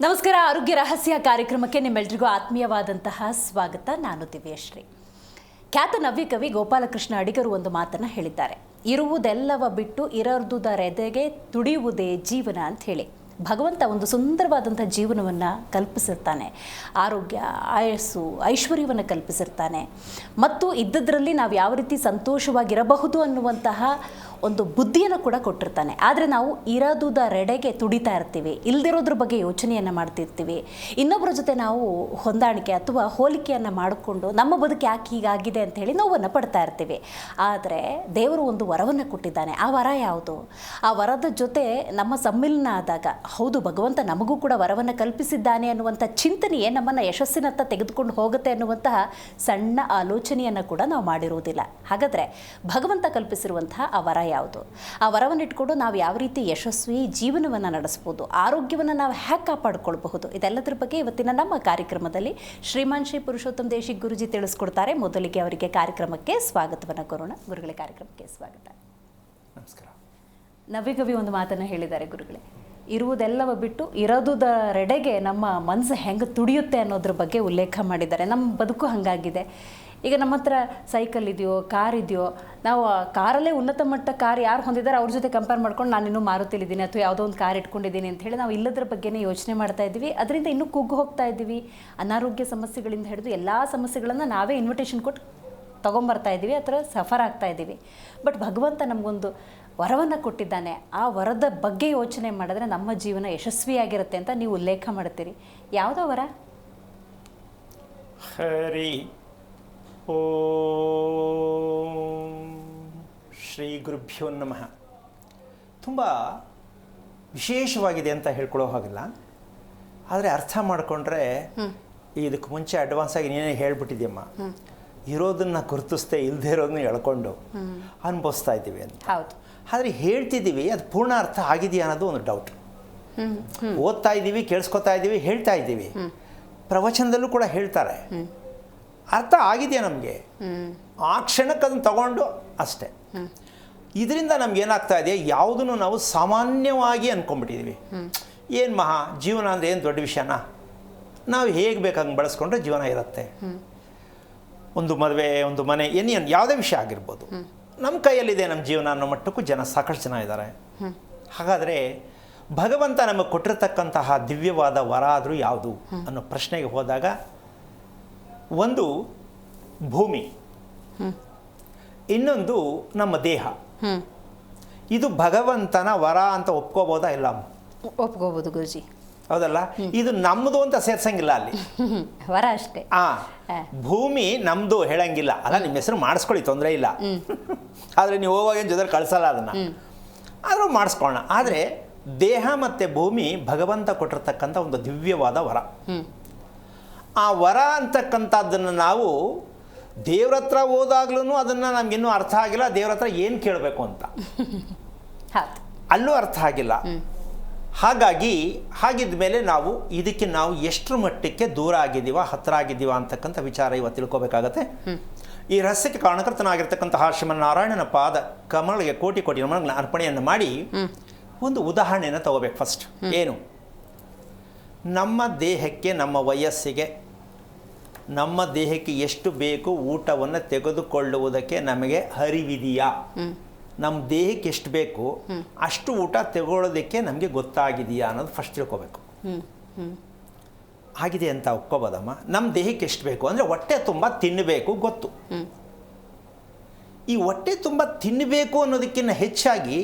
ನಮಸ್ಕಾರ. ಆರೋಗ್ಯ ರಹಸ್ಯ ಕಾರ್ಯಕ್ರಮಕ್ಕೆ ನಿಮ್ಮೆಲ್ಲರಿಗೂ ಆತ್ಮೀಯವಾದಂತಹ ಸ್ವಾಗತ. ನಾನು ದಿವ್ಯಶ್ರೀ. ಖ್ಯಾತ ನವ್ಯ ಕವಿ ಗೋಪಾಲಕೃಷ್ಣ ಅಡಿಗರು ಒಂದು ಮಾತನ್ನು ಹೇಳಿದ್ದಾರೆ, ಇರುವುದೆಲ್ಲವ ಬಿಟ್ಟು ಇರದುದರೆದೆಗೆ ತುಡಿಯುವುದೇ ಜೀವನ ಅಂತ ಹೇಳಿ. ಭಗವಂತ ಒಂದು ಸುಂದರವಾದಂಥ ಜೀವನವನ್ನು ಕಲ್ಪಿಸಿರ್ತಾನೆ, ಆರೋಗ್ಯ, ಆಯಸ್ಸು, ಐಶ್ವರ್ಯವನ್ನು ಕಲ್ಪಿಸಿರ್ತಾನೆ ಮತ್ತು ಇದ್ದದ್ರಲ್ಲಿ ನಾವು ಯಾವ ರೀತಿ ಸಂತೋಷವಾಗಿರಬಹುದು ಅನ್ನುವಂತಹ ಒಂದು ಬುದ್ಧಿಯನ್ನು ಕೂಡ ಕೊಟ್ಟಿರ್ತಾನೆ. ಆದರೆ ನಾವು ಇರೋದುದರೆಡೆಗೆ ತುಡಿತಾ ಇರ್ತೀವಿ, ಇಲ್ದಿರೋದ್ರ ಬಗ್ಗೆ ಯೋಚನೆಯನ್ನು ಮಾಡ್ತಿರ್ತೀವಿ. ಇನ್ನೊಬ್ಬರ ಜೊತೆ ನಾವು ಹೊಂದಾಣಿಕೆ ಅಥವಾ ಹೋಲಿಕೆಯನ್ನು ಮಾಡಿಕೊಂಡು ನಮ್ಮ ಬದುಕು ಯಾಕೆ ಹೀಗಾಗಿದೆ ಅಂತ ಹೇಳಿ ನೋವನ್ನು ಪಡ್ತಾ ಇರ್ತೀವಿ. ಆದರೆ ದೇವರು ಒಂದು ವರವನ್ನು ಕೊಟ್ಟಿದ್ದಾನೆ. ಆ ವರ ಯಾವುದು? ಆ ವರದ ಜೊತೆ ನಮ್ಮ ಸಮ್ಮಿಲನ ಆದಾಗ, ಹೌದು ಭಗವಂತ ನಮಗೂ ಕೂಡ ವರವನ್ನು ಕಲ್ಪಿಸಿದ್ದಾನೆ ಅನ್ನುವಂಥ ಚಿಂತನೆಯೇ ನಮ್ಮನ್ನು ಯಶಸ್ಸಿನತ್ತ ತೆಗೆದುಕೊಂಡು ಹೋಗುತ್ತೆ ಅನ್ನುವಂತಹ ಸಣ್ಣ ಆಲೋಚನೆಯನ್ನು ಕೂಡ ನಾವು ಮಾಡಿರುವುದಿಲ್ಲ. ಹಾಗಾದರೆ ಭಗವಂತ ಕಲ್ಪಿಸಿರುವಂತಹ ಆ ವರ ಯಾವುದು? ಆ ವರವನ್ನು ಇಟ್ಕೊಂಡು ನಾವು ಯಾವ ರೀತಿ ಯಶಸ್ವಿ ಜೀವನವನ್ನು ನಡೆಸ್ಬೋದು, ಆರೋಗ್ಯವನ್ನು ನಾವು ಹ್ಯಾಕ್ ಕಾಪಾಡಿಕೊಳ್ಬಹುದು, ಇದೆಲ್ಲದರ ಬಗ್ಗೆ ಇವತ್ತಿನ ನಮ್ಮ ಕಾರ್ಯಕ್ರಮದಲ್ಲಿ ಶ್ರೀಮಾನ್ ಶ್ರೀ ಪುರುಷೋತ್ತಮ ದೇಶಿಕ್ ಗುರುಜಿ ತಿಳಿಸ್ಕೊಡ್ತಾರೆ. ಮೊದಲಿಗೆ ಅವರಿಗೆ ಕಾರ್ಯಕ್ರಮಕ್ಕೆ ಸ್ವಾಗತವನ್ನು ಕೋರೋಣ. ಗುರುಗಳೇ, ಕಾರ್ಯಕ್ರಮಕ್ಕೆ ಸ್ವಾಗತ. ನಮಸ್ಕಾರ. ನವ್ಯಕವಿ ಒಂದು ಮಾತನ್ನು ಹೇಳಿದ್ದಾರೆ ಗುರುಗಳೇ, ಇರುವುದೆಲ್ಲವ ಬಿಟ್ಟು ಇರೋದುದರೆಡೆಗೆ ನಮ್ಮ ಮನಸ್ಸು ಹೆಂಗೆ ತುಡಿಯುತ್ತೆ ಅನ್ನೋದ್ರ ಬಗ್ಗೆ ಉಲ್ಲೇಖ ಮಾಡಿದ್ದಾರೆ. ನಮ್ಮ ಬದುಕು ಹಾಗಾಗಿದೆ. ಈಗ ನಮ್ಮ ಹತ್ರ ಸೈಕಲ್ ಇದೆಯೋ, ಕಾರ್ ಇದೆಯೋ, ನಾವು ಕಾರಲ್ಲೇ ಉನ್ನತ ಮಟ್ಟ ಕಾರ್ ಯಾರು ಹೊಂದಿದ್ದಾರೆ ಅವ್ರ ಜೊತೆ ಕಂಪೇರ್ ಮಾಡ್ಕೊಂಡು ನಾನು ಇನ್ನೂ ಮಾರುತಿಲಿದ್ದೀನಿ ಅಥವಾ ಯಾವುದೋ ಒಂದು ಕಾರ್ ಇಟ್ಕೊಂಡಿದ್ದೀನಿ ಅಂತ ಹೇಳಿ ನಾವು ಇಲ್ಲದ್ರ ಬಗ್ಗೆನೇ ಯೋಚನೆ ಮಾಡ್ತಾ ಇದ್ದೀವಿ. ಅದರಿಂದ ಇನ್ನೂ ಕುಗ್ಗು ಹೋಗ್ತಾ ಇದ್ದೀವಿ. ಅನಾರೋಗ್ಯ ಸಮಸ್ಯೆಗಳಿಂದ ಹಿಡಿದು ಎಲ್ಲ ಸಮಸ್ಯೆಗಳನ್ನು ನಾವೇ ಇನ್ವಿಟೇಷನ್ ಕೊಟ್ಟು ತೊಗೊಂಬರ್ತಾ ಇದ್ದೀವಿ, ಆ ಥರ ಸಫರ್ ಆಗ್ತಾ ಇದ್ದೀವಿ. ಬಟ್ ಭಗವಂತ ನಮಗೊಂದು ವರವನ್ನು ಕೊಟ್ಟಿದ್ದಾನೆ. ಆ ವರದ ಬಗ್ಗೆ ಯೋಚನೆ ಮಾಡಿದ್ರೆ ನಮ್ಮ ಜೀವನ ಯಶಸ್ವಿಯಾಗಿರುತ್ತೆ ಅಂತ ನೀವು ಉಲ್ಲೇಖ ಮಾಡ್ತೀರಿ. ಯಾವುದೋ ವರ? ಹರಿ ಓಂ ಶ್ರೀ ಗುರುಭ್ಯೋ ನಮಃ. ತುಂಬ ವಿಶೇಷವಾಗಿದೆ ಅಂತ ಹೇಳ್ಕೊಳ್ಳೋ ಹಾಗಿಲ್ಲ, ಆದರೆ ಅರ್ಥ ಮಾಡಿಕೊಂಡ್ರೆ ಇದಕ್ಕೆ ಮುಂಚೆ ಅಡ್ವಾನ್ಸ್ ಆಗಿ ನೀನೇ ಹೇಳ್ಬಿಟ್ಟಿದ್ಯಮ್ಮ, ಇರೋದನ್ನು ಗುರುತಿಸ್ದೆ ಇಲ್ಲದೆ ಇರೋದನ್ನ ಎಳ್ಕೊಂಡು ಅನುಭವಿಸ್ತಾ ಇದ್ದೀವಿ ಅಂತ. ಹೌದು. ಆದರೆ ಹೇಳ್ತಿದ್ದೀವಿ, ಅದು ಪೂರ್ಣ ಅರ್ಥ ಆಗಿದೆಯಾ ಅನ್ನೋದು ಒಂದು ಡೌಟ್. ಓದ್ತಾ ಇದ್ದೀವಿ, ಕೇಳಿಸ್ಕೊತಾ ಇದ್ದೀವಿ, ಹೇಳ್ತಾ ಇದ್ದೀವಿ, ಪ್ರವಚನದಲ್ಲೂ ಕೂಡ ಹೇಳ್ತಾರೆ, ಅರ್ಥ ಆಗಿದೆಯಾ ನಮಗೆ? ಆ ಕ್ಷಣಕ್ಕೆ ಅದನ್ನು ತಗೊಂಡು ಅಷ್ಟೇ. ಇದರಿಂದ ನಮ್ಗೇನಾಗ್ತಾ ಇದೆ, ಯಾವುದನ್ನು ನಾವು ಸಾಮಾನ್ಯವಾಗಿ ಅಂದ್ಕೊಂಡ್ಬಿಟ್ಟಿದ್ದೀವಿ. ಏನು ಮಹಾ ಜೀವನ ಅಂದರೆ ಏನು ದೊಡ್ಡ ವಿಷಯನಾ? ನಾವು ಹೇಗೆ ಬೇಕಂಗೆ ಬಳಸ್ಕೊಂಡ್ರೆ ಜೀವನ ಇರುತ್ತೆ. ಒಂದು ಮದುವೆ, ಒಂದು ಮನೆ, ಯಾವುದೇ ವಿಷಯ ಆಗಿರ್ಬೋದು, ನಮ್ಮ ಕೈಯಲ್ಲಿದೆ ನಮ್ಮ ಜೀವನ ಅನ್ನೋ ಮಟ್ಟಕ್ಕೂ ಸಾಕಷ್ಟು ಜನ ಇದ್ದಾರೆ. ಹಾಗಾದರೆ ಭಗವಂತ ನಮಗೆ ಕೊಟ್ಟಿರತಕ್ಕಂತಹ ದಿವ್ಯವಾದ ವರ ಆದರೂ ಯಾವುದು ಅನ್ನೋ ಪ್ರಶ್ನೆಗೆ ಹೋದಾಗ, ಒಂದು ಭೂಮಿ, ಇನ್ನೊಂದು ನಮ್ಮ ದೇಹ. ಇದು ಭಗವಂತನ ವರ ಅಂತ ಒಪ್ಕೋಬೋದಾ? ಇಲ್ಲ, ಒಪ್ಕೋಬೋದು ಗುರುಜಿ. ಹೌದಲ್ಲ? ಇದು ನಮ್ಮದು ಅಂತ ಸೇರ್ಸಂಗಿಲ್ಲ ಅಲ್ಲಿ, ವರ ಅಷ್ಟೇ. ಭೂಮಿ ನಮ್ಮದು ಹೇಳಂಗಿಲ್ಲ. ಅಲ್ಲ, ನಿಮ್ಮ ಹೆಸರು ಮಾಡಿಸ್ಕೊಳ್ಳಿ, ತೊಂದರೆ ಇಲ್ಲ. ಆದರೆ ನೀವು ಹೋಗುವಾಗ ಏನು ಜೊತೆ ಕಳಿಸಲ್ಲ ಅದನ್ನು, ಆದರೂ ಮಾಡಿಸ್ಕೊಳ್ಳೋಣ. ಆದರೆ ದೇಹ ಮತ್ತು ಭೂಮಿ ಭಗವಂತ ಕೊಟ್ಟಿರ್ತಕ್ಕಂಥ ಒಂದು ದಿವ್ಯವಾದ ವರ. ಆ ವರ ಅಂತಕ್ಕಂಥದ್ದನ್ನು ನಾವು ದೇವ್ರ ಹತ್ರ ಹೋದಾಗ್ಲೂ ಅದನ್ನು ನಮಗಿನ್ನೂ ಅರ್ಥ ಆಗಿಲ್ಲ. ದೇವ್ರ ಹತ್ರ ಏನು ಕೇಳಬೇಕು ಅಂತ ಅಲ್ಲೂ ಅರ್ಥ ಆಗಿಲ್ಲ. ಹಾಗಾಗಿ ಹಾಗಿದ್ದ ಮೇಲೆ ನಾವು ಇದಕ್ಕೆ ನಾವು ಎಷ್ಟರ ಮಟ್ಟಕ್ಕೆ ದೂರ ಆಗಿದ್ದೀವ, ಹತ್ತಿರ ಆಗಿದ್ದೀವ ಅಂತಕ್ಕಂಥ ವಿಚಾರ ಇವತ್ತು ತಿಳ್ಕೊಬೇಕಾಗತ್ತೆ. ಈ ರಹಸ್ಯಕ್ಕೆ ಕಾರಣಕರ್ತನಾಗಿರ್ತಕ್ಕಂತಹ ಶ್ರೀಮನ್ನಾರಾಯಣನ ಪಾದ ಕಮಲಿಗೆ ಕೋಟಿ ಕೋಟಿ ನಮನ ಅರ್ಪಣೆಯನ್ನು ಮಾಡಿ ಒಂದು ಉದಾಹರಣೆಯನ್ನು ತಗೋಬೇಕು. ಫಸ್ಟ್ ಏನು, ನಮ್ಮ ದೇಹಕ್ಕೆ, ನಮ್ಮ ವಯಸ್ಸಿಗೆ, ನಮ್ಮ ದೇಹಕ್ಕೆ ಎಷ್ಟು ಬೇಕು ಊಟವನ್ನು ತೆಗೆದುಕೊಳ್ಳುವುದಕ್ಕೆ ನಮಗೆ ಅರಿವಿದೆಯಾ? ನಮ್ಮ ದೇಹಕ್ಕೆ ಎಷ್ಟು ಬೇಕು ಅಷ್ಟು ಊಟ ತಗೊಳ್ಳೋದಕ್ಕೆ ನಮಗೆ ಗೊತ್ತಾಗಿದೆಯಾ ಅನ್ನೋದು ಫಸ್ಟ್ ತಿಳ್ಕೊಬೇಕು. ಆಗಿದೆ ಅಂತ ಒಪ್ಕೋಬೋದಮ್ಮ. ನಮ್ಮ ದೇಹಕ್ಕೆ ಎಷ್ಟು ಬೇಕು ಅಂದರೆ ಹೊಟ್ಟೆ ತುಂಬ ತಿನ್ನಬೇಕು ಗೊತ್ತು. ಈ ಹೊಟ್ಟೆ ತುಂಬ ತಿನ್ನಬೇಕು ಅನ್ನೋದಕ್ಕಿಂತ ಹೆಚ್ಚಾಗಿ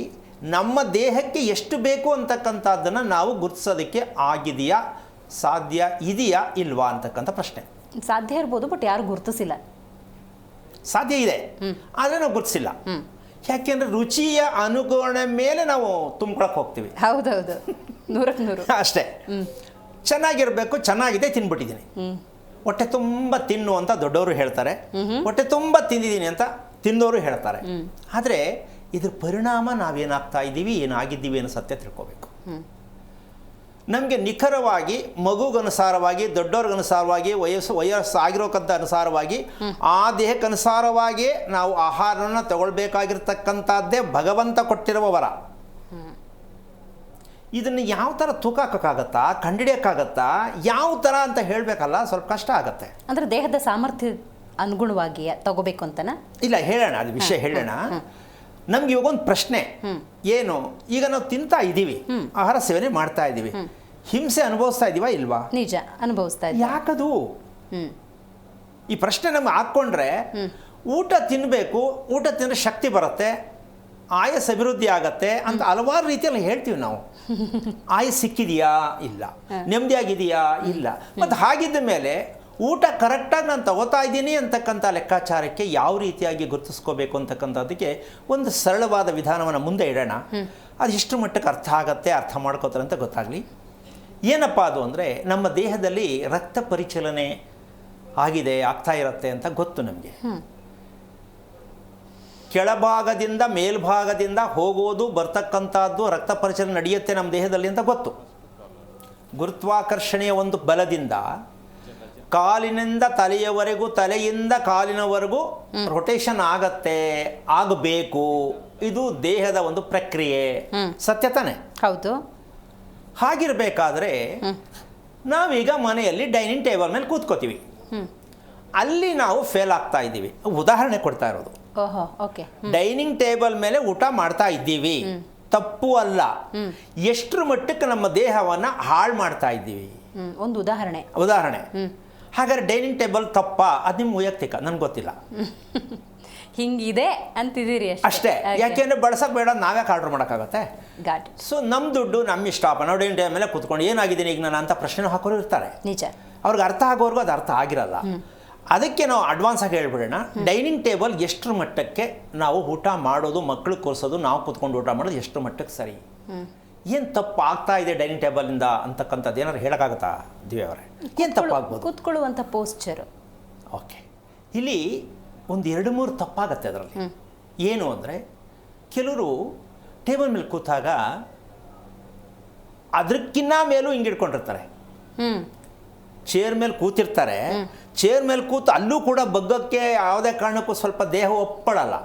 ನಮ್ಮ ದೇಹಕ್ಕೆ ಎಷ್ಟು ಬೇಕು ಅಂತಕ್ಕಂಥದ್ದನ್ನು ನಾವು ಗುರುತಿಸೋದಕ್ಕೆ ಆಗಿದೆಯಾ, ಸಾಧ್ಯ ಇದೆಯಾ ಇಲ್ವಾ ಅಂತಕ್ಕಂಥ ಪ್ರಶ್ನೆ. ಸಾಧ್ಯ ಇರ್ಬೋದು, ಬಟ್ ಯಾರು ಗುರುತಿಸಿಲ್ಲ. ಸಾಧ್ಯ ಇದೆ, ಆದರೆ ನಾವು ಗುರುತಿಸಿಲ್ಲ. ಯಾಕೆಂದರೆ ರುಚಿಯ ಅನುಗುಣ ಮೇಲೆ ನಾವು ತುಂಬ್ಕೊಳಕ್ಕೆ ಹೋಗ್ತೀವಿ. ಹೌದೌದು, 100ಕ್ಕೆ 100 ಅಷ್ಟೇ. ಚೆನ್ನಾಗಿರಬೇಕು, ಚೆನ್ನಾಗಿದೆ, ತಿನ್ಬಿಟ್ಟಿದ್ದೀನಿ, ಹೊಟ್ಟೆ ತುಂಬ ತಿನ್ನು ಅಂತ ದೊಡ್ಡವರು ಹೇಳ್ತಾರೆ, ಹೊಟ್ಟೆ ತುಂಬ ತಿಂದಿದ್ದೀನಿ ಅಂತ ತಿಂದವರು ಹೇಳ್ತಾರೆ. ಆದರೆ ಇದ್ರ ಪರಿಣಾಮ ನಾವೇನಾಗ್ತಾ ಇದ್ದೀವಿ, ಏನಾಗಿದ್ದೀವಿ ಅನ್ನೋ ಸತ್ಯ ತಿಳ್ಕೊಬೇಕು. ನಮಗೆ ನಿಖರವಾಗಿ ಮಗುಗನುಸಾರವಾಗಿ, ದೊಡ್ಡವ್ರಿಗನುಸಾರವಾಗಿ, ವಯಸ್ಸಾಗಿರೋಕ್ಕಂಥ ಅನುಸಾರವಾಗಿ, ಆ ದೇಹಕ್ಕನುಸಾರವಾಗಿ ನಾವು ಆಹಾರನ ತಗೊಳ್ಬೇಕಾಗಿರ್ತಕ್ಕಂಥದ್ದೇ ಭಗವಂತ ಕೊಟ್ಟಿರುವ ವರ. ಇದನ್ನು ಯಾವ ಥರ ತೂಕ ಹಾಕೋಕ್ಕಾಗತ್ತಾ, ಕಂಡಿಡಿಯೋಕ್ಕಾಗತ್ತಾ, ಯಾವ ಥರ ಅಂತ ಹೇಳಬೇಕಲ್ಲ, ಸ್ವಲ್ಪ ಕಷ್ಟ ಆಗುತ್ತೆ. ಅಂದರೆ ದೇಹದ ಸಾಮರ್ಥ್ಯ ಅನುಗುಣವಾಗಿ ತಗೋಬೇಕು ಅಂತನಾ? ಇಲ್ಲ, ಹೇಳೋಣ, ಅದು ವಿಷಯ ಹೇಳೋಣ. ನಮ್ಗೆ ಇವಾಗ ಒಂದು ಪ್ರಶ್ನೆ ಏನು, ಈಗ ನಾವು ತಿಂತಾ ಇದ್ದೀವಿ, ಆಹಾರ ಸೇವನೆ ಮಾಡ್ತಾ ಇದ್ದೀವಿ, ಹಿಂಸೆ ಅನುಭವಿಸ್ತಾ ಇದ್ದೀವಾ ಇಲ್ವಾ? ನಿಜ, ಅನುಭವಿಸ್ತಾ ಇದ್ದೀವಿ. ಯಾಕದು? ಈ ಪ್ರಶ್ನೆ ನಮ್ಗೆ ಹಾಕ್ಕೊಂಡ್ರೆ, ಊಟ ತಿನ್ನಬೇಕು, ಊಟ ತಿಂದರೆ ಶಕ್ತಿ ಬರುತ್ತೆ, ಆಯಸ್ಸು ಅಭಿವೃದ್ಧಿ ಆಗತ್ತೆ ಅಂತ ಹಲವಾರು ರೀತಿಯಲ್ಲಿ ಹೇಳ್ತೀವಿ ನಾವು. ಆಯಸ್ಸು ಸಿಕ್ಕಿದೆಯಾ? ಇಲ್ಲ. ನೆಮ್ಮದಿಯಾಗಿದೆಯಾ? ಇಲ್ಲ. ಮತ್ತು ಹಾಗಿದ್ದ ಮೇಲೆ ಊಟ ಕರೆಕ್ಟಾಗಿ ನಾನು ತಗೋತಾ ಇದ್ದೀನಿ ಅಂತಕ್ಕಂಥ ಲೆಕ್ಕಾಚಾರಕ್ಕೆ ಯಾವ ರೀತಿಯಾಗಿ ಗುರುತಿಸ್ಕೋಬೇಕು ಅಂತಕ್ಕಂಥದ್ದಕ್ಕೆ ಒಂದು ಸರಳವಾದ ವಿಧಾನವನ್ನು ಮುಂದೆ ಇಡೋಣ. ಅದು ಎಷ್ಟು ಮಟ್ಟಕ್ಕೆ ಅರ್ಥ ಆಗತ್ತೆ, ಅರ್ಥ ಮಾಡ್ಕೋತಾರೆ ಅಂತ ಗೊತ್ತಾಗಲಿ. ಏನಪ್ಪ ಅದು ಅಂದರೆ, ನಮ್ಮ ದೇಹದಲ್ಲಿ ರಕ್ತ ಪರಿಚಲನೆ ಆಗಿದೆ, ಆಗ್ತಾ ಇರುತ್ತೆ ಅಂತ ಗೊತ್ತು ನಮಗೆ. ಕೆಳಭಾಗದಿಂದ ಮೇಲ್ಭಾಗದಿಂದ ಹೋಗೋದು ಬರ್ತಕ್ಕಂಥದ್ದು ರಕ್ತ ಪರಿಚಲನೆ ನಡೆಯುತ್ತೆ ನಮ್ಮ ದೇಹದಲ್ಲಿ ಅಂತ ಗೊತ್ತು. ಗುರುತ್ವಾಕರ್ಷಣೆಯ ಒಂದು ಬಲದಿಂದ ಕಾಲಿನಿಂದ ತಲೆಯವರೆಗೂ, ತಲೆಯಿಂದ ಕಾಲಿನವರೆಗೂ ರೊಟೇಷನ್ ಆಗತ್ತೆ, ಆಗಬೇಕು. ಇದು ದೇಹದ ಒಂದು ಪ್ರಕ್ರಿಯೆ, ಸತ್ಯ ತಾನೆ? ಹೌದು. ಹಾಗಿರಬೇಕಾದ್ರೆ ನಾವೀಗ ಮನೆಯಲ್ಲಿ ಡೈನಿಂಗ್ ಟೇಬಲ್ ಮೇಲೆ ಕೂತ್ಕೋತೀವಿ, ಅಲ್ಲಿ ನಾವು ಫೇಲ್ ಆಗ್ತಾ ಇದ್ದೀವಿ. ಉದಾಹರಣೆ ಕೊಡ್ತಾ ಇರೋದು. ಡೈನಿಂಗ್ ಟೇಬಲ್ ಮೇಲೆ ಊಟ ಮಾಡ್ತಾ ಇದ್ದೀವಿ, ತಪ್ಪು ಅಲ್ಲ. ಎಷ್ಟರ ಮಟ್ಟಕ್ಕೆ ನಮ್ಮ ದೇಹವನ್ನು ಹಾಳು ಮಾಡ್ತಾ ಇದ್ದೀವಿ, ಒಂದು ಉದಾಹರಣೆ. ಹಾಗಾದ್ರೆ ಡೈನಿಂಗ್ ಟೇಬಲ್ ತಪ್ಪಾ? ಅದು ನಿಮ್ಮ ವೈಯಕ್ತಿಕ, ನನ್ಗೆ ಗೊತ್ತಿಲ್ಲ. ಹಿಂಗಿದೆ ಅಂತಿದ್ದೀರಿ ಅಷ್ಟೇ. ಯಾಕೆಂದ್ರೆ ಬಳಸಕ್ ಬೇಡ, ನಾವ್ಯಾಕೆ ಆರ್ಡರ್ ಮಾಡೋಕ್ಕಾಗತ್ತೆ? ಸೊ ನಮ್ಮ ದುಡ್ಡು ನಮ್ಮ ಇಷ್ಟಪ್ಪ, ನಾವು ಡೈನಿಂಗ್ ಟೇಬಲ್ ಮೇಲೆ ಕೂತ್ಕೊಂಡು ಏನಾಗಿದ್ದೀನಿ ಈಗ ನಾನು ಅಂತ ಪ್ರಶ್ನೆ ಹಾಕೋರು ಇರ್ತಾರೆ. ನಿಜ. ಅವ್ರಿಗೆ ಅರ್ಥ ಆಗೋರ್ಗೂ ಅದು ಅರ್ಥ ಆಗಿರಲ್ಲ. ಅದಕ್ಕೆ ನಾವು ಅಡ್ವಾನ್ಸ್ ಆಗಿ ಹೇಳ್ಬಿಡೋಣ, ಡೈನಿಂಗ್ ಟೇಬಲ್ ಎಷ್ಟರ ಮಟ್ಟಕ್ಕೆ ನಾವು ಊಟ ಮಾಡೋದು, ಮಕ್ಕಳು ಕೂರಿಸೋದು, ನಾವು ಕೂತ್ಕೊಂಡು ಊಟ ಮಾಡೋದು ಎಷ್ಟರ ಮಟ್ಟಕ್ಕೆ ಸರಿ, ಏನು ತಪ್ಪು ಆಗ್ತಾ ಇದೆ ಡೈನಿಂಗ್ ಟೇಬಲಿಂದ ಅಂತಕ್ಕಂಥದ್ದು ಏನಾದ್ರು ಹೇಳೋಕ್ಕಾಗತ್ತಾ ದಿವ್ಯ ಅವರೇ? ಏನು ತಪ್ಪಾಗ್ಬೋದು? ಕೂತ್ಕೊಳ್ಳುವಂಥ ಪೋಸ್ಚರ್. ಓಕೆ, ಇಲ್ಲಿ ಒಂದು 2-3 ತಪ್ಪಾಗತ್ತೆ ಅದರಲ್ಲಿ. ಏನು ಅಂದರೆ, ಕೆಲವರು ಟೇಬಲ್ ಮೇಲೆ ಕೂತಾಗ ಅದಕ್ಕಿನ್ನ ಮೇಲೂ ಹಿಂಗಿಡ್ಕೊಂಡಿರ್ತಾರೆ. ಚೇರ್ ಮೇಲೆ ಕೂತಿರ್ತಾರೆ, ಚೇರ್ ಮೇಲೆ ಕೂತು ಅಲ್ಲೂ ಕೂಡ ಬಗ್ಗಕ್ಕೆ ಯಾವುದೇ ಕಾರಣಕ್ಕೂ ಸ್ವಲ್ಪ ದೇಹ ಒಪ್ಪಳಲ್ಲ,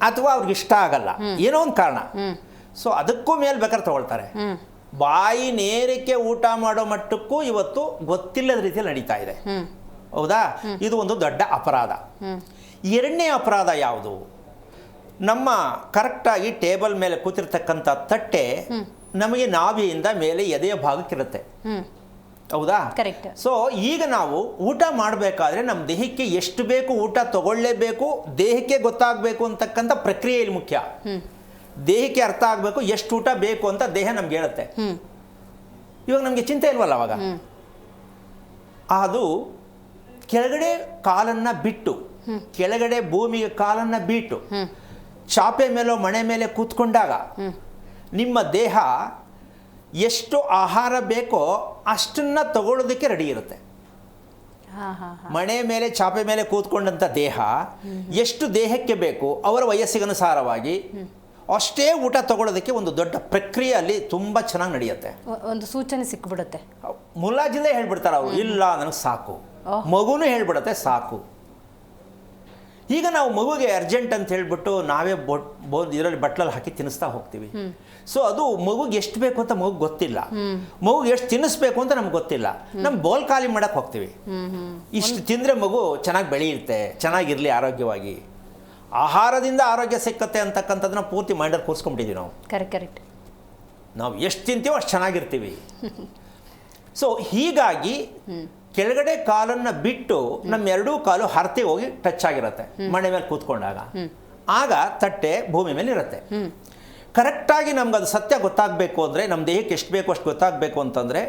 ಅಥವಾ ಅವ್ರಿಗೆ ಇಷ್ಟ ಆಗಲ್ಲ, ಏನೋ ಒಂದು ಕಾರಣ. ಸೊ ಅದಕ್ಕೂ ಮೇಲೆ ಬೇಕಾದ್ರೆ ತಗೊಳ್ತಾರೆ. ಬಾಯಿ ನೇರಕ್ಕೆ ಊಟ ಮಾಡೋ ಮಟ್ಟಕ್ಕೂ ಇವತ್ತು ಗೊತ್ತಿಲ್ಲದ ರೀತಿಯಲ್ಲಿ ನಡೀತಾ ಇದೆ. ಹೌದಾ? ಇದು ಒಂದು ದೊಡ್ಡ ಅಪರಾಧ. ಎರಡನೇ ಅಪರಾಧ ಯಾವುದು? ನಮ್ಮ ಕರೆಕ್ಟಾಗಿ ಟೇಬಲ್ ಮೇಲೆ ಕೂತಿರ್ತಕ್ಕಂಥ ತಟ್ಟೆ ನಮಗೆ ನಾಭಿಯಿಂದ ಮೇಲೆ ಎದೆಯ ಭಾಗಕ್ಕಿರುತ್ತೆ. ಹೌದಾ? ಕರೆಕ್ಟ್. ಸೊ ಈಗ ನಾವು ಊಟ ಮಾಡಬೇಕಾದ್ರೆ ನಮ್ಮ ದೇಹಕ್ಕೆ ಎಷ್ಟು ಬೇಕು ಊಟ ತಗೊಳ್ಳೇಬೇಕು, ದೇಹಕ್ಕೆ ಗೊತ್ತಾಗಬೇಕು ಅಂತಕ್ಕಂಥ ಪ್ರಕ್ರಿಯೆ ಇಲ್ಲಿ ಮುಖ್ಯ. ದೇಹಕ್ಕೆ ಅರ್ಥ ಆಗಬೇಕು ಎಷ್ಟು ಊಟ ಬೇಕು ಅಂತ ದೇಹ ನಮ್ಗೆ ಹೇಳುತ್ತೆ. ಇವಾಗ ನಮಗೆ ಚಿಂತೆ ಇಲ್ವಲ್ಲ ಅವಾಗ. ಅದು ಕೆಳಗಡೆ ಕಾಲನ್ನು ಬಿಟ್ಟು, ಕೆಳಗಡೆ ಭೂಮಿಗೆ ಕಾಲನ್ನು ಬಿಟ್ಟು ಚಾಪೆ ಮೇಲೋ ಮಣೆ ಮೇಲೆ ಕೂತ್ಕೊಂಡಾಗ ನಿಮ್ಮ ದೇಹ ಎಷ್ಟು ಆಹಾರ ಬೇಕೋ ಅಷ್ಟನ್ನ ತಗೊಳ್ಳೋದಕ್ಕೆ ರೆಡಿ ಇರುತ್ತೆ. ಮಣೆ ಮೇಲೆ ಚಾಪೆ ಮೇಲೆ ಕೂತ್ಕೊಂಡಂಥ ದೇಹ ಎಷ್ಟು ದೇಹಕ್ಕೆ ಬೇಕು ಅವರ ವಯಸ್ಸಿಗನುಸಾರವಾಗಿ ಅಷ್ಟೇ ಊಟ ತಗೊಳ್ಳೋದಕ್ಕೆ ಒಂದು ದೊಡ್ಡ ಪ್ರಕ್ರಿಯೆ ಅಲ್ಲಿ ತುಂಬ ಚೆನ್ನಾಗಿ ನಡೆಯುತ್ತೆ. ಒಂದು ಸೂಚನೆ ಸಿಕ್ಬಿಡುತ್ತೆ. ಮುಲಾಜಿಲ್ಲೇ ಹೇಳ್ಬಿಡ್ತಾರೆ ಅವರು, ಇಲ್ಲ ನನಗೆ ಸಾಕು. ಮಗುನೂ ಹೇಳ್ಬಿಡುತ್ತೆ ಸಾಕು. ಈಗ ನಾವು ಮಗುಗೆ ಅರ್ಜೆಂಟ್ ಅಂತ ಹೇಳ್ಬಿಟ್ಟು ನಾವೇ ಇದರಲ್ಲಿ ಬಟ್ಲಲ್ಲಿ ಹಾಕಿ ತಿನ್ನಿಸ್ತಾ ಹೋಗ್ತೀವಿ. ಸೊ ಅದು ಮಗುಗೆ ಎಷ್ಟು ಬೇಕು ಅಂತ ಮಗುಗೆ ಗೊತ್ತಿಲ್ಲ, ಮಗುಗೆ ಎಷ್ಟು ತಿನ್ನಿಸ್ಬೇಕು ಅಂತ ನಮ್ಗೆ ಗೊತ್ತಿಲ್ಲ. ನಮ್ಮ ಬೋಲ್ ಖಾಲಿ ಮಾಡಕ್ಕೆ ಹೋಗ್ತೀವಿ. ಇಷ್ಟು ತಿಂದರೆ ಮಗು ಚೆನ್ನಾಗಿ ಬೆಳೆಯುತ್ತೆ, ಚೆನ್ನಾಗಿರಲಿ, ಆರೋಗ್ಯವಾಗಿ, ಆಹಾರದಿಂದ ಆರೋಗ್ಯ ಸಿಕ್ಕತ್ತೆ ಅಂತಕ್ಕಂಥದ್ದನ್ನ ಪೂರ್ತಿ ಮೈಂಡಲ್ಲಿ ಕೂರಿಸ್ಕೊಂಡ್ಬಿಟ್ಟಿದ್ದೀವಿ ನಾವು. ಕರೆಕ್ಟ್. ನಾವು ಎಷ್ಟು ತಿಂತೀವೋ ಅಷ್ಟು ಚೆನ್ನಾಗಿರ್ತೀವಿ. ಸೊ ಹೀಗಾಗಿ ಕೆಳಗಡೆ ಕಾಲನ್ನು ಬಿಟ್ಟು ನಮ್ಮ ಎರಡೂ ಕಾಲು ಹರತೆ ಹೋಗಿ ಟಚ್ ಆಗಿರುತ್ತೆ ಮಣೆ ಮೇಲೆ ಕೂತ್ಕೊಂಡಾಗ. ಆಗ ತಟ್ಟೆ ಭೂಮಿ ಮೇಲೆ ಇರುತ್ತೆ. ಕರೆಕ್ಟಾಗಿ ನಮ್ಗೆ ಅದು ಸತ್ಯ ಗೊತ್ತಾಗಬೇಕು ಅಂದರೆ, ನಮ್ಮ ದೇಹಕ್ಕೆ ಎಷ್ಟು ಬೇಕು ಅಷ್ಟು ಗೊತ್ತಾಗಬೇಕು ಅಂತಂದರೆ,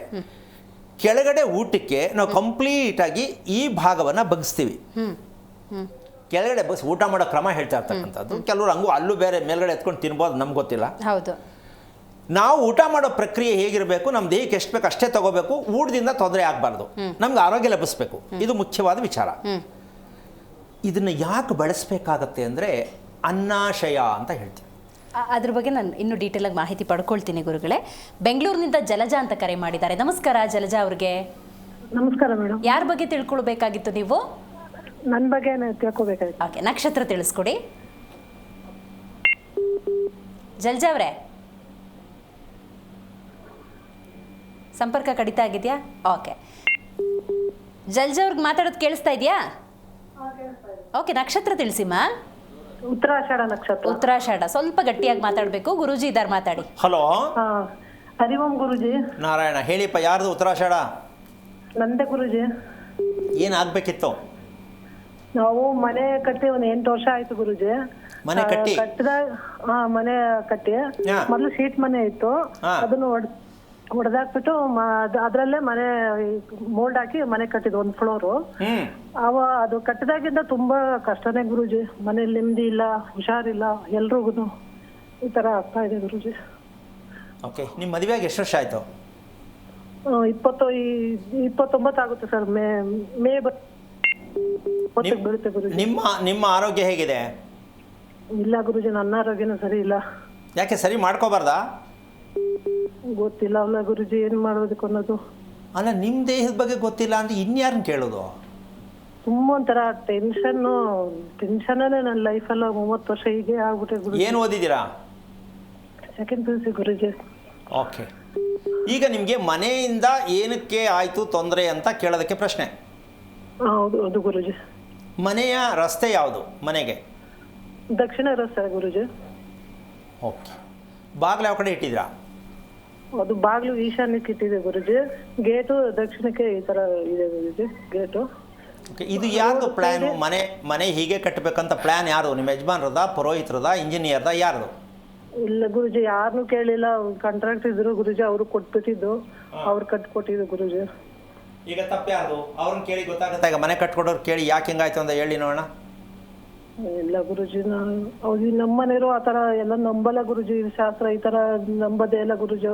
ಕೆಳಗಡೆ ಊಟಕ್ಕೆ ನಾವು ಕಂಪ್ಲೀಟಾಗಿ ಈ ಭಾಗವನ್ನು ಬಗ್ಸ್ತೀವಿ. ಕೆಳಗಡೆ ಬಗ್ಸಿ ಊಟ ಮಾಡೋ ಕ್ರಮ ಹೇಳ್ತಾ ಇರ್ತಕ್ಕಂಥದ್ದು. ಕೆಲವರು ಹಂಗೂ ಅಲ್ಲೂ ಬೇರೆ ಮೇಲ್ಗಡೆ ಎತ್ಕೊಂಡು ತಿನ್ಬೋದು, ನಮ್ಗೆ ಗೊತ್ತಿಲ್ಲ. ಹೌದು. ನಾವು ಊಟ ಮಾಡೋ ಪ್ರಕ್ರಿಯೆ ಹೇಗಿರಬೇಕು, ನಮ್ಮ ದೇಹಕ್ಕೆ ಎಷ್ಟು ಬೇಕು ಅಷ್ಟೇ ತಗೋಬೇಕು, ಊಟದಿಂದ ತೊಂದರೆ ಆಗಬಾರ್ದು, ನಮ್ಗೆ ಆರೋಗ್ಯ ಲಭಿಸ್ಬೇಕು. ಇದು ಮುಖ್ಯವಾದ ವಿಚಾರ. ಇದನ್ನು ಯಾಕೆ ಬಳಸಬೇಕಾಗತ್ತೆ ಅಂದರೆ ಅನ್ನಾಶಯ ಅಂತ ಹೇಳ್ತೀವಿ. ಅದ್ರ ಬಗ್ಗೆ ನಾನು ಇನ್ನೂ ಡೀಟೇಲಾಗಿ ಮಾಹಿತಿ ಪಡ್ಕೊಳ್ತೀನಿ ಗುರುಗಳೇ. ಬೆಂಗಳೂರಿನಿಂದ ಜಲಜಾ ಅಂತ ಕರೆ ಮಾಡಿದ್ದಾರೆ. ನಮಸ್ಕಾರ ಜಲಜಾ ಅವ್ರಿಗೆ. ನಮಸ್ಕಾರ ಮೇಡಮ್. ಯಾರ ಬಗ್ಗೆ ತಿಳ್ಕೊಳ್ಬೇಕಾಗಿತ್ತು ನೀವು? ನನ್ನ ಬಗ್ಗೆ ತಿಳ್ಕೊಬೇಕಾಗಿತ್ತು. ಓಕೆ, ನಕ್ಷತ್ರ ತಿಳಿಸ್ಕೊಡಿ ಜಲಜಾ ಅವರೇ. ಸಂಪರ್ಕ ಕಡಿತ ಆಗಿದೆಯಾ? ಓಕೆ. ಜಲ್ಜಾ ಅವ್ರಿಗೆ ಮಾತಾಡೋದು ಕೇಳಿಸ್ತಾ ಇದೆಯಾ? ಓಕೆ, ನಕ್ಷತ್ರ ತಿಳಿಸಿಮ್ಮ. ಉತ್ತರಾಷಾಢ ನಕ್ಷತ್ರ. ಉತ್ತರಾಷಾಢ. ಸ್ವಲ್ಪ ಗಟ್ಟಿಯಾಗಿ ಮಾತಾಡಬೇಕು. ಗುರೂಜಿ ಇದ್ದಾರೆ, ಮಾತಾಡಿ. ಹಲೋ. ಹಾ, ಹರಿ ಓಂ ಗುರುಜಿ. ನಾರಾಯಣ, ಹೇಳಿಪ್ಪ, ಯಾರ್ದು ಉತ್ತರಾಷಾಢ? ನಂದೆ ಗುರುಜಿ. ಏನಾಗಬೇಕಿತ್ತು? ನಾವು ಮನೆ ಕಟ್ಟಿ ಒಂದು 8 ವರ್ಷ ಆಯ್ತು ಗುರುಜಿ. ಮನೆ ಕಟ್ಟಿ? ಕಟ್ಟಿದಾಗ ಮನೆ ಕಟ್ಟಿ ಹಾ. ಮೊದಲು ಶೀಟ್ ಮನೆ ಇತ್ತು. ಹಾ. ಅದನ್ನು ಹೊಡೆದಾಕ್ಬಿಟ್ಟು ಅದ್ರಲ್ಲೇ ಮನೆ ಮೋಲ್ಡ್ ಹಾಕಿ ಮನೆ ಕಟ್ಟಿದ್ದು 1 ಫ್ಲೋರು. ಅದು ಕಟ್ಟಿದಾಗಿಂದ ತುಂಬಾ ಕಷ್ಟನೇ ಗುರುಜಿ. ಮನೇಲಿ ನೆಮ್ಮದಿ ಇಲ್ಲ, ಹುಷಾರಿಲ್ಲ, ಎಲ್ರಿಗೂ ಈ ತರ ಆಗ್ತಾ ಇದೆ ಗುರುಜಿ. ಓಕೆ, ನಿಮ್ಮ ಮದುವೆಯಾಗಿ ಎಷ್ಟು ವರ್ಷ ಆಯಿತು? 29 ಆಗುತ್ತೆ ಸರ್. ಮೇ ಬೀಳುತ್ತೆ ಗುರುಜಿ. ನಿಮ್ಮ ಆರೋಗ್ಯ ಹೇಗಿದೆ? ಇಲ್ಲ ಗುರುಜಿ, ನನ್ನ ಆರೋಗ್ಯನೂ ಸರಿ ಇಲ್ಲ. ಯಾಕೆ ಸರಿ ಮಾಡ್ಕೋಬಾರ್ದಾ? ಗೊತ್ತಿಲ್ಲ ಅಲ್ಲ ಗುರುಜಿ, ಏನ್ ಮಾಡೋದಕ್ಕೆ ಅನ್ನೋದು. ಅಲ್ಲ, ನಿಮ್ಮ ದೇಹದ ಬಗ್ಗೆ ಗೊತ್ತಿಲ್ಲ ಅಂದ್ರೆ ಇನ್ಯಾರನ್ನ ಕೇಳೋದು? ತುಂಬಾ ಒಂಥರ ಟೆನ್ಷನ್ ನನ್ನ ಲೈಫೆಲ್ಲ 30 ವರ್ಷ ಹೀಗೆ ಆಗ್ಬಿಟ್ಟೆ ಗುರುಜಿ. ಏನು ಓದಿದ್ದೀರಾ? ಸೆಕೆಂಡ್ PUC ಗುರುಜಿ. ಓಕೆ, ಈಗ ನಿಮಗೆ ಮನೆಯಿಂದ ಏನಕ್ಕೆ ಆಯಿತು ತೊಂದರೆ ಅಂತ ಕೇಳೋದಕ್ಕೆ ಪ್ರಶ್ನೆ. ಹೌದು ಗುರುಜಿ. ಮನೆಯ ರಸ್ತೆ ಯಾವುದು ಮನೆಗೆ? ದಕ್ಷಿಣ ರಸ್ತೆ ಗುರುಜಿ. ಓಕೆ, ಬಾಗಿಲು ಯಾವ ಕಡೆ ಇಟ್ಟಿದ್ದೀರಾ? ಅದು ಬಾಗಿಲು ಈಶಾನ್ಯಕ್ಕೆ ಇಟ್ಟಿದೆ ಗುರುಜಿ. ಗೇಟು ದಕ್ಷಿಣಕ್ಕೆ ಈ ತರ ಇದೆ ಗುರುಜಿ ಗೇಟು. ಓಕೆ, ಇದು ಯಾರ್ದು ಪ್ಲ್ಯಾನು? ಮನೆ ಹೀಗೆ ಕಟ್ಟಬೇಕಂತ ಪ್ಲ್ಯಾನ್ ಯಾರು? ನಿಮ್ಮ ಯಜಮಾನ್ರದ, ಪುರೋಹಿತರದ, ಇಂಜಿನಿಯರ್ದ, ಯಾರ್ದು? ಇಲ್ಲ ಗುರುಜಿ, ಯಾರನ್ನೂ ಕೇಳಿಲ್ಲ. ಕಾಂಟ್ರಾಕ್ಟ್ ಇದ್ರು ಗುರುಜಿ, ಅವರು ಕೊಟ್ಬಿಟ್ಟಿದ್ದು, ಅವ್ರು ಕಟ್ಕೊಟ್ಟಿದ್ದು ಗುರುಜಿ. ಈಗ ತಪ್ಪು ಯಾರ್ದು? ಅವ್ರನ್ನ ಕೇಳಿ ಗೊತ್ತಾಗುತ್ತೆ. ಈಗ ಮನೆ ಕಟ್ಕೊಡೋರು ಕೇಳಿ ಯಾಕೆ ಹಿಂಗಾಯ್ತು ಅಂತ ಹೇಳಿ ನೋಡೋಣ. ಇಲ್ಲ ಗುರುಜಿ, ಅವ್ರು ನಮ್ಮ ಮನೆಯವರು ಆ ತರ ಎಲ್ಲ ನಂಬಲ್ಲ ಗುರುಜಿ. ಶಾಸ್ತ್ರ ಈ ತರ ನಂಬದೇ ಇಲ್ಲ ಗುರುಜಿ.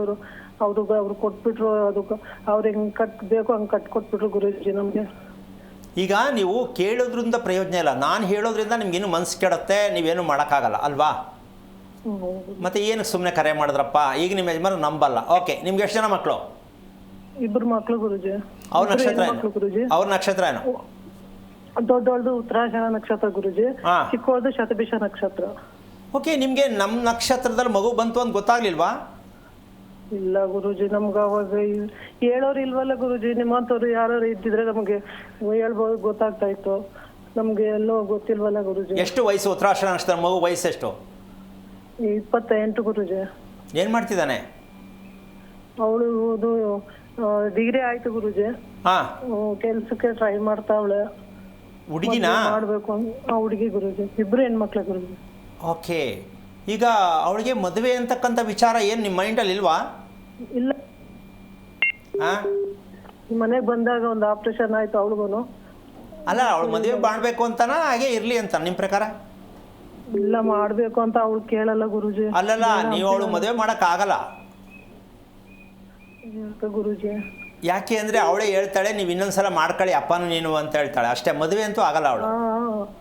ಅವ್ರು ಕೊಟ್ಬಿಟ್ರು. ಅದಕ್ಕೆ ಅವ್ರು ಹೆಂಗ್ ಕಟ್ಬೇಕು ಹಂಗ್ ಕಟ್ಕೊಟ್ಬಿಟ್ರು ಗುರುಜಿ ನಮ್ಗೆ. ಈಗ ನೀವು ಕೇಳೋದ್ರಿಂದ ಪ್ರಯೋಜನ ಇಲ್ಲ. ನಾನು ಹೇಳೋದ್ರಿಂದ ನಿಮ್ಗೇನು ಮನ್ಸು ಕೆಡುತ್ತೆ, ನೀವೇನು ಮಾಡೋಕ್ಕಾಗಲ್ಲ ಅಲ್ವಾ? ಮತ್ತೆ ಏನು ಸುಮ್ಮನೆ ಕರೆ ಮಾಡಿದ್ರಪ್ಪ? ಈಗ ನಿಮ್ಮ ಯಜಮಾನ ನಂಬಲ್ಲ. ಓಕೆ, ನಿಮ್ಗೆ ಎಷ್ಟು ಜನ ಮಕ್ಕಳು? 2 ಮಕ್ಳು ಗುರುಜಿ. ಅವ್ರ ನಕ್ಷತ್ರ ಮಕ್ಳು ಗುರುಜಿ. ಅವ್ರ ನಕ್ಷತ್ರ ಏನು? ದೊಡ್ಡವಳ್ದು ಉತ್ತರಾಷಾಢ ನಕ್ಷತ್ರ ಗುರುಜಿ. ಚಿಕ್ಕವಳ್ದು ಶತಭಿಷ ನಕ್ಷತ್ರ. ಓಕೆ, ನಿಮ್ಗೆ ನಮ್ಮ ನಕ್ಷತ್ರದಲ್ಲಿ ಮಗು ಬಂತು ಅಂತ ಗೊತ್ತಾಗ್ಲಿಲ್ವಾ? ಇಲ್ಲ ಗುರುಜಿ, ನಮ್ಗೆ ಅವಾಗ ಹೇಳೋರು ಇಲ್ವಲ್ಲ ಗುರುಜಿ. ನಿಮ್ಮಂತವ್ರು ಯಾರು ಇದ್ದಿದ್ರೆ ನಮ್ಗೆ ಹೇಳ್ಬೋದು, ಗೊತ್ತಾಗ್ತಾ ಇತ್ತು. ನಮ್ಗೆ ಎಲ್ಲೋ ಗೊತ್ತಿಲ್ವಲ್ಲ ಗುರುಜಿ. ಎಷ್ಟು ವಯಸ್ಸು ಉತ್ತರಾಷಾಢ ನಕ್ಷತ್ರ ಮಗು? ವಯಸ್ಸು ಎಷ್ಟು? 28 ಗುರುಜಿ. ಏನು ಮಾಡ್ತಿದ್ದಾನೆ? ಅವಳು ಡಿಗ್ರಿ ಆಯ್ತು ಗುರುಜಿ. ಕೆಲ್ಸಕ್ಕೆ ಟ್ರೈ ಮಾಡ್ತಾವಳೆ. ಹುಡುಗಿನಾ? ಮಾಡ್ಬೇಕು ಹುಡುಗಿ ಗುರುಜಿ. 2 ಹೆಣ್ಮಕ್ಳೆ ಗುರುಜಿ. ಓಕೆ, ಈಗ ಅವಳಿಗೆ ಮದುವೆ ಅಂತಕ್ಕಂಥ ವಿಚಾರ ಏನು ನಿಮ್ಮ ಮೈಂಡಲ್ಲಿ ಇಲ್ವಾ? ಇಲ್ಲ, ಮನೆಗೆ ಬಂದಾಗ ಒಂದು ಆಪರೇಷನ್ ಆಯ್ತು ಅವಳಿಗೂ. ಅಲ್ಲ, ಅವಳು ಮದುವೆ ಮಾಡಬೇಕು ಅಂತನಾ ಹಾಗೆ ಇರಲಿ ಅಂತ ನಿಮ್ಮ ಪ್ರಕಾರ? ಇಲ್ಲ, ಮಾಡ್ಬೇಕು ಅಂತ ಅವಳು ಕೇಳಲ್ಲ ಗುರುಜಿ. ಅಲ್ಲಲ್ಲ, ನೀವು ಅವಳು ಮದುವೆ ಮಾಡೋಕ್ಕಾಗಲ್ಲ ಗುರುಜಿ. ಯಾಕೆ ಅಂದರೆ ಅವಳೇ ಹೇಳ್ತಾಳೆ ನೀವು ಇನ್ನೊಂದ್ಸಲ ಮಾಡ್ಕೊಳ್ಳಿ ಅಪ್ಪನೂ ನೀನು ಅಂತ ಹೇಳ್ತಾಳೆ ಅಷ್ಟೇ. ಮದುವೆ ಅಂತೂ ಆಗಲ್ಲ ಅವಳು.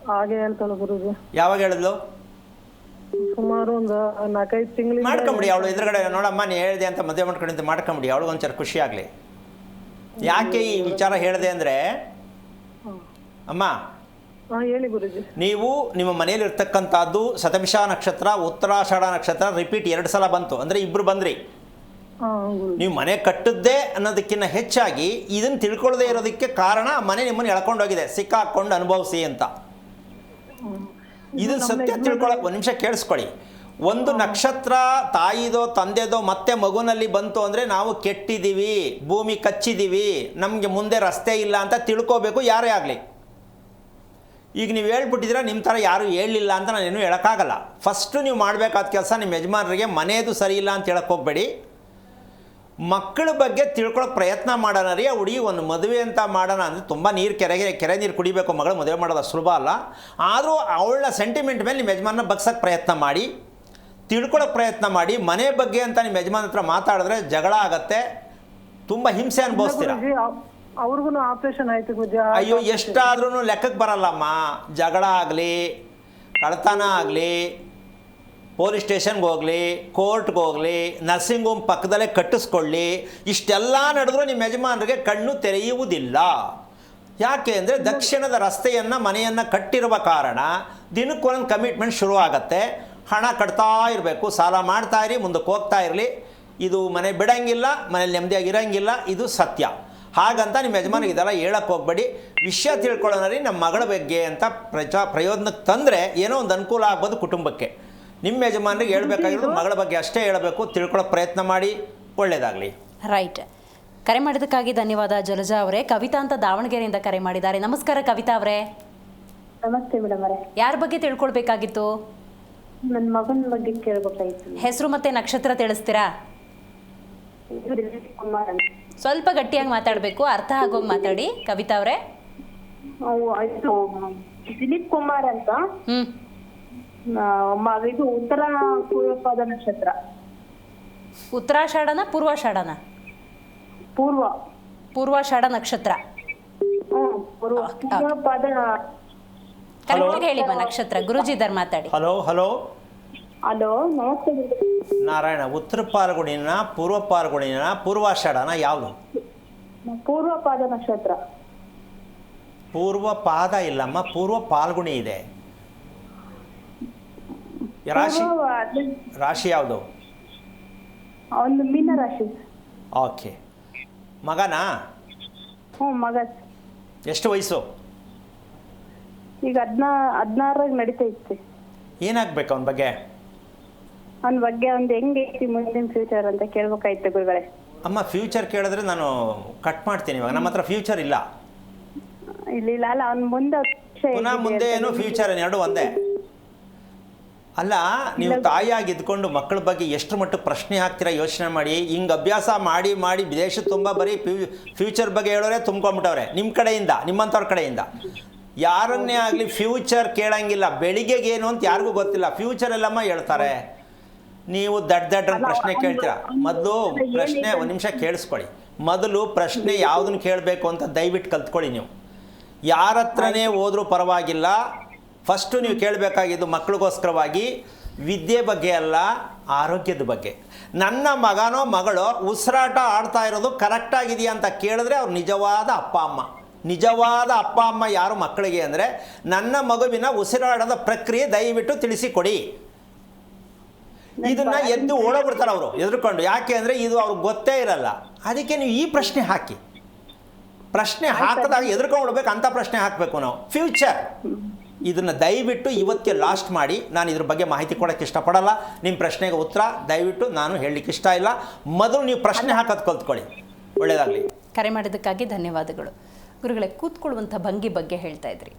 ಹಾಗೆ ಹೇಳ್ತಾಳೆ ಗುರುಜಿ. ಯಾವಾಗ ಹೇಳಿದ್ಲು? ಸುಮಾರು ಒಂದು 4-5 ತಿಂಗಳು. ಮಾಡ್ಕೊಂಬಿಡಿ, ಅವಳು ಎದುರುಗಡೆ ನೋಡಮ್ಮ ನೀ ಹೇಳಿದೆ ಅಂತ ಮದುವೆ ಮಾಡ್ಕೊಂಡು ಅಂತ ಮಾಡ್ಕೊಂಬಿಡಿ, ಅವಳಿಗೆ ಒಂಚೂರು ಖುಷಿ ಆಗಲಿ. ಯಾಕೆ ಈ ವಿಚಾರ ಹೇಳಿದೆ ಅಂದರೆ, ಅಮ್ಮ ಹೇಳಿ ಗುರುಜಿ. ನೀವು ನಿಮ್ಮ ಮನೇಲಿ ಇರ್ತಕ್ಕಂಥದ್ದು ಶತಭಿಷ ನಕ್ಷತ್ರ, ಉತ್ತರಾಷಾಢ ನಕ್ಷತ್ರ ರಿಪೀಟ್ 2 ಸಲ ಬಂತು ಅಂದರೆ 2 ಬಂದ್ರಿ. ನೀವು ಮನೆ ಕಟ್ಟದ್ದೇ ಅನ್ನೋದಕ್ಕಿಂತ ಹೆಚ್ಚಾಗಿ ಇದನ್ನು ತಿಳ್ಕೊಳ್ಳದೆ ಇರೋದಕ್ಕೆ ಕಾರಣ ಮನೆ ನಿಮ್ಮನ್ನು ಎಳ್ಕೊಂಡೋಗಿದೆ, ಸಿಕ್ಕಾಕೊಂಡು ಅನುಭವಿಸಿ ಅಂತ. ಇದನ್ನು ಸತ್ಯ ತಿಳ್ಕೊಳ್ಳೋಕೆ 1 ನಿಮಿಷ ಕೇಳಿಸ್ಕೊಳ್ಳಿ. ಒಂದು ನಕ್ಷತ್ರ ತಾಯಿದೋ ತಂದೆದೋ ಮತ್ತೆ ಮಗುನಲ್ಲಿ ಬಂತು ಅಂದರೆ ನಾವು ಕೆಟ್ಟಿದ್ದೀವಿ, ಭೂಮಿ ಕಚ್ಚಿದ್ದೀವಿ, ನಮಗೆ ಮುಂದೆ ರಸ್ತೆ ಇಲ್ಲ ಅಂತ ತಿಳ್ಕೋಬೇಕು ಯಾರೇ ಆಗಲಿ. ಈಗ ನೀವು ಹೇಳ್ಬಿಟ್ಟಿದ್ರೆ ನಿಮ್ಮ ಥರ ಯಾರು ಹೇಳಲಿಲ್ಲ ಅಂತ ನಾನೇನು ಹೇಳೋಕ್ಕಾಗಲ್ಲ. ಫಸ್ಟು ನೀವು ಮಾಡಬೇಕಾದ ಕೆಲಸ ನಿಮ್ಮ ಯಜಮಾನರಿಗೆ ಮನೆಯದು ಸರಿ ಇಲ್ಲ ಅಂತ ಹೇಳಕ್ಕೆ ಹೋಗಬೇಡಿ. ಮಕ್ಕಳ ಬಗ್ಗೆ ತಿಳ್ಕೊಳ್ಳೋಕೆ ಪ್ರಯತ್ನ ಮಾಡೋಣ ರೀ. ಆ ಹುಡುಗಿ ಒಂದು ಮದುವೆ ಅಂತ ಮಾಡೋಣ ಅಂದರೆ ತುಂಬ ಕೆರೆ ನೀರು ಕುಡಿಬೇಕು, ಮಗಳು ಮದುವೆ ಮಾಡೋದು ಸುಲಭ ಅಲ್ಲ. ಆದರೂ ಅವಳ ಸೆಂಟಿಮೆಂಟ್ ಮೇಲೆ ನಿಮ್ಮ ಯಜಮಾನ ಬಗ್ಸೋಕ್ಕೆ ಪ್ರಯತ್ನ ಮಾಡಿ, ತಿಳ್ಕೊಳ್ಳೋಕೆ ಪ್ರಯತ್ನ ಮಾಡಿ. ಮನೆ ಬಗ್ಗೆ ಅಂತ ನಿಮ್ಮ ಯಜಮಾನ ಹತ್ರ ಮಾತಾಡಿದ್ರೆ ಜಗಳ ಆಗತ್ತೆ, ತುಂಬ ಹಿಂಸೆ ಅನುಭವಿಸ್ತೀರ. ಅವ್ರಿಗೂ ಆಪರೇಷನ್ ಆಯ್ತು. ಅಯ್ಯೋ, ಎಷ್ಟಾದ್ರೂ ಲೆಕ್ಕಕ್ಕೆ ಬರಲ್ಲಮ್ಮ. ಜಗಳ ಆಗಲಿ, ಕಳ್ತನ ಆಗಲಿ, ಪೊಲೀಸ್ ಸ್ಟೇಷನ್ಗೆ ಹೋಗಲಿ, ಕೋರ್ಟ್ಗೆ ಹೋಗಲಿ, ನರ್ಸಿಂಗ್ ಹೋಮ್ ಪಕ್ಕದಲ್ಲೇ ಕಟ್ಟಿಸ್ಕೊಳ್ಳಿ, ಇಷ್ಟೆಲ್ಲ ನಡೆದ್ರೂ ನಿಮ್ಮ ಯಜಮಾನರಿಗೆ ಕಣ್ಣು ತೆರೆಯುವುದಿಲ್ಲ. ಯಾಕೆ ಅಂದರೆ ದಕ್ಷಿಣದ ರಸ್ತೆಯನ್ನು ಮನೆಯನ್ನು ಕಟ್ಟಿರುವ ಕಾರಣ ದಿನಕ್ಕೊಂದೊಂದು ಕಮಿಟ್ಮೆಂಟ್ ಶುರು ಆಗುತ್ತೆ. ಹಣ ಕಟ್ತಾ ಇರಬೇಕು, ಸಾಲ ಮಾಡ್ತಾ ಇರಿ, ಮುಂದಕ್ಕೆ ಹೋಗ್ತಾ ಇರಲಿ. ಇದು ಮನೆ ಬಿಡಂಗಿಲ್ಲ, ಮನೇಲಿ ನೆಮ್ಮದಿಯಾಗಿ ಇರೋಂಗಿಲ್ಲ, ಇದು ಸತ್ಯ. ಹಾಗಂತ ನಿಮ್ಮ ಯಜಮಾನಿಗೆ ಇದೆಲ್ಲ ಹೇಳಕ್ಕೆ ಹೋಗ್ಬೇಡಿ. ವಿಷಯ ತಿಳ್ಕೊಳ್ಳೋಣ ರೀ ನಮ್ಮ ಮಗಳ ಬಗ್ಗೆ ಅಂತ ಪ್ರಯೋಜನಕ್ಕೆ ತಂದರೆ ಏನೋ ಒಂದು ಅನುಕೂಲ ಆಗ್ಬೋದು ಕುಟುಂಬಕ್ಕೆ. ನಿಮ್ಮ ಯಜಮಾನಿಗೆ ಹೇಳ್ಬೇಕಾಗಿರೋದು ಮಗಳ ಬಗ್ಗೆ ಅಷ್ಟೇ ಹೇಳಬೇಕು. ತಿಳ್ಕೊಳ್ಳೋ ಪ್ರಯತ್ನ ಮಾಡಿ. ಒಳ್ಳೆಯದಾಗಲಿ. ರೈಟ್. ಕರೆ ಮಾಡಿದ್ದಕ್ಕಾಗಿ ಧನ್ಯವಾದ ಜಲಜಾ ಅವರೇ. ಕವಿತಾ ಅಂತ ದಾವಣಗೆರೆಯಿಂದ ಕರೆ ಮಾಡಿದ್ದಾರೆ. ನಮಸ್ಕಾರ ಕವಿತಾ ಅವರೇ. ನಮಸ್ತೆ ಮೇಡಮ್ ಅವರೇ. ಯಾರ ಬಗ್ಗೆ ತಿಳ್ಕೊಳ್ಬೇಕಾಗಿತ್ತು? ನನ್ನ ಮಗನ ಬಗ್ಗೆ ಕೇಳಬೇಕಾಗಿತ್ತು. ಹೆಸರು ಮತ್ತೆ ನಕ್ಷತ್ರ ತಿಳಿಸ್ತೀರಾ? ಕುಮಾರ್ ಅಂತ. ಸ್ವಲ್ಪ ಗಟ್ಟಿಯಾಗಿ ಮಾತಾಡಬೇಕು, ಅರ್ಥ ಆಗೋಗಿ ಮಾತಾಡಿ ಕವಿತಾ ಅವರೇ. ದಿಲೀಪ್ ಕುಮಾರ್ ಅಂತ. ಇದು ಉತ್ತರ ಪೂರ್ವಪಾದ ನಕ್ಷತ್ರ. ಉತ್ತರಾಷಾಢನ ಪೂರ್ವಾಷಾಢನ? ಪೂರ್ವಾಷಾಢ ನಕ್ಷತ್ರ. ಪೂರ್ವಪಾದ. ಕರೆಕ್ಟಾಗಿ ಹೇಳಿ ನಕ್ಷತ್ರ. ಗುರುಜಿ ಇದ್ದಾರೆ, ಮಾತಾಡಿ. ಹಲೋ. ಹಲೋ, ನಮಸ್ತೆ ನಾರಾಯಣ. ಉತ್ತರ ಪಾಲ್ಗುಣಿನ, ಪೂರ್ವ ಪಾಲ್ಗುಣಿನ, ಪೂರ್ವಾಷಾಢನ ಯಾವುದು? ಪೂರ್ವಪಾದ ನಕ್ಷತ್ರ. ಪೂರ್ವ ಪಾದ ಇಲ್ಲಮ್ಮ, ಪೂರ್ವ ಪಾಲ್ಗುಣಿ ಇದೆ. ರಾಶಿ ಯಾವುದು? ಒಂದು ಮೀನ ರಾಶಿ. ಓಕೆ. ಮಗನಾ? ಮಗ. ಎಷ್ಟು ವಯಸ್ಸು? ಈಗ 16 ನಡೀತಾ ಇತ್ತು. ಏನಾಗಬೇಕು ಅವನ ಬಗ್ಗೆ? ಅವನ ಬಗ್ಗೆ ಒಂದು ಹೆಂಗೈತಿ ಮುಂದಿನ ಫ್ಯೂಚರ್ ಅಂತ ಕೇಳ್ಬೇಕಾಯ್ತು ಗುರುಗಳೇ. ಅಮ್ಮ, ಫ್ಯೂಚರ್ ಕೇಳಿದ್ರೆ ನಾನು ಕಟ್ ಮಾಡ್ತೀನಿ. ಇವಾಗ ನಮ್ಮ ಹತ್ರ ಫ್ಯೂಚರ್ ಇಲ್ಲ. ಇಲ್ಲ ಅಲ್ಲ, ಅವ್ನ ಮುಂದೆ ಪುನಃ ಮುಂದೆ ಏನು ಫ್ಯೂಚರ್ ಎರಡು ಒಂದೇ ಅಲ್ಲ. ನೀವು ತಾಯಿಯಾಗಿ ಇದ್ಕೊಂಡು ಮಕ್ಕಳ ಬಗ್ಗೆ ಎಷ್ಟು ಮಟ್ಟಿಗೆ ಪ್ರಶ್ನೆ ಹಾಕ್ತೀರಾ ಯೋಚನೆ ಮಾಡಿ. ಹಿಂಗೆ ಅಭ್ಯಾಸ ಮಾಡಿ ಮಾಡಿ ವಿದೇಶ ತುಂಬ ಬರೀ ಫ್ಯೂಚರ್ ಬಗ್ಗೆ ಹೇಳೋರೆ ತುಂಬ್ಕೊಂಡ್ಬಿಟ್ಟವ್ರೆ ನಿಮ್ಮ ಕಡೆಯಿಂದ, ನಿಮ್ಮಂಥವ್ರ ಕಡೆಯಿಂದ. ಯಾರನ್ನೇ ಆಗಲಿ ಫ್ಯೂಚರ್ ಕೇಳಂಗಿಲ್ಲ. ಬೆಳಿಗ್ಗೆಗೆ ಏನು ಅಂತ ಯಾರಿಗೂ ಗೊತ್ತಿಲ್ಲ. ಫ್ಯೂಚರ್ ಎಲ್ಲಮ್ಮ ಹೇಳ್ತಾರೆ. ನೀವು ದಡ್ಡ ಪ್ರಶ್ನೆ ಕೇಳ್ತೀರಾ. ಮೊದಲು ಪ್ರಶ್ನೆ ಒಂದು ನಿಮಿಷ ಕೇಳಿಸ್ಕೊಳ್ಳಿ. ಮೊದಲು ಪ್ರಶ್ನೆ ಯಾವುದನ್ನು ಕೇಳಬೇಕು ಅಂತ ದಯವಿಟ್ಟು ಕಲ್ತ್ಕೊಳ್ಳಿ. ನೀವು ಯಾರ ಹತ್ರನೇ ಹೋದ್ರೂ ಪರವಾಗಿಲ್ಲ. ಫಸ್ಟು ನೀವು ಕೇಳಬೇಕಾಗಿದ್ದು ಮಕ್ಕಳಿಗೋಸ್ಕರವಾಗಿ ವಿದ್ಯೆ ಬಗ್ಗೆ ಅಲ್ಲ, ಆರೋಗ್ಯದ ಬಗ್ಗೆ. ನನ್ನ ಮಗನೋ ಮಗಳು ಉಸಿರಾಟ ಆಡ್ತಾ ಇರೋದು ಕರೆಕ್ಟಾಗಿದೆಯಾ ಅಂತ ಕೇಳಿದ್ರೆ ಅವ್ರು ನಿಜವಾದ ಅಪ್ಪ ಅಮ್ಮ. ನಿಜವಾದ ಅಪ್ಪ ಅಮ್ಮ ಯಾರು ಮಕ್ಕಳಿಗೆ ಅಂದರೆ, ನನ್ನ ಮಗುವಿನ ಉಸಿರಾಟದ ಪ್ರಕ್ರಿಯೆ ದಯವಿಟ್ಟು ತಿಳಿಸಿಕೊಡಿ. ಇದನ್ನು ಎದ್ದು ಓಡೋಗ್ಬಿಡ್ತಾರೆ ಅವರು ಎದುರುಕೊಂಡು. ಯಾಕೆ ಅಂದರೆ ಇದು ಅವ್ರಿಗೆ ಗೊತ್ತೇ ಇರಲ್ಲ. ಅದಕ್ಕೆ ನೀವು ಈ ಪ್ರಶ್ನೆ ಹಾಕಿ. ಪ್ರಶ್ನೆ ಹಾಕಿದಾಗ ಎದುರ್ಕೊಂಡು ಬಿಡ್ಬೇಕು ಅಂತ ಪ್ರಶ್ನೆ ಹಾಕಬೇಕು ನಾವು. ಫ್ಯೂಚರ್ ಇದನ್ನು ದಯವಿಟ್ಟು ಇವತ್ತಿಗೆ ಲಾಸ್ಟ್ ಮಾಡಿ. ನಾನು ಇದ್ರ ಬಗ್ಗೆ ಮಾಹಿತಿ ಕೊಡೋಕ್ಕೆ ಇಷ್ಟಪಡಲ್ಲ. ನಿಮ್ಮ ಪ್ರಶ್ನೆಗೆ ಉತ್ತರ ದಯವಿಟ್ಟು ನಾನು ಹೇಳಲಿಕ್ಕೆ ಇಷ್ಟ ಇಲ್ಲ. ಮೊದಲು ನೀವು ಪ್ರಶ್ನೆ ಹಾಕೋದು ಕಲ್ತ್ಕೊಳ್ಳಿ. ಒಳ್ಳೆಯದಾಗಲಿ. ಕರೆ ಮಾಡಿದ್ದಕ್ಕಾಗಿ ಧನ್ಯವಾದಗಳು. ಗುರುಗಳೇ, ಕೂತ್ಕೊಳ್ಳುವಂಥ ಭಂಗಿ ಬಗ್ಗೆ ಹೇಳ್ತಾ ಇದ್ರಿ.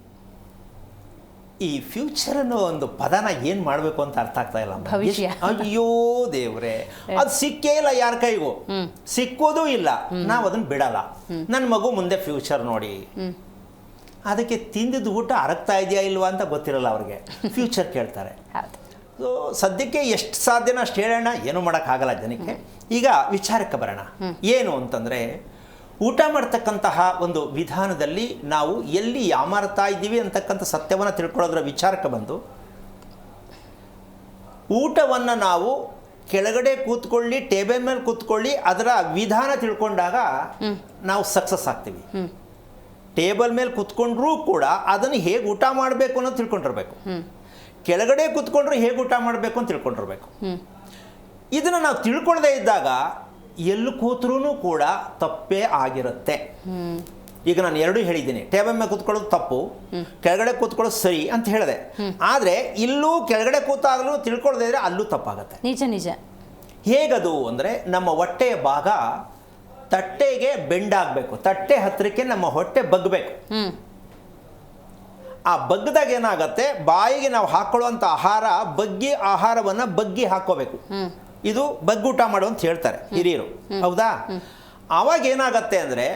ಈ ಫ್ಯೂಚರ್ ಅನ್ನೋ ಒಂದು ಪದನ ಏನು ಮಾಡಬೇಕು ಅಂತ ಅರ್ಥ ಆಗ್ತಾ ಇಲ್ಲ. ಭವಿಷ್ಯ. ಅಯ್ಯೋ ದೇವ್ರೆ, ಅದು ಸಿಕ್ಕೇ ಇಲ್ಲ ಯಾರ ಕೈಗೂ. ಸಿಕ್ಕೋದೂ ಇಲ್ಲ. ನಾವು ಅದನ್ನು ಬಿಡಲ್ಲ. ನನ್ನ ಮಗು ಮುಂದೆ ಫ್ಯೂಚರ್ ನೋಡಿ. ಅದಕ್ಕೆ ತಿಂದಿದ್ದು ಊಟ ಅರಗ್ತಾ ಇದೆಯಾ ಇಲ್ವಾ ಅಂತ ಗೊತ್ತಿರಲ್ಲ ಅವ್ರಿಗೆ. ಫ್ಯೂಚರ್ ಕೇಳ್ತಾರೆ. ಸೊ ಸದ್ಯಕ್ಕೆ ಎಷ್ಟು ಸಾಧ್ಯನೋ ಅಷ್ಟು ಹೇಳೋಣ. ಏನೂ ಮಾಡೋಕ್ಕಾಗಲ್ಲ ಜನಕ್ಕೆ. ಈಗ ವಿಚಾರಕ್ಕೆ ಬರೋಣ. ಏನು ಅಂತಂದರೆ, ಊಟ ಮಾಡ್ತಕ್ಕಂತಹ ಒಂದು ವಿಧಾನದಲ್ಲಿ ನಾವು ಎಲ್ಲಿ ಯಾಮಾರ್ತಾ ಇದ್ದೀವಿ ಅಂತಕ್ಕಂಥ ಸತ್ಯವನ್ನು ತಿಳ್ಕೊಳ್ಳೋದ್ರ ವಿಚಾರಕ್ಕೆ ಬಂದು, ಊಟವನ್ನು ನಾವು ಕೆಳಗಡೆ ಕೂತ್ಕೊಳ್ಳಿ, ಟೇಬಲ್ ಮೇಲೆ ಕೂತ್ಕೊಳ್ಳಿ, ಅದರ ವಿಧಾನ ತಿಳ್ಕೊಂಡಾಗ ನಾವು ಸಕ್ಸಸ್ ಆಗ್ತೀವಿ. ಟೇಬಲ್ ಮೇಲೆ ಕೂತ್ಕೊಂಡ್ರೂ ಕೂಡ ಅದನ್ನು ಹೇಗೆ ಊಟ ಮಾಡಬೇಕು ಅನ್ನೋದು ತಿಳ್ಕೊಂಡಿರ್ಬೇಕು. ಕೆಳಗಡೆ ಕೂತ್ಕೊಂಡ್ರು ಹೇಗೆ ಊಟ ಮಾಡಬೇಕು ಅಂತ ತಿಳ್ಕೊಂಡಿರ್ಬೇಕು. ಇದನ್ನು ನಾವು ತಿಳ್ಕೊಳ್ಳದೇ ಇದ್ದಾಗ ಎಲ್ಲಿ ಕೂತ್ರೂ ಕೂಡ ತಪ್ಪೇ ಆಗಿರುತ್ತೆ. ಈಗ ನಾನು ಎರಡೂ ಹೇಳಿದ್ದೀನಿ. ಟೇಬಲ್ ಮೇಲೆ ಕೂತ್ಕೊಳ್ಳೋದು ತಪ್ಪು, ಕೆಳಗಡೆ ಕೂತ್ಕೊಳ್ಳೋದು ಸರಿ ಅಂತ ಹೇಳಿದೆ. ಆದರೆ ಇಲ್ಲೂ ಕೆಳಗಡೆ ಕೂತಾಗಲೂ ತಿಳ್ಕೊಳ್ಳದೇ ಇದ್ರೆ ಅಲ್ಲೂ ತಪ್ಪಾಗುತ್ತೆ. ನಿಜ ನಿಜ. ಹೇಗದು ಅಂದರೆ, ನಮ್ಮ ಹೊಟ್ಟೆಯ ಭಾಗ ತಟ್ಟೆಗೆ ಬೆಂಡಾಗಬೇಕು. ತಟ್ಟೆ ಹತ್ತಿರಕ್ಕೆ ನಮ್ಮ ಹೊಟ್ಟೆ ಬಗ್ಗಬೇಕು. ಆ ಬಗ್ಗದಾಗ ಏನಾಗುತ್ತೆ, ಬಾಯಿಗೆ ನಾವು ಹಾಕೊಳ್ಳುವಂಥ ಆಹಾರ ಆಹಾರವನ್ನು ಬಗ್ಗಿ ಹಾಕೋಬೇಕು. ಇದು ಬಗ್ಗೂಟ ಮಾಡು ಅಂತ ಹೇಳ್ತಾರೆ ಹಿರಿಯರು, ಹೌದಾ? ಆವಾಗ ಏನಾಗತ್ತೆ ಅಂದರೆ,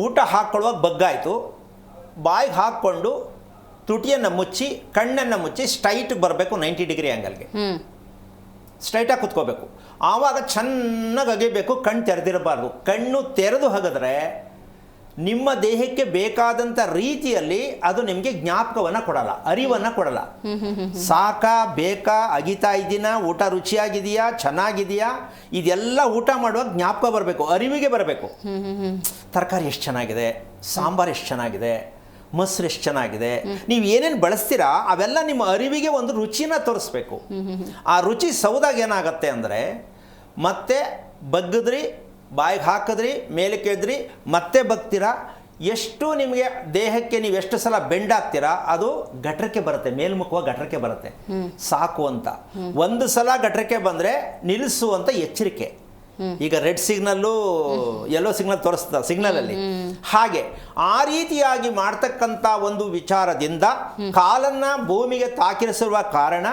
ಊಟ ಹಾಕ್ಕೊಳ್ಳುವಾಗ ಬಗ್ಗಾಯಿತು, ಬಾಯಿಗೆ ಹಾಕ್ಕೊಂಡು ತುಟಿಯನ್ನು ಮುಚ್ಚಿ ಕಣ್ಣನ್ನು ಮುಚ್ಚಿ ಸ್ಟ್ರೈಟಿಗೆ ಬರಬೇಕು. 90 ಡಿಗ್ರಿ ಆ್ಯಂಗಲ್ಗೆ ಸ್ಟ್ರೈಟಾಗಿ ಕುತ್ಕೋಬೇಕು. ಆವಾಗ ಚೆನ್ನಾಗಿ ಅಗಿಬೇಕು. ಕಣ್ಣು ತೆರೆದಿರಬಾರ್ದು. ಕಣ್ಣು ತೆರೆದು ಹಗಿದ್ರೆ ನಿಮ್ಮ ದೇಹಕ್ಕೆ ಬೇಕಾದಂಥ ರೀತಿಯಲ್ಲಿ ಅದು ನಿಮಗೆ ಜ್ಞಾಪಕವನ್ನು ಕೊಡಲ್ಲ, ಅರಿವನ್ನು ಕೊಡಲ್ಲ. ಸಾಕಾ, ಬೇಕಾ, ಅಗಿತಾ ಇದ್ದೀನಾ, ಊಟ ರುಚಿಯಾಗಿದೆಯಾ, ಚೆನ್ನಾಗಿದೆಯಾ, ಇದೆಲ್ಲ ಊಟ ಮಾಡುವಾಗ ಜ್ಞಾಪಕ ಬರಬೇಕು, ಅರಿವಿಗೆ ಬರಬೇಕು. ತರಕಾರಿ ಎಷ್ಟು ಚೆನ್ನಾಗಿದೆ, ಸಾಂಬಾರು ಎಷ್ಟು ಚೆನ್ನಾಗಿದೆ, ಮೊಸರು ಎಷ್ಟು ಚೆನ್ನಾಗಿದೆ, ನೀವು ಏನೇನು ಬಳಸ್ತೀರಾ ಅವೆಲ್ಲ ನಿಮ್ಮ ಅರಿವಿಗೆ ಒಂದು ರುಚಿನ ತೋರಿಸ್ಬೇಕು. ಆ ರುಚಿ ಸೌದಾಗ ಏನಾಗುತ್ತೆ ಅಂದರೆ, ಮತ್ತೆ ಬಗ್ಗಿದ್ರಿ, ಬಾಯಿಗೆ ಹಾಕಿದ್ರಿ, ಮೇಲಕ್ಕೆ ಎದ್ರಿ, ಮತ್ತೆ ಬಗ್ತೀರಾ. ಎಷ್ಟು ನಿಮಗೆ ದೇಹಕ್ಕೆ ನೀವು ಎಷ್ಟು ಸಲ ಬೆಂಡ್ ಆಗ್ತೀರಾ ಅದು ಗಟ್ರಕ್ಕೆ ಬರುತ್ತೆ, ಮೇಲ್ಮುಖವಾಗಿ ಗಟ್ರಕ್ಕೆ ಬರುತ್ತೆ. ಸಾಕು ಅಂತ. ಒಂದು ಸಲ ಗಟ್ರಕ್ಕೆ ಬಂದರೆ ನಿಲ್ಲಿಸು ಅಂತ ಎಚ್ಚರಿಕೆ. ಈಗ ರೆಡ್ ಸಿಗ್ನಲ್ಲು ಯೆಲ್ಲೋ ಸಿಗ್ನಲ್ ತೋರಿಸ್ತಾ ಸಿಗ್ನಲಲ್ಲಿ, ಹಾಗೆ ಆ ರೀತಿಯಾಗಿ ಮಾಡ್ತಕ್ಕಂಥ ಒಂದು ವಿಚಾರದಿಂದ ಕಾಲನ್ನು ಭೂಮಿಗೆ ತಾಕಿರಿಸಿರುವ ಕಾರಣ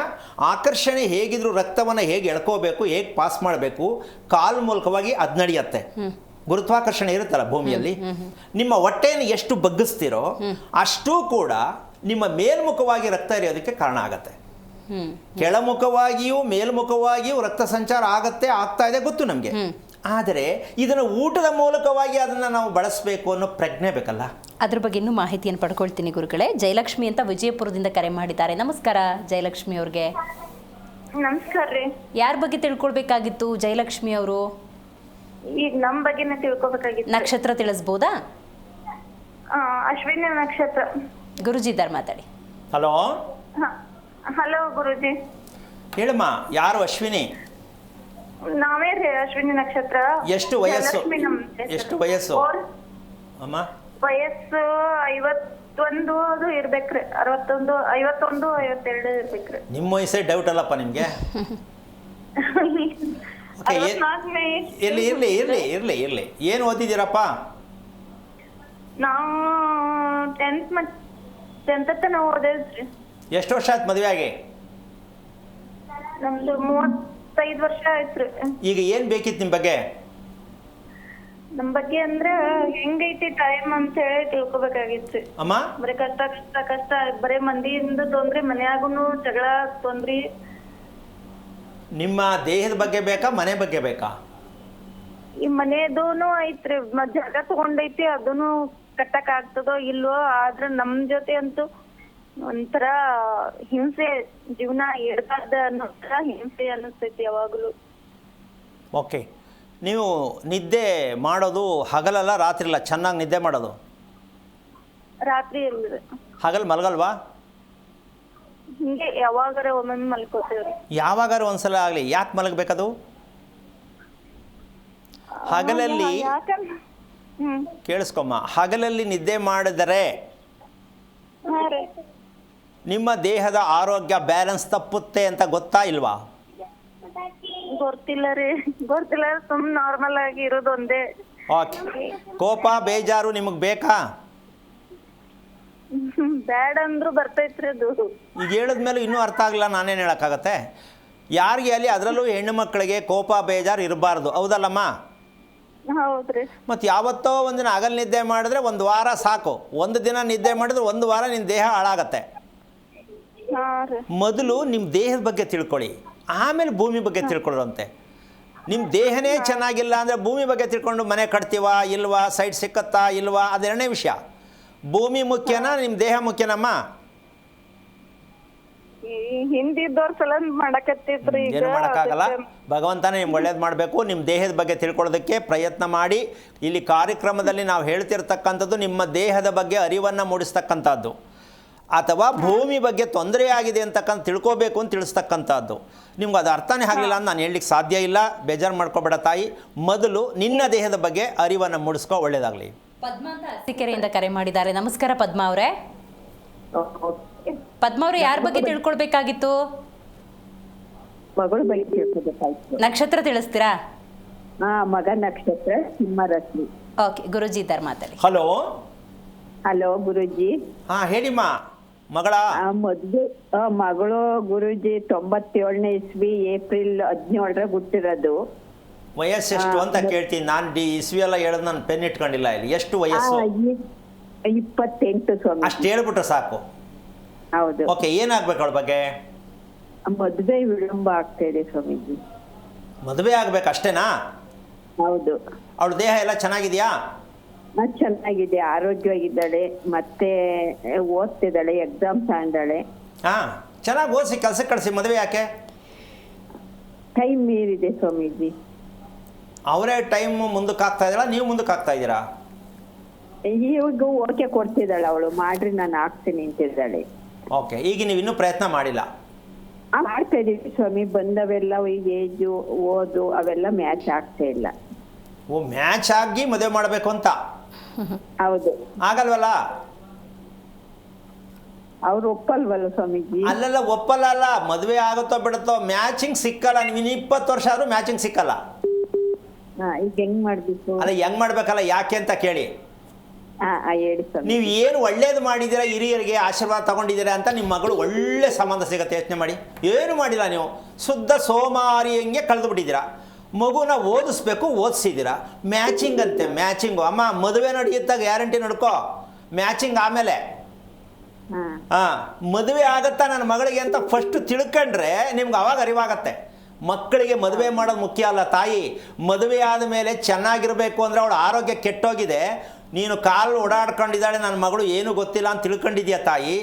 ಆಕರ್ಷಣೆ ಹೇಗಿದ್ರು ರಕ್ತವನ್ನು ಹೇಗೆ ಎಳ್ಕೋಬೇಕು, ಹೇಗೆ ಪಾಸ್ ಮಾಡಬೇಕು, ಕಾಲು ಮೂಲಕವಾಗಿ ಅದು ನಡೆಯುತ್ತೆ. ಗುರುತ್ವಾಕರ್ಷಣೆ ಇರುತ್ತಲ್ಲ ಭೂಮಿಯಲ್ಲಿ, ನಿಮ್ಮ ಹೊಟ್ಟೆಯನ್ನು ಎಷ್ಟು ಬಗ್ಗಿಸ್ತೀರೋ ಅಷ್ಟೂ ಕೂಡ ನಿಮ್ಮ ಮೇಲ್ಮುಖವಾಗಿ ರಕ್ತ ಹರಿಯೋದಕ್ಕೆ ಕಾರಣ ಆಗತ್ತೆ. ಕೆಳಮುಖವಾಗಿಯೂ ಮೇಲ್ಮುಖವಾಗಿಯೂ ರಕ್ತ ಸಂಚಾರ ಆಗ್ತಾ ಇದೆ ಗೊತ್ತು ನಮಗೆ. ಆದರೆ ಇದನ್ನು ಊಟದ ಮೂಲಕವಾಗಿ ಅದನ್ನು ನಾವು ಬಳಸಬೇಕು ಅನ್ನೋ ಪ್ರಜ್ಞೆ ಬೇಕಲ್ಲ. ಅದ್ರ ಬಗ್ಗೆ ಇನ್ನೂ ಮಾಹಿತಿಯನ್ನು ಪಡ್ಕೊಳ್ತೀನಿ ಗುರುಗಳೇ. ಜಯಲಕ್ಷ್ಮಿ ಅಂತ ವಿಜಯಪುರದಿಂದ ಕರೆ ಮಾಡಿದ್ದಾರೆ. ನಮಸ್ಕಾರ ಜಯಲಕ್ಷ್ಮಿ ಅವ್ರಿಗೆ. ನಮಸ್ಕಾರ ರೀ. ಯಾರ ಬಗ್ಗೆ ತಿಳ್ಕೊಳ್ಬೇಕಾಗಿತ್ತು ಜಯಲಕ್ಷ್ಮಿ ಅವರು? ಈಗ ನಮ್ಮ ಬಗ್ಗೆನೇ ತಿಳ್ಕೊಬೇಕಾಗಿತ್ತು. ನಕ್ಷತ್ರ ತಿಳಿಸ್ಬೋದಾ? ಅಶ್ವಿನಿ ನಕ್ಷತ್ರ. ಗುರುಜಿ ಇದ್ದಾರೆ, ಮಾತಾಡಿ. ಹಲೋ. ಹಲೋ ಗುರುಜಿ. ಹೇಳಮ್ಮ, ಯಾರು ಅಶ್ವಿನಿ? ನಾವೇ ರೀ ಅಶ್ವಿನಿ ನಕ್ಷತ್ರ. ಎಷ್ಟು ವಯಸ್ಸು? ಜಯಲಕ್ಷ್ಮಿ ನಮ್ಮ ಹೆಸರು. ಎಷ್ಟು ವಯಸ್ಸು ಅಮ್ಮ? ವಯಸ್ಸು 51 ಅದು ಇರ್ಬೇಕ್ರಿ. 61, 51, 52 ಇರ್ಬೇಕ್ರಿ. ನಿಮ್ಮ ವಯಸ್ಸೇ ಡೌಟ್ ಅಲ್ಲಪ್ಪ ನಿಮಗೆ. ಇರ್ಲಿ ಇರ್ಲಿ ಇರ್ಲಿ ಇರ್ಲಿ ಇರ್ಲಿ ಏನು ಓದಿದ್ದೀರಪ್ಪ? ನಾವು 10th ತನಕ ಓದಿದ್ರಿ. ಎಷ್ಟು ವರ್ಷ ಆಯ್ತು ಮದುವೆ ಆಗಿ? ನಮ್ದು 35 ವರ್ಷ ಆಯ್ತ್ರಿ. ಈಗ ಏನು ಬೇಕಿತ್ತು ನಿಮ್ಮ ಬಗ್ಗೆ? ನಮ್ ಬಗ್ಗೆ ಅಂದ್ರೆ ಹೆಂಗೈತಿ ಟೈಮ್ ಅಂತ ಹೇಳಿ ತಿಳ್ಕೊಬೇಕಾಗಿತ್ತು ಅಮ್ಮ. ಬರೀ ಕಷ್ಟ ಕಷ್ಟ ಕಷ್ಟ, ಬರೀ ಮಂದಿಯಿಂದ ತೊಂದ್ರಿ, ಮನ್ಯಾಗುನು ಜಗಳ ತೊಂದ್ರಿ. ನಿಮ್ಮ ದೇಹದ ಬಗ್ಗೆ ಬೇಕಾ, ಮನೆ ಬಗ್ಗೆ ಬೇಕಾ? ಈ ಮನೆದೂನು ಐತ್ರಿ, ಜಾಗ ತಗೊಂಡೈತಿ, ಅದನ್ನು ಕಟ್ಟಕ್ ಆಗ್ತದೋ ಇಲ್ವೋ. ಆದ್ರೆ ನಮ್ ಜೊತೆ ಅಂತೂ ಒಂಥರ ಹಿಂಸೆ, ಜೀವನ ಇರ್ಬಾರ್ದ ಅನ್ನೋ ತರ ಹಿಂಸೆ ಅನ್ನಿಸ್ತೈತಿ ಯಾವಾಗ್ಲೂ. ಓಕೆ, ನೀವು ನಿದ್ದೆ ಮಾಡೋದು ಹಗಲಲ್ಲ ರಾತ್ರಿ? ಚೆನ್ನಾಗಿ ನಿದ್ದೆ ಮಾಡೋದು ರಾತ್ರಿ ಇಲ್ರಿ. ಹಗಲು ಮಲಗಲ್ವಾ? ಹಿಂಗೆ ಯಾವಾಗಾರ ಒಮ್ಮೊಮ್ಮೆ ಮಲ್ಕೋತೇವ್ರಿ. ಯಾವಾಗಾರ ಒಂದ್ಸಲ ಆಗಲಿ. ಯಾಕೆ ಮಲಗಬೇಕದು? ಹಗಲಲ್ಲಿ ಕೇಳಿಸ್ಕೊಮ್ಮ, ಹಗಲಲ್ಲಿ ನಿದ್ದೆ ಮಾಡಿದರೆ ನಿಮ್ಮ ದೇಹದ ಆರೋಗ್ಯ ಬ್ಯಾಲೆನ್ಸ್ ತಪ್ಪುತ್ತೆ ಅಂತ ಗೊತ್ತಾ ಇಲ್ವಾ? ಗೊತ್ತಿಲ್ಲ ರೀ, ಗೊತ್ತಿಲ್ಲ. ಸುಮ್ಮನೆ ನಾರ್ಮಲ್ ಆಗಿ ಇರೋದು ಒಂದೇ. ಓಕೆ, ಕೋಪ ಬೇಜಾರು ನಿಮಗೆ ಬೇಕಾ? ಬ್ಯಾಡ್ ಅಂದ್ರೂ ಬರ್ತೈತ್ರಿ ಅದು. ಈಗ ಹೇಳಿದ್ಮೇಲೆ ಇನ್ನೂ ಅರ್ಥ ಆಗಲಿಲ್ಲ, ನಾನೇನು ಹೇಳೋಕ್ಕಾಗತ್ತೆ? ಯಾರಿಗೆ ಅಲ್ಲಿ, ಅದರಲ್ಲೂ ಹೆಣ್ಣು ಮಕ್ಕಳಿಗೆ ಕೋಪ ಬೇಜಾರು ಇರಬಾರ್ದು, ಹೌದಲ್ಲಮ್ಮ? ಹೌದ್ರಿ. ಮತ್ತು ಯಾವತ್ತೋ ಒಂದಿನ ಹಗಲು ನಿದ್ದೆ ಮಾಡಿದ್ರೆ ಒಂದು ವಾರ ಸಾಕು. ಒಂದು ದಿನ ನಿದ್ದೆ ಮಾಡಿದ್ರೆ ಒಂದು ವಾರ ನಿನ್ನ ದೇಹ ಹಾಳಾಗತ್ತೆ. ಮೊದಲು ನಿಮ್ಮ ದೇಹದ ಬಗ್ಗೆ ತಿಳ್ಕೊಳ್ಳಿ, ಆಮೇಲೆ ಭೂಮಿ ಬಗ್ಗೆ ತಿಳ್ಕೊಳ್ಳುವಂತೆ. ನಿಮ್ಮ ದೇಹನೇ ಚೆನ್ನಾಗಿಲ್ಲ ಅಂದರೆ ಭೂಮಿ ಬಗ್ಗೆ ತಿಳ್ಕೊಂಡು ಮನೆ ಕಟ್ತೀವಾ ಇಲ್ವಾ, ಸೈಟ್ ಸಿಕ್ಕತ್ತಾ ಇಲ್ವಾ, ಅದೆರಡನೇ ವಿಷಯ. ಭೂಮಿ ಮುಖ್ಯನಾ, ನಿಮ್ಮ ದೇಹ ಮುಖ್ಯನಮ್ಮ? ಹಿಂದಿದ್ದವ್ರ ಸಲ ಮಾಡಕತ್ತಿದ್ರಿ. ಏನು ಮಾಡೋಕ್ಕಾಗಲ್ಲ, ಭಗವಂತನೇ ನಿಮ್ಗೆ ಒಳ್ಳೇದು ಮಾಡಬೇಕು. ನಿಮ್ಮ ದೇಹದ ಬಗ್ಗೆ ತಿಳ್ಕೊಳ್ಳೋದಕ್ಕೆ ಪ್ರಯತ್ನ ಮಾಡಿ. ಇಲ್ಲಿ ಕಾರ್ಯಕ್ರಮದಲ್ಲಿ ನಾವು ಹೇಳ್ತಿರ್ತಕ್ಕಂಥದ್ದು ನಿಮ್ಮ ದೇಹದ ಬಗ್ಗೆ ಅರಿವನ್ನು ಮೂಡಿಸ್ತಕ್ಕಂಥದ್ದು, ಅಥವಾ ಭೂಮಿ ಬಗ್ಗೆ ತೊಂದರೆ ಆಗಿದೆ ಅಂತಕ್ಕಂಥ ತಿಳ್ಕೋಬೇಕು ಅಂತ ತಿಳಿಸ್ತಕ್ಕಂಥದ್ದು. ನಿಮ್ಗೆ ಅದು ಅರ್ಥನೇ ಆಗಲಿಲ್ಲ ಅಂತ ನಾನು ಹೇಳಲಿಕ್ಕೆ ಸಾಧ್ಯ ಇಲ್ಲ. ಬೇಜಾರು ಮಾಡ್ಕೊಬೇಡ ತಾಯಿ. ಮೊದಲು ನಿನ್ನ ದೇಹದ ಬಗ್ಗೆ ಅರಿವನ್ನು ಮೂಡಿಸ್ಕೊ, ಒಳ್ಳೇದಾಗಲಿ. ಪದ್ಮ ಅಂತ ಅರಸೀಕೆರೆಯಿಂದ ಕರೆ ಮಾಡಿದ್ದಾರೆ. ನಮಸ್ಕಾರ ಪದ್ಮ ಅವರೇ. ಪದ್ಮ ಅವರೇ, ಯಾರ ಬಗ್ಗೆ ತಿಳ್ಕೊಳ್ಬೇಕಾಗಿತ್ತು? ಮಗಳ ಬಗ್ಗೆ ತಿಳ್ಕೊಬೇಕಾಯ್ತು. ನಕ್ಷತ್ರ ತಿಳಿಸ್ತೀರಾ? ಮಗ ನಕ್ಷತ್ರ ಸಿಂಹರಾಶಿ. ಓಕೆ, ಗುರುಜಿ ಇದ್ದಾರೆ, ಮಾತಾಡಿ. ಹಲೋ. ಹಲೋ ಗುರುಜಿ. ಹೇಳಿಮ್ಮ ಮಗಳ. ಮದ್ವೆ ಮಗಳು ಗುರುಜಿ 97ನೇ ಇಸ್ವಿ ಏಪ್ರಿಲ್ 17ರ ಹುಟ್ಟಿರೋದು. ವಯಸ್ಸೆಷ್ಟು ಅಂತ ಕೇಳ್ತೀನಿ ನಾನು. ಇಸ್ವಿ ಎಲ್ಲ ಹೇಳೋದು ನಾನು ಪೆನ್ ಇಟ್ಕೊಂಡಿಲ್ಲ ಇಲ್ಲಿ. ಎಷ್ಟು ವಯಸ್ಸು? 28 ಸ್ವಾಮಿ. ಅಷ್ಟು ಹೇಳ್ಬಿಟ್ರೆ ಸಾಕು. ಹೌದು. ಓಕೆ, ಏನಾಗ್ಬೇಕು ಅವಳ ಬಗ್ಗೆ? ಮದುವೆ ವಿಳಂಬ ಆಗ್ತಾ ಇದೆ ಸ್ವಾಮೀಜಿ. ಮದುವೆ ಆಗ್ಬೇಕು ಅಷ್ಟೇನಾ? ಹೌದು. ಅವಳ ದೇಹ ಎಲ್ಲ ಚೆನ್ನಾಗಿದೆಯಾ? ಚೆನ್ನಾಗಿದೆ, ಆರೋಗ್ಯವಾಗಿದ್ದಾಳೆ, ಮತ್ತೆ ಓದ್ತಿದ್ದಾಳೆ, ಎಕ್ಸಾಮ್ ತಗೊಂಡಾಳೆ. ಚೆನ್ನಾಗಿ ಓದಿಸಿ ಕೆಲಸಕ್ಕೆ ಕಳಿಸಿ. ಮದುವೆ ಯಾಕೆ? ಟೈಮ್ ಮೀರಿದೆ ಸ್ವಾಮೀಜಿ. ಅವರೇ ಟೈಮ್ ಮುಂದಕ್ಕೆ ಆಗ್ತಾ ಇದ್ದಾಳ, ನೀವು ಮುಂದಕ್ಕೆ ಆಗ್ತಾ ಇದ್ದೀರಾ? ಈಗ ಓಕೆ ಕೊಡ್ತಿದ್ದಾಳೆ ಅವಳು, ಮಾಡ್ರಿ ನಾನು ಆಗ್ತೀನಿ ಅಂತಿದ್ದಾಳೆ. ಓಕೆ, ಈಗ ನೀವು ಇನ್ನೂ ಪ್ರಯತ್ನ ಮಾಡಿಲ್ಲ? ಮಾಡ್ತಾ ಇದೀವಿ ಸ್ವಾಮಿ. ಬಂದವೆಲ್ಲ ಈಗ ಏಜು ಓದು ಅವೆಲ್ಲ ಮ್ಯಾಚ್ ಆಗ್ತಾ ಇಲ್ಲ. ಓ, ಮ್ಯಾಚ್ ಆಗಿ ಮದುವೆ ಮಾಡಬೇಕು ಅಂತ ಹೌದು. ಆಗಲ್ವಲ್ಲ? ಅವ್ರು ಒಪ್ಪಲ್ವಲ್ಲ ಸ್ವಾಮೀಜಿ? ಅಲ್ಲೆಲ್ಲ ಒಪ್ಪಲ್ಲ. ಮದುವೆ ಆಗುತ್ತೋ ಬಿಡುತ್ತೋ ಮ್ಯಾಚಿಂಗ್ ಸಿಕ್ಕಲ್ಲ. ನೀವು 20 ವರ್ಷ ಆದ್ರೂ ಮ್ಯಾಚಿಂಗ್ ಸಿಕ್ಕಲ್ಲ. ಈಗ ಹೆಂಗ್ ಮಾಡ್ಬೇಕು? ಅಲ್ಲ, ಹೆಂಗ್ ಮಾಡ್ಬೇಕಲ್ಲ, ಯಾಕೆ ಅಂತ ಕೇಳಿ. ಹೇಳಿ ಸ್ವಾಮಿ. ನೀವು ಏನು ಒಳ್ಳೇದು ಮಾಡಿದ್ದೀರಾ, ಹಿರಿಯರಿಗೆ ಆಶೀರ್ವಾದ ತಗೊಂಡಿದ್ದೀರಾ ಅಂತ ನಿಮ್ಮ ಮಗಳು ಒಳ್ಳೆ ಸಂಬಂಧ ಸಿಗುತ್ತೆ. ಯೋಚನೆ ಮಾಡಿ. ಏನು ಮಾಡಿಲ್ಲ, ನೀವು ಶುದ್ಧ ಸೋಮಾರಿ ಹಂಗೆ ಕಳೆದು ಬಿಟ್ಟಿದ್ದೀರಾ. ಮಗುನ ಓದಿಸ್ಬೇಕು, ಓದಿಸಿದ್ದೀರಾ. ಮ್ಯಾಚಿಂಗ್ ಅಂತೆ, ಮ್ಯಾಚಿಂಗು. ಅಮ್ಮ, ಮದುವೆ ನಡೆಯುತ್ತಾಗ ಗ್ಯಾರಂಟಿ ನೋಡ್ಕೋ, ಮ್ಯಾಚಿಂಗ್ ಆಮೇಲೆ. ಮದುವೆ ಆಗತ್ತಾ ನನ್ನ ಮಗಳಿಗೆ ಅಂತ ಫಸ್ಟ್ ತಿಳ್ಕೊಂಡ್ರೆ ನಿಮ್ಗೆ ಅವಾಗ ಅರಿವಾಗತ್ತೆ. ಮಕ್ಕಳಿಗೆ ಮದುವೆ ಮಾಡೋದು ಮುಖ್ಯ ಅಲ್ಲ ತಾಯಿ. ಮದುವೆ ಆದ ಮೇಲೆ ಚೆನ್ನಾಗಿರಬೇಕು ಅಂದರೆ ಅವಳ ಆರೋಗ್ಯ ಕೆಟ್ಟೋಗಿದೆ, ನೀನು ಕಾಲು ಓಡಾಡ್ಕೊಂಡಿದ್ದಾಳೆ ನನ್ನ ಮಗಳು ಏನೂ ಗೊತ್ತಿಲ್ಲ ಅಂತ ತಿಳ್ಕೊಂಡಿದ್ಯಾ ತಾಯಿ.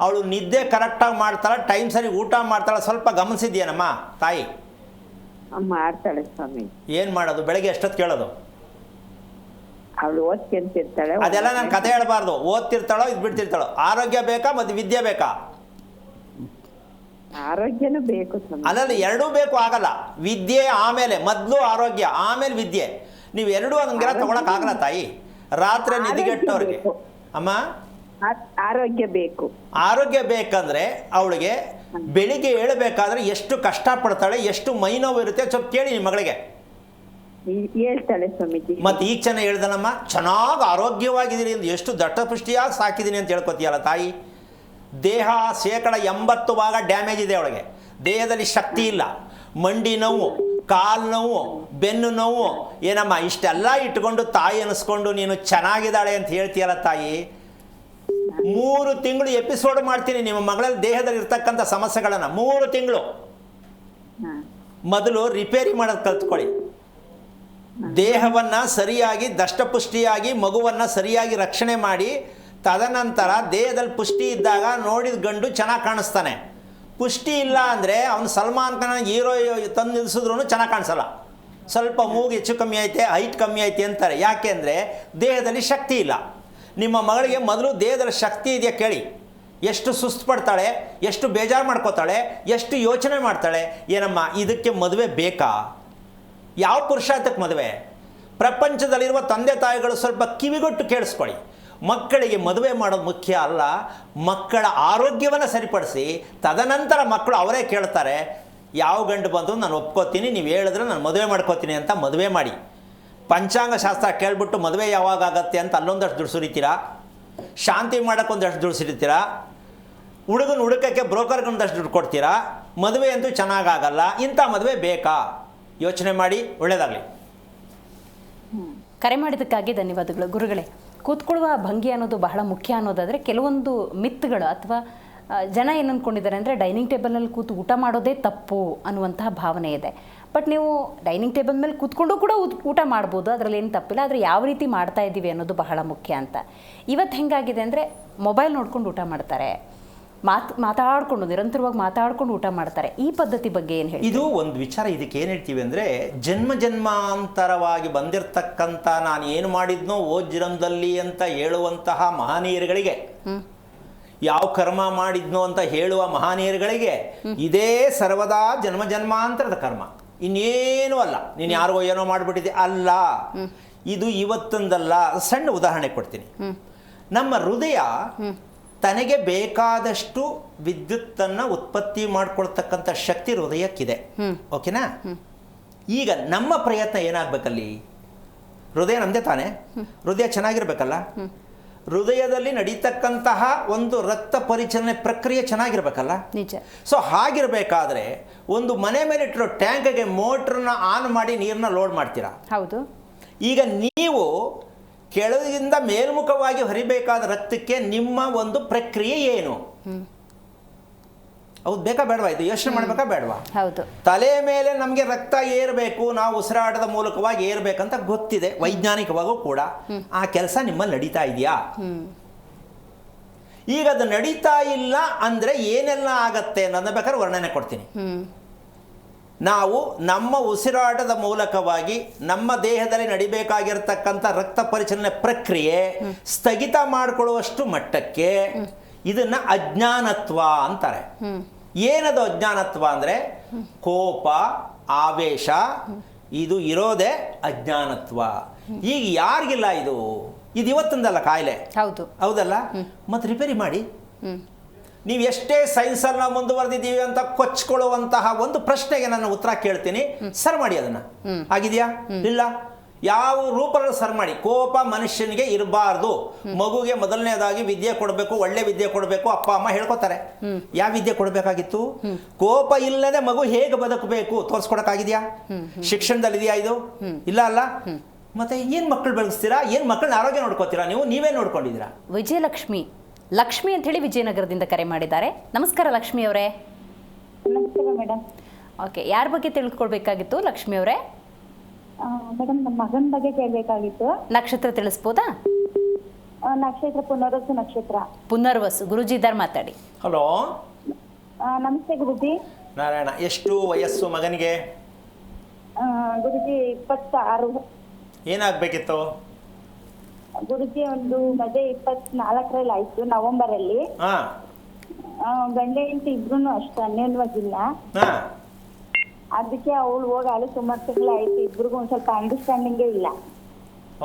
ಅವಳು ನಿದ್ದೆ ಕರೆಕ್ಟಾಗಿ ಮಾಡ್ತಾಳೆ, ಟೈಮ್ ಸರಿ ಊಟ ಮಾಡ್ತಾಳೆ, ಸ್ವಲ್ಪ ಗಮನಿಸಿದ್ಯೇನಮ್ಮ ತಾಯಿ? ಮಾಡ್ತಾಳೆ ಸ್ವಾಮಿ. ಏನು ಮಾಡೋದು? ಬೆಳಗ್ಗೆ ಎಷ್ಟೊತ್ತು ಕೇಳೋದು? ಅವಳು ಓದ್ತಿರ್ತಾಳೆ. ಅದೆಲ್ಲ ನಾನು ಕತೆ ಹೇಳಬಾರ್ದು. ಓದ್ತಿರ್ತಾಳೋ ಇದು ಬಿಡ್ತಿರ್ತಾಳೋ. ಆರೋಗ್ಯ ಬೇಕಾ ಮತ್ತು ವಿದ್ಯೆ ಬೇಕಾ? ಆರೋಗ್ಯನೂ ಬೇಕು ಸ್ವಾಮಿ. ಅಲ್ಲಲ್ಲಿ ಎರಡೂ ಬೇಕು, ಆಗಲ್ಲ. ವಿದ್ಯೆ ಆಮೇಲೆ, ಮೊದಲು ಆರೋಗ್ಯ ಆಮೇಲೆ ವಿದ್ಯೆ. ನೀವು ಎರಡೂ ಹಂಗೆಲ್ಲ ತಗೊಳಕ್ಕಾಗಲ್ಲ ತಾಯಿ. ರಾತ್ರಿ ನಿದ್ಗೆಟ್ಟವ್ರಿಗೆ ಅಮ್ಮ ಆರೋಗ್ಯ ಬೇಕು. ಆರೋಗ್ಯ ಬೇಕಂದ್ರೆ ಅವಳಿಗೆ ಬೆಳಿಗ್ಗೆ ಹೇಳಬೇಕಾದ್ರೆ ಎಷ್ಟು ಕಷ್ಟಪಡ್ತಾಳೆ, ಎಷ್ಟು ಮೈ ನೋವು ಇರುತ್ತೆ ಸ್ವಲ್ಪ ಕೇಳಿ ನಿಮ್ಮ ಮಗಳಿಗೆ. ಹೇಳ್ತಾಳೆ ಸ್ವಾಮೀಜಿ. ಮತ್ತೆ ಈಗ ಚೆನ್ನಾಗಿ ಹೇಳ್ದನಮ್ಮ, ಚೆನ್ನಾಗಿ ಆರೋಗ್ಯವಾಗಿದ್ದೀನಿ ಅಂತ ಎಷ್ಟು ದಟ್ಟಪುಷ್ಟಿಯಾಗಿ ಸಾಕಿದ್ದೀನಿ ಅಂತ ಹೇಳ್ಕೊತೀಯಲ್ಲ ತಾಯಿ. ದೇಹ 80% ಡ್ಯಾಮೇಜ್ ಇದೆ ಅವಳಿಗೆ. ದೇಹದಲ್ಲಿ ಶಕ್ತಿ ಇಲ್ಲ, ಮಂಡಿ ನೋವು, ಕಾಲು ನೋವು, ಬೆನ್ನು ನೋವು. ಏನಮ್ಮ ಇಷ್ಟೆಲ್ಲ ಇಟ್ಕೊಂಡು ತಾಯಿ ಅನಿಸ್ಕೊಂಡು ನೀನು ಚೆನ್ನಾಗಿದ್ದಾಳೆ ಅಂತ ಹೇಳ್ತೀಯಲ್ಲ ತಾಯಿ. 3 ತಿಂಗಳು ಎಪಿಸೋಡ್ ಮಾಡ್ತೀನಿ ನಿಮ್ಮ ಮಗಳಲ್ಲಿ ದೇಹದಲ್ಲಿ ಇರ್ತಕ್ಕಂಥ ಸಮಸ್ಯೆಗಳನ್ನು. 3 ತಿಂಗಳು ಮೊದಲು ರಿಪೇರಿ ಮಾಡೋದು ಕಲ್ತ್ಕೊಳ್ಳಿ. ದೇಹವನ್ನು ಸರಿಯಾಗಿ ದಷ್ಟಪುಷ್ಟಿಯಾಗಿ ಮಗುವನ್ನು ಸರಿಯಾಗಿ ರಕ್ಷಣೆ ಮಾಡಿ, ತದನಂತರ ದೇಹದಲ್ಲಿ ಪುಷ್ಟಿ ಇದ್ದಾಗ ನೋಡಿದ ಗಂಡು ಚೆನ್ನಾಗಿ ಕಾಣಿಸ್ತಾನೆ. ಪುಷ್ಟಿ ಇಲ್ಲ ಅಂದರೆ ಅವನು ಸಲ್ಮಾನ್ ಖಾನ್ ಹೀರೋ ತಂದು ನಿಲ್ಲಿಸಿದ್ರು ಚೆನ್ನಾಗಿ ಕಾಣಿಸಲ್ಲ. ಸ್ವಲ್ಪ ಮೂಗು ಹೆಚ್ಚು ಕಮ್ಮಿ ಐತೆ, ಹೈಟ್ ಕಮ್ಮಿ ಐತೆ ಅಂತಾರೆ. ಯಾಕೆ ಅಂದರೆ ದೇಹದಲ್ಲಿ ಶಕ್ತಿ ಇಲ್ಲ. ನಿಮ್ಮ ಮಗಳಿಗೆ ಮೊದಲು ದೇಹದಲ್ಲಿ ಶಕ್ತಿ ಇದೆಯಾ ಕೇಳಿ. ಎಷ್ಟು ಸುಸ್ತು ಪಡ್ತಾಳೆ, ಎಷ್ಟು ಬೇಜಾರು ಮಾಡ್ಕೋತಾಳೆ, ಎಷ್ಟು ಯೋಚನೆ ಮಾಡ್ತಾಳೆ. ಏನಮ್ಮ ಇದಕ್ಕೆ ಮದುವೆ ಬೇಕಾ? ಯಾವ ಪುರುಷಾರ್ಥಕ್ಕೆ ಮದುವೆ? ಪ್ರಪಂಚದಲ್ಲಿರುವ ತಂದೆ ತಾಯಿಗಳು ಸ್ವಲ್ಪ ಕಿವಿಗೊಟ್ಟು ಕೇಳಿಸ್ಕೊಳ್ಳಿ. ಮಕ್ಕಳಿಗೆ ಮದುವೆ ಮಾಡೋದು ಮುಖ್ಯ ಅಲ್ಲ, ಮಕ್ಕಳ ಆರೋಗ್ಯವನ್ನು ಸರಿಪಡಿಸಿ ತದನಂತರ ಮಕ್ಕಳು ಅವರೇ ಕೇಳ್ತಾರೆ, ಯಾವ ಗಂಡು ಬಂದು ನಾನು ಒಪ್ಕೋತೀನಿ, ನೀವು ಹೇಳಿದ್ರೆ ನಾನು ಮದುವೆ ಮಾಡ್ಕೋತೀನಿ ಅಂತ ಮದುವೆ ಮಾಡಿ. ಪಂಚಾಂಗ ಶಾಸ್ತ್ರ ಕೇಳ್ಬಿಟ್ಟು ಮದುವೆ ಯಾವಾಗ ಆಗತ್ತೆ ಅಂತ ಅಲ್ಲೊಂದಷ್ಟು ದುಡ್ಡು ಸುರಿತೀರಾ, ಶಾಂತಿ ಮಾಡೋಕ್ಕೆ ಒಂದಷ್ಟು ದುಡ್ಡು ಸುರಿತೀರಾ, ಹುಡುಗನ ಹುಡುಕಕ್ಕೆ ಬ್ರೋಕರ್ಗೆ ಒಂದಷ್ಟು ದುಡ್ಡು ಕೊಡ್ತೀರಾ. ಮದುವೆ ಅಂತೂ ಚೆನ್ನಾಗಾಗಲ್ಲ. ಇಂಥ ಮದುವೆ ಬೇಕಾ? ಯೋಚನೆ ಮಾಡಿ. ಒಳ್ಳೆಯದಾಗಲಿ. ಕರೆ ಮಾಡಿದ್ದಕ್ಕಾಗಿ ಧನ್ಯವಾದಗಳು ಗುರುಗಳೇ. ಕೂತ್ಕೊಳ್ಳುವ ಭಂಗಿ ಅನ್ನೋದು ಬಹಳ ಮುಖ್ಯ ಅನ್ನೋದಾದರೆ, ಕೆಲವೊಂದು ಮಿತ್ಗಳು ಅಥವಾ ಜನ ಏನು ಅಂದ್ಕೊಂಡಿದ್ದಾರೆ ಅಂದರೆ ಡೈನಿಂಗ್ ಟೇಬಲ್ನಲ್ಲಿ ಕೂತು ಊಟ ಮಾಡೋದೇ ತಪ್ಪು ಅನ್ನುವಂತಹ ಭಾವನೆ ಇದೆ. ಬಟ್ ನೀವು ಡೈನಿಂಗ್ ಟೇಬಲ್ ಮೇಲೆ ಕೂತ್ಕೊಂಡು ಕೂಡ ಊಟ ಮಾಡ್ಬೋದು, ಅದರಲ್ಲಿ ಏನು ತಪ್ಪಿಲ್ಲ. ಆದರೆ ಯಾವ ರೀತಿ ಮಾಡ್ತಾ ಇದ್ದೀವಿ ಅನ್ನೋದು ಬಹಳ ಮುಖ್ಯ ಅಂತ. ಇವತ್ತು ಹೆಂಗಾಗಿದೆ ಅಂದರೆ ಮೊಬೈಲ್ ನೋಡ್ಕೊಂಡು ಊಟ ಮಾಡ್ತಾರೆ, ಮಾತಾಡಿಕೊಂಡು ನಿರಂತರವಾಗಿ ಮಾತಾಡ್ಕೊಂಡು ಊಟ ಮಾಡ್ತಾರೆ. ಈ ಪದ್ಧತಿ ಬಗ್ಗೆ ಏನು ಹೇಳಿ? ಇದು ಒಂದು ವಿಚಾರ. ಇದಕ್ಕೆ ಏನು ಹೇಳ್ತೀವಿ ಅಂದರೆ, ಜನ್ಮಾಂತರವಾಗಿ ಬಂದಿರತಕ್ಕಂಥ ನಾನು ಏನು ಮಾಡಿದ್ನೋ ಜನ್ಮದಲ್ಲಿ ಅಂತ ಹೇಳುವಂತಹ ಮಹನೀಯರುಗಳಿಗೆ, ಯಾವ ಕರ್ಮ ಮಾಡಿದ್ನೋ ಅಂತ ಹೇಳುವ ಮಹನೀಯರುಗಳಿಗೆ ಇದೇ ಸರ್ವದಾ ಜನ್ಮಾಂತರದ ಕರ್ಮ, ಇನ್ನೇನು ಅಲ್ಲ. ನೀನು ಯಾರಿಗೋ ಏನೋ ಮಾಡಿಬಿಟ್ಟಿದ್ದೆ ಅಲ್ಲ, ಇದು ಇವತ್ತೊಂದಲ್ಲ. ಸಣ್ಣ ಉದಾಹರಣೆ ಕೊಡ್ತೀನಿ. ನಮ್ಮ ಹೃದಯ ತನಗೆ ಬೇಕಾದಷ್ಟು ವಿದ್ಯುತ್ತನ್ನು ಉತ್ಪತ್ತಿ ಮಾಡ್ಕೊಳ್ತಕ್ಕಂಥ ಶಕ್ತಿ ಹೃದಯಕ್ಕಿದೆ. ಓಕೆನಾ? ಈಗ ನಮ್ಮ ಪ್ರಯತ್ನ ಏನಾಗಬೇಕಲ್ಲಿ? ಹೃದಯ ನಮ್ಮದೇ ತಾನೆ, ಹೃದಯ ಚೆನ್ನಾಗಿರ್ಬೇಕಲ್ಲ. ಹೃದಯದಲ್ಲಿ ನಡೀತಕ್ಕಂತಹ ಒಂದು ರಕ್ತ ಪರಿಚಲನೆ ಪ್ರಕ್ರಿಯೆ ಚೆನ್ನಾಗಿರ್ಬೇಕಲ್ಲ. ನಿಜ. ಸೊ ಹಾಗಿರ್ಬೇಕಾದ್ರೆ ಒಂದು ಮನೆ ಮೇಲೆ ಇಟ್ಟಿರೋ ಟ್ಯಾಂಕ್ಗೆ ಮೋಟ್ರನ್ನ ಆನ್ ಮಾಡಿ ನೀರನ್ನ ಲೋಡ್ ಮಾಡ್ತೀರಾ. ಹೌದು. ಈಗ ನೀವು ಕೆಳಗಿಂದ ಮೇಲ್ಮುಖವಾಗಿ ಹರಿಬೇಕಾದ ರಕ್ತಕ್ಕೆ ನಿಮ್ಮ ಒಂದು ಪ್ರಕ್ರಿಯೆ ಏನು? ಹೌದು, ಬೇಕಾ ಬೇಡವಾ? ಇದು ಯೋಚನೆ ಮಾಡಬೇಕಾ ಬೇಡವಾ? ಹೌದು. ತಲೆ ಮೇಲೆ ನಮಗೆ ರಕ್ತ ಏರಬೇಕು, ನಾವು ಉಸಿರಾಟದ ಮೂಲಕವಾಗಿ ಏರ್ಬೇಕಂತ ಗೊತ್ತಿದೆ, ವೈಜ್ಞಾನಿಕವಾಗೂ ಕೂಡ. ಆ ಕೆಲಸ ನಿಮ್ಮಲ್ಲಿ ನಡೀತಾ ಇದೆಯಾ? ಈಗ ಅದು ನಡೀತಾ ಇಲ್ಲ ಅಂದರೆ ಏನೆಲ್ಲ ಆಗತ್ತೆ ಅನ್ನೋದನ್ನ ಬೇಕಾದ್ರೆ ವರ್ಣನೆ ಕೊಡ್ತೀನಿ. ನಾವು ನಮ್ಮ ಉಸಿರಾಟದ ಮೂಲಕವಾಗಿ ನಮ್ಮ ದೇಹದಲ್ಲಿ ನಡಿಬೇಕಾಗಿರತಕ್ಕಂಥ ರಕ್ತ ಪರಿಚಲನೆ ಪ್ರಕ್ರಿಯೆ ಸ್ಥಗಿತ ಮಾಡಿಕೊಳ್ಳುವಷ್ಟು ಮಟ್ಟಕ್ಕೆ ಇದನ್ನ ಅಜ್ಞಾನತ್ವ ಅಂತಾರೆ. ಏನದು ಅಜ್ಞಾನತ್ವ ಅಂದರೆ ಕೋಪ, ಆವೇಶ, ಇದು ಇರೋದೇ ಅಜ್ಞಾನತ್ವ. ಈಗ ಯಾರಿಗಿಲ್ಲ ಇದು ಇವತ್ತಿಂದಲ್ಲ ಕಾಯಿಲೆ, ಹೌದಲ್ಲ? ಮತ್ತು ರಿಪೇರಿ ಮಾಡಿ. ನೀವು ಎಷ್ಟೇ ಸೈನ್ಸಲ್ಲಿ ನಾವು ಮುಂದುವರೆದಿದ್ದೀವಿ ಅಂತ ಕೊಚ್ಕೊಳ್ಳುವಂತಹ ಒಂದು ಪ್ರಶ್ನೆಗೆ ನಾನು ಉತ್ತರ ಕೇಳ್ತೀನಿ, ಸರ್ ಮಾಡಿ ಅದನ್ನು. ಆಗಿದೆಯಾ? ಇಲ್ಲ. ಯಾವ ರೂಪದಲ್ಲಿ ಸರ್ ಮಾಡಿ. ಕೋಪ ಮನುಷ್ಯನಿಗೆ ಇರಬಾರ್ದು. ಮಗುಗೆ ಮೊದಲನೇದಾಗಿ ವಿದ್ಯೆ ಕೊಡಬೇಕು, ಒಳ್ಳೆ ವಿದ್ಯೆ ಕೊಡಬೇಕು, ಅಪ್ಪ ಅಮ್ಮ ಹೇಳ್ಕೊತಾರೆ. ಯಾವ ವಿದ್ಯೆ ಕೊಡಬೇಕಾಗಿತ್ತು? ಕೋಪ ಇಲ್ಲದೆ ಮಗು ಹೇಗೆ ಬದುಕಬೇಕು ತೋರಿಸ್ಕೊಡಕ್ಕಾಗಿದೆಯಾ? ಶಿಕ್ಷಣದಲ್ಲಿದೆಯಾ ಇದು? ಇಲ್ಲ ಅಲ್ಲ? ಮತ್ತೆ ಏನು ಮಕ್ಕಳು ಬೆಳೆಸ್ತೀರಾ? ಏನು ಮಕ್ಕಳನ್ನ ಆರೋಗ್ಯ ನೋಡ್ಕೋತೀರಾ? ನೀವೇ ನೋಡ್ಕೊಂಡಿದ್ದೀರಾ? ವಿಜಯಲಕ್ಷ್ಮಿ ಲಕ್ಷ್ಮಿ ಅಂತ ಹೇಳಿ ವಿಜಯನಗರದಿಂದ ಕರೆ ಮಾಡಿದ್ದಾರೆ. ನಮಸ್ಕಾರ ಲಕ್ಷ್ಮಿ ಅವರೇ. ನಮಸ್ಕಾರ ಮೇಡಮ್. ಓಕೆ, ಯಾರ ಬಗ್ಗೆ ತಿಳ್ಕೊಳ್ಬೇಕಾಗಿತ್ತು ಲಕ್ಷ್ಮಿ ಅವರೇ? ಮೇಡಮ್, ನಮ್ಮ ಮಗನ ಬಗ್ಗೆ ಕೇಳಬೇಕಾಗಿತ್ತು. ನಕ್ಷತ್ರ ತಿಳಿಸ್ಬೋದಾ? ನಕ್ಷತ್ರ ಪುನರ್ವಸು ನಕ್ಷತ್ರ. ಪುನರ್ವಸು. ಗುರುಜಿ ಇದ್ದಾರೆ, ಮಾತಾಡಿ. ಹಲೋ, ನಮಸ್ತೆ ಗುರುಜಿ. ನಾರಾಯಣ. ಎಷ್ಟು ವಯಸ್ಸು ಮಗನಿಗೆ? ಗುರುಜಿ 26. ಏನಾಗಬೇಕಿತ್ತು ಗುರುಜಿ ಒಂದು ಮದುವೆ 24ರಲ್ಲಿ ಆಯ್ತು, ನವೆಂಬರ್ ಅಲ್ಲಿ. ಗಂಡ ಹೆಂಡತಿ ಇಬ್ರು ಅಷ್ಟು ಅನ್ಯೋನ್ಯವಾಗಿಲ್ಲ. ಅದಕ್ಕೆ ಅವಳು ಹೋಗಾಳು ಸುಮಾರು ತಿಂಗಳು ಆಯ್ತು, ಇಬ್ರಿಗೂ ಒಂದ್ ಸ್ವಲ್ಪ ಅಂಡರ್ಸ್ಟ್ಯಾಂಡಿಂಗೇ ಇಲ್ಲ.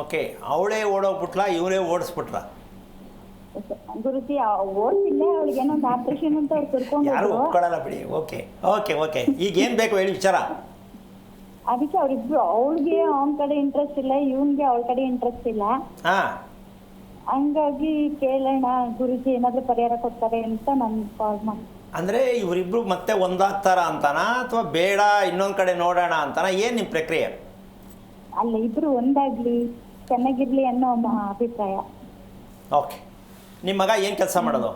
ಓಕೆ, ಅವಳೇ ಓಡೋಗ್ಬಿಟ್ಲ, ಇವರೇ ಓಡಿಸ್ಬಿಟ್ರ? ಗುರುಜಿ ಓಡ್ತಿಲ್ಲ, ಅವಳಿಗೆ ಏನೋ ಒಂದು ಆಪರೇಷನ್ ಅಂತ ಅವ್ರು ಕರ್ಕೊಂಡು ಯಾರು ಒಪ್ಕೊಳ್ಳಲ್ಲ ಬಿಡಿ. ಓಕೆ ಓಕೆ ಓಕೆ, ಈಗ ಏನ್ ಬೇಕು ಹೇಳಿ ವಿಚಾರ. ಅದಕ್ಕೆ ಅವ್ರಿಬ್ರು, ಅವಳಿಗೆ ಅವನ ಕಡೆ ಇಂಟ್ರೆಸ್ಟ್ ಇಲ್ಲ, ಇವನ್ಗೆ ಅವಳ ಕಡೆ ಇಂಟ್ರೆಸ್ಟ್ ಇಲ್ಲ. ಹಂಗಾಗಿ ಕೇಳೋಣ ಗುರುಜಿ ಏನಾದ್ರೂ ಪರಿಹಾರ ಕೊಡ್ತಾರೆ ಅಂತ ನಾನು ಕಾಲ್ ಮಾಡಿ. ಅಂದ್ರೆ ಇವರಿಬ್ರು ಮತ್ತೆ ಒಂದಾಗ್ತಾರ ಅಂತಾನ ಅಥವಾ ಬೇಡ ಇನ್ನೊಂದ್ ಕಡೆ ನೋಡೋಣ ಅಂತಾನ? ಏನ್ ನಿಮ್ ಪ್ರಕ್ರಿಯೆ? ಅಲ್ಲ, ಇಬ್ರು ಒಂದಾಗ್ಲಿ ಚೆನ್ನಾಗಿರ್ಲಿ ಅನ್ನೋ ಅಭಿಪ್ರಾಯ. ಓಕೆ, ನಿಮ್ಮ ಮಗ ಏನ್ ಕೆಲಸ ಮಾಡೋದು?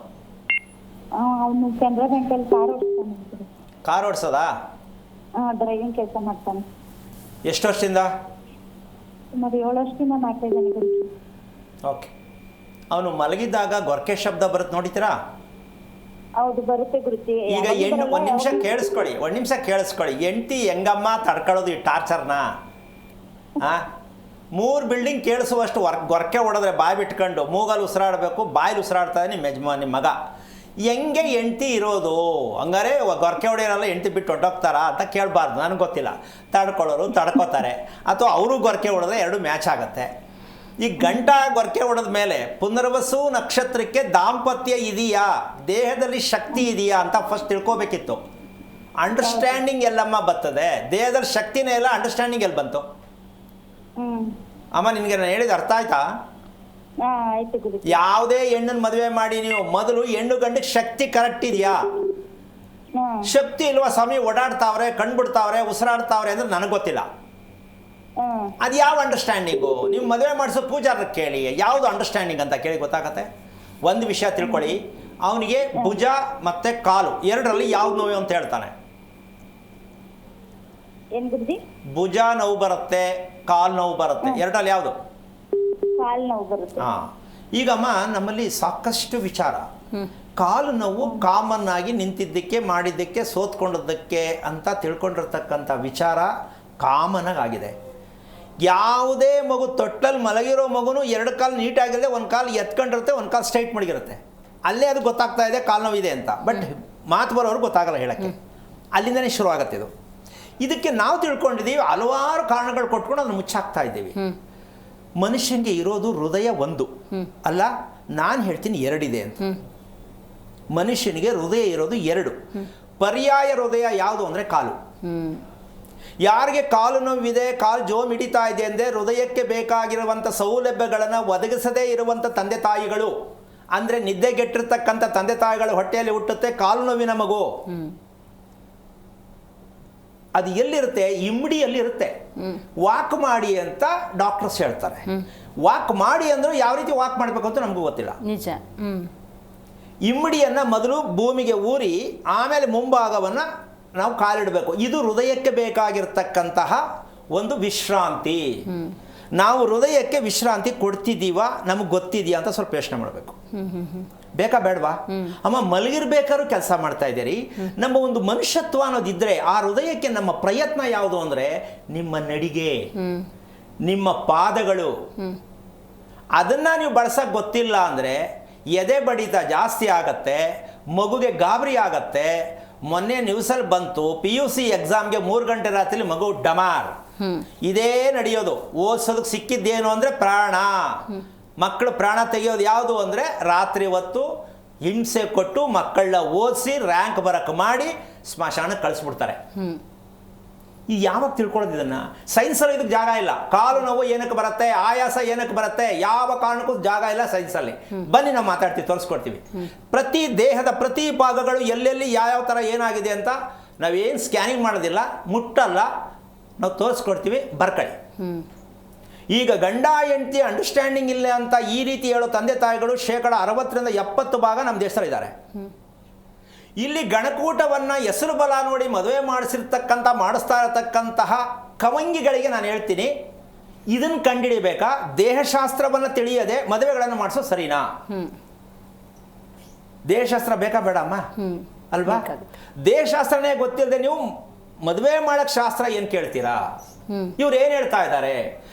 ಅವನು ಕೆನರಾ ಬ್ಯಾಂಕಲ್ಲಿ ಕಾರ್ ಓಡಿಸ್ತಾನೆ. ಕಾರ್ ಓಡಿಸೋದಾ? ಡ್ರೈವಿಂಗ್ ಕೆಲಸ ಮಾಡ್ತಾನೆ. ಎಷ್ಟು ವರ್ಷದಿಂದ? ಸುಮಾರು 7 ವರ್ಷದಿಂದ ಮಾಡ್ತಾ ಇದ್ದಾನೆ ಗುರುಜಿ. ಓಕೆ, ಅವನು ಮಲಗಿದ್ದಾಗ ಗೊರಕೆ ಶಬ್ದ ಬರುತ್ತೆ, ನೋಡಿತೀರಾ? ಹೌದು, ಬರುತ್ತೆ ಗುರುಜಿ. ಈಗ ಒಂದ್ ನಿಮಿಷ ಕೇಳಿಸ್ಕೊಳ್ಳಿ. ಹೆಂಡತಿ ಹೆಂಗಮ್ಮ ತಡ್ಕೊಳ್ಳೋದು ಈ ಟಾರ್ಚರ್ನ? 3 ಬಿಲ್ಡಿಂಗ್ ಕೇಳಿಸುವಷ್ಟು ಗೊರಕೆ ಹೊಡೆದ್ರೆ ಬಾಯಿ ಬಿಟ್ಕೊಂಡು ಮೂಗಲ್ಲಿ ಉಸಿರಾಡಬೇಕು, ಬಾಯಲ್ಲಿ ಉಸಿರಾಡ್ತಾ ನಿಮ್ಮ ಮಗ. ಹೆಂಗೆ ಹೆಂಡತಿ ಇರೋದು? ಹಂಗಾರೆ ಗೊರಕೆ ಹೊಡೆಯೋರೆಲ್ಲ ಹೆಂಡತಿ ಬಿಟ್ಟು ಹೊಟ್ಟೋಗ್ತಾರಾ ಅಂತ ಕೇಳಬಾರ್ದು. ನನಗೆ ಗೊತ್ತಿಲ್ಲ. ತಡ್ಕೊಳ್ಳೋರು ತಡ್ಕೋತಾರೆ, ಅಥವಾ ಅವರು ಗೊರಕೆ ಹೊಡೆದ್ರೆ 2 ಮ್ಯಾಚ್ ಆಗುತ್ತೆ. ಈ ಗಂಟ ಗೊರಕೆ ಹೊಡೆದ ಮೇಲೆ ಪುನರ್ವಸು ನಕ್ಷತ್ರಕ್ಕೆ ದಾಂಪತ್ಯ ಇದೆಯಾ, ದೇಹದಲ್ಲಿ ಶಕ್ತಿ ಇದೆಯಾ ಅಂತ ಫಸ್ಟ್ ತಿಳ್ಕೊಬೇಕಿತ್ತು. ಅಂಡರ್ಸ್ಟ್ಯಾಂಡಿಂಗ್ ಎಲ್ಲಮ್ಮ ಬರ್ತದೆ, ದೇಹದಲ್ಲಿ ಶಕ್ತಿನೇ ಇಲ್ಲ, ಅಂಡರ್ಸ್ಟ್ಯಾಂಡಿಂಗ್ ಎಲ್ಲಿ ಬಂತು? ಅಮ್ಮ, ನಿನಗೆ ನಾನು ಹೇಳಿದ ಅರ್ಥ ಆಯ್ತಾ? ಯಾವುದೇ ಹೆಣ್ಣನ್ನು ಮದುವೆ ಮಾಡಿ ನೀವು ಮೊದಲು ಹೆಣ್ಣು ಗಂಡಿಗೆ ಶಕ್ತಿ ಕರೆಕ್ಟ್ ಇದೆಯಾ? ಶಕ್ತಿ ಇಲ್ವಾ ಸ್ವಾಮಿ, ಓಡಾಡ್ತಾವ್ರೆ, ಕಣ್ಬಿಡ್ತಾವ್ರೆ, ಉಸಿರಾಡ್ತಾವ್ರೆ ಅಂದ್ರೆ ನನಗೆ ಗೊತ್ತಿಲ್ಲ. ಅದು ಯಾವ ಅಂಡರ್ಸ್ಟ್ಯಾಂಡಿಂಗು? ನೀವು ಮದುವೆ ಮಾಡಿಸೋ ಪೂಜಾರ ಕೇಳಿ, ಯಾವುದು ಅಂಡರ್ಸ್ಟ್ಯಾಂಡಿಂಗ್ ಅಂತ ಕೇಳಿ ಗೊತ್ತಾಗತ್ತೆ. ಒಂದು ವಿಷಯ ತಿಳ್ಕೊಳ್ಳಿ, ಅವನಿಗೆ ಭುಜ ಮತ್ತೆ ಕಾಲು ಎರಡರಲ್ಲಿ ಯಾವ್ದು ನೋವು ಅಂತ ಹೇಳ್ತಾನೆ. ಭುಜ ನೋವು ಬರುತ್ತೆ, ಕಾಲು ನೋವು ಬರುತ್ತೆ, ಎರಡರಲ್ಲಿ ಯಾವುದು? ಈಗಮ್ಮ ನಮ್ಮಲ್ಲಿ ಸಾಕಷ್ಟು ವಿಚಾರ. ಕಾಲು ನೋವು ಕಾಮನ್ ಆಗಿ ನಿಂತಿದ್ದಕ್ಕೆ, ಮಾಡಿದ್ದಕ್ಕೆ, ಸೋತ್ಕೊಂಡದ್ದಕ್ಕೆ ಅಂತ ತಿಳ್ಕೊಂಡಿರ್ತಕ್ಕಂಥ ವಿಚಾರ ಕಾಮನ್ ಆಗಿದೆ. ಯಾವುದೇ ಮಗು ತೊಟ್ಟಲ್ಲಿ ಮಲಗಿರೋ ಮಗುನು 2 ಕಾಲು ನೀಟಾಗಿರುತ್ತೆ, ಒಂದು ಕಾಲು ಎತ್ಕೊಂಡಿರುತ್ತೆ, ಒಂದು ಕಾಲು ಸ್ಟ್ರೈಟ್ ಮಡಗಿರುತ್ತೆ. ಅಲ್ಲೇ ಅದು ಗೊತ್ತಾಗ್ತಾ ಇದೆ ಕಾಲು ನೋವಿದೆ ಅಂತ. ಬಟ್ ಮಾತು ಬರೋರು ಗೊತ್ತಾಗಲ್ಲ ಹೇಳೋಕ್ಕೆ. ಅಲ್ಲಿಂದನೇ ಶುರು ಆಗುತ್ತೆ ಇದು. ಇದಕ್ಕೆ ನಾವು ತಿಳ್ಕೊಂಡಿದ್ದೀವಿ, ಹಲವಾರು ಕಾರಣಗಳು ಕೊಟ್ಕೊಂಡು ಅದನ್ನು ಮುಚ್ಚಾಕ್ತಾ ಇದ್ದೀವಿ. ಮನುಷ್ಯನಿಗೆ ಇರೋದು ಹೃದಯ ಒಂದು ಅಲ್ಲ, ನಾನು ಹೇಳ್ತೀನಿ 2 ಇದೆ ಅಂತ. ಮನುಷ್ಯನಿಗೆ ಹೃದಯ ಇರೋದು 2. ಪರ್ಯಾಯ ಹೃದಯ ಯಾವುದು ಅಂದರೆ ಕಾಲು. ಯಾರಿಗೆ ಕಾಲು ನೋವಿದೆ, ಕಾಲು ಜೋಮ್ ಹಿಡಿತಾ ಇದೆ ಅಂದರೆ ಹೃದಯಕ್ಕೆ ಬೇಕಾಗಿರುವಂಥ ಸೌಲಭ್ಯಗಳನ್ನು ಒದಗಿಸದೇ ಇರುವಂಥ ತಂದೆ ತಾಯಿಗಳು, ಅಂದರೆ ನಿದ್ದೆಗೆಟ್ಟಿರ್ತಕ್ಕಂಥ ತಂದೆ ತಾಯಿಗಳ ಹೊಟ್ಟೆಯಲ್ಲಿ ಹುಟ್ಟುತ್ತೆ ಕಾಲು ನೋವಿನ ಮಗು. ಅದು ಎಲ್ಲಿರುತ್ತೆ? ಇಮ್ಮಡಿಯಲ್ಲಿರುತ್ತೆ. ವಾಕ್ ಮಾಡಿ ಅಂತ ಡಾಕ್ಟರ್ಸ್ ಹೇಳ್ತಾರೆ. ವಾಕ್ ಮಾಡಿ ಅಂದ್ರೆ ಯಾವ ರೀತಿ ವಾಕ್ ಮಾಡಬೇಕು ಅಂತ ನಮಗೂ ಗೊತ್ತಿಲ್ಲ. ನಿಜ. ಇಮ್ಮಡಿಯನ್ನು ಮೊದಲು ಭೂಮಿಗೆ ಊರಿ ಆಮೇಲೆ ಮುಂಭಾಗವನ್ನು ನಾವು ಕಾಲಿಡಬೇಕು. ಇದು ಹೃದಯಕ್ಕೆ ಬೇಕಾಗಿರ್ತಕ್ಕಂತಹ ಒಂದು ವಿಶ್ರಾಂತಿ. ನಾವು ಹೃದಯಕ್ಕೆ ವಿಶ್ರಾಂತಿ ಕೊಡ್ತಿದ್ದೀವ, ನಮಗೆ ಗೊತ್ತಿದೆಯಾ ಅಂತ ಸ್ವಲ್ಪ ಯೋಚನೆ ಮಾಡಬೇಕು. ಬೇಕಾ ಬೇಡವಾ? ಅಮ್ಮ, ಮಲಗಿರ್ಬೇಕಾದ್ರೂ ಕೆಲಸ ಮಾಡ್ತಾ ಇದ್ದೀರಿ. ನಮ್ಮ ಒಂದು ಮನುಷ್ಯತ್ವ ಅನ್ನೋದಿದ್ರೆ ಆ ಹೃದಯಕ್ಕೆ ನಮ್ಮ ಪ್ರಯತ್ನ ಯಾವುದು ಅಂದರೆ ನಿಮ್ಮ ನಡಿಗೆ, ನಿಮ್ಮ ಪಾದಗಳು. ಅದನ್ನು ನೀವು ಬಳಸೋಕೆ ಗೊತ್ತಿಲ್ಲ ಅಂದರೆ ಎದೆ ಬಡಿತ ಜಾಸ್ತಿ ಆಗತ್ತೆ, ಮಗುಗೆ ಗಾಬರಿ ಆಗತ್ತೆ, ಮೊನ್ನೆ ನ್ಯೂಸಲ್ಲಿ ಬಂತು, PUC ಎಕ್ಸಾಮ್ಗೆ 3 ಗಂಟೆ ರಾತ್ರಿ ಮಗು ಡಮಾರ್. ಇದೇ ನಡೆಯೋದು. ಓದಿಸೋದಕ್ಕೆ ಸಿಕ್ಕಿದ್ದೇನು ಅಂದರೆ ಪ್ರಾಣ. ಮಕ್ಕಳು ಪ್ರಾಣ ತೆಗೆಯೋದು ಯಾವುದು ಅಂದರೆ ರಾತ್ರಿ ಹೊತ್ತು ಹಿಂಸೆ ಕೊಟ್ಟು ಮಕ್ಕಳನ್ನ ಓದಿಸಿ ರ್ಯಾಂಕ್ ಬರಕ್ಕೆ ಮಾಡಿ ಸ್ಮಶಾನಕ್ಕೆ ಕಳಿಸ್ಬಿಡ್ತಾರೆ. ಈ ಯಾವಾಗ ತಿಳ್ಕೊಳ್ಳೋದು ಇದನ್ನು? ಸೈನ್ಸಲ್ಲಿ ಇದಕ್ಕೆ ಜಾಗ ಇಲ್ಲ. ಕಾಲು ನೋವು ಏನಕ್ಕೆ ಬರುತ್ತೆ, ಆಯಾಸ ಏನಕ್ಕೆ ಬರುತ್ತೆ, ಯಾವ ಕಾರಣಕ್ಕೂ ಜಾಗ ಇಲ್ಲ ಸೈನ್ಸಲ್ಲಿ. ಬನ್ನಿ ನಾವು ಮಾತಾಡ್ತೀವಿ, ತೋರಿಸ್ಕೊಡ್ತೀವಿ. ಪ್ರತಿ ದೇಹದ ಪ್ರತಿ ಭಾಗಗಳು ಎಲ್ಲೆಲ್ಲಿ ಯಾವ್ಯಾವ ಥರ ಏನಾಗಿದೆ ಅಂತ ನಾವೇನು ಸ್ಕ್ಯಾನಿಂಗ್ ಮಾಡೋದಿಲ್ಲ, ಮುಟ್ಟಲ್ಲ, ನಾವು ತೋರಿಸ್ಕೊಡ್ತೀವಿ, ಬರ್ಕೊಳ್ಳಿ. ಈಗ ಗಂಡ ಹೆಂಡತಿ ಅಂಡರ್ಸ್ಟ್ಯಾಂಡಿಂಗ್ ಇಲ್ಲ ಅಂತ ಈ ರೀತಿ ಹೇಳೋ ತಂದೆ ತಾಯಿಗಳು 60% ನಮ್ಮ ದೇಶದಲ್ಲಿದ್ದಾರೆ. ಇಲ್ಲಿ ಗಣಕೂಟವನ್ನು ಹೆಸರು ಬಲ ನೋಡಿ ಮದುವೆ ಮಾಡಿಸ್ತಾ ಇರತಕ್ಕಂತಹ ಕವಂಗಿಗಳಿಗೆ ನಾನು ಹೇಳ್ತೀನಿ, ಇದನ್ನು ಕಂಡುಹಿಡಿಬೇಕಾ? ದೇಹಶಾಸ್ತ್ರವನ್ನು ತಿಳಿಯದೆ ಮದುವೆಗಳನ್ನು ಮಾಡಿಸೋ ಸರಿನಾ? ದೇಹಶಾಸ್ತ್ರ ಬೇಕಾ ಬೇಡ ಅಮ್ಮ? ಅಲ್ವಾ? ದೇಹಶಾಸ್ತ್ರನೇ ಗೊತ್ತಿಲ್ಲದೆ ನೀವು ಮದುವೆ ಮಾಡಕ್ಕೆ ಶಾಸ್ತ್ರ ಏನು ಕೇಳ್ತೀರಾ? ಇವ್ರು ಏನು ಹೇಳ್ತಾ ಇದ್ದಾರೆ?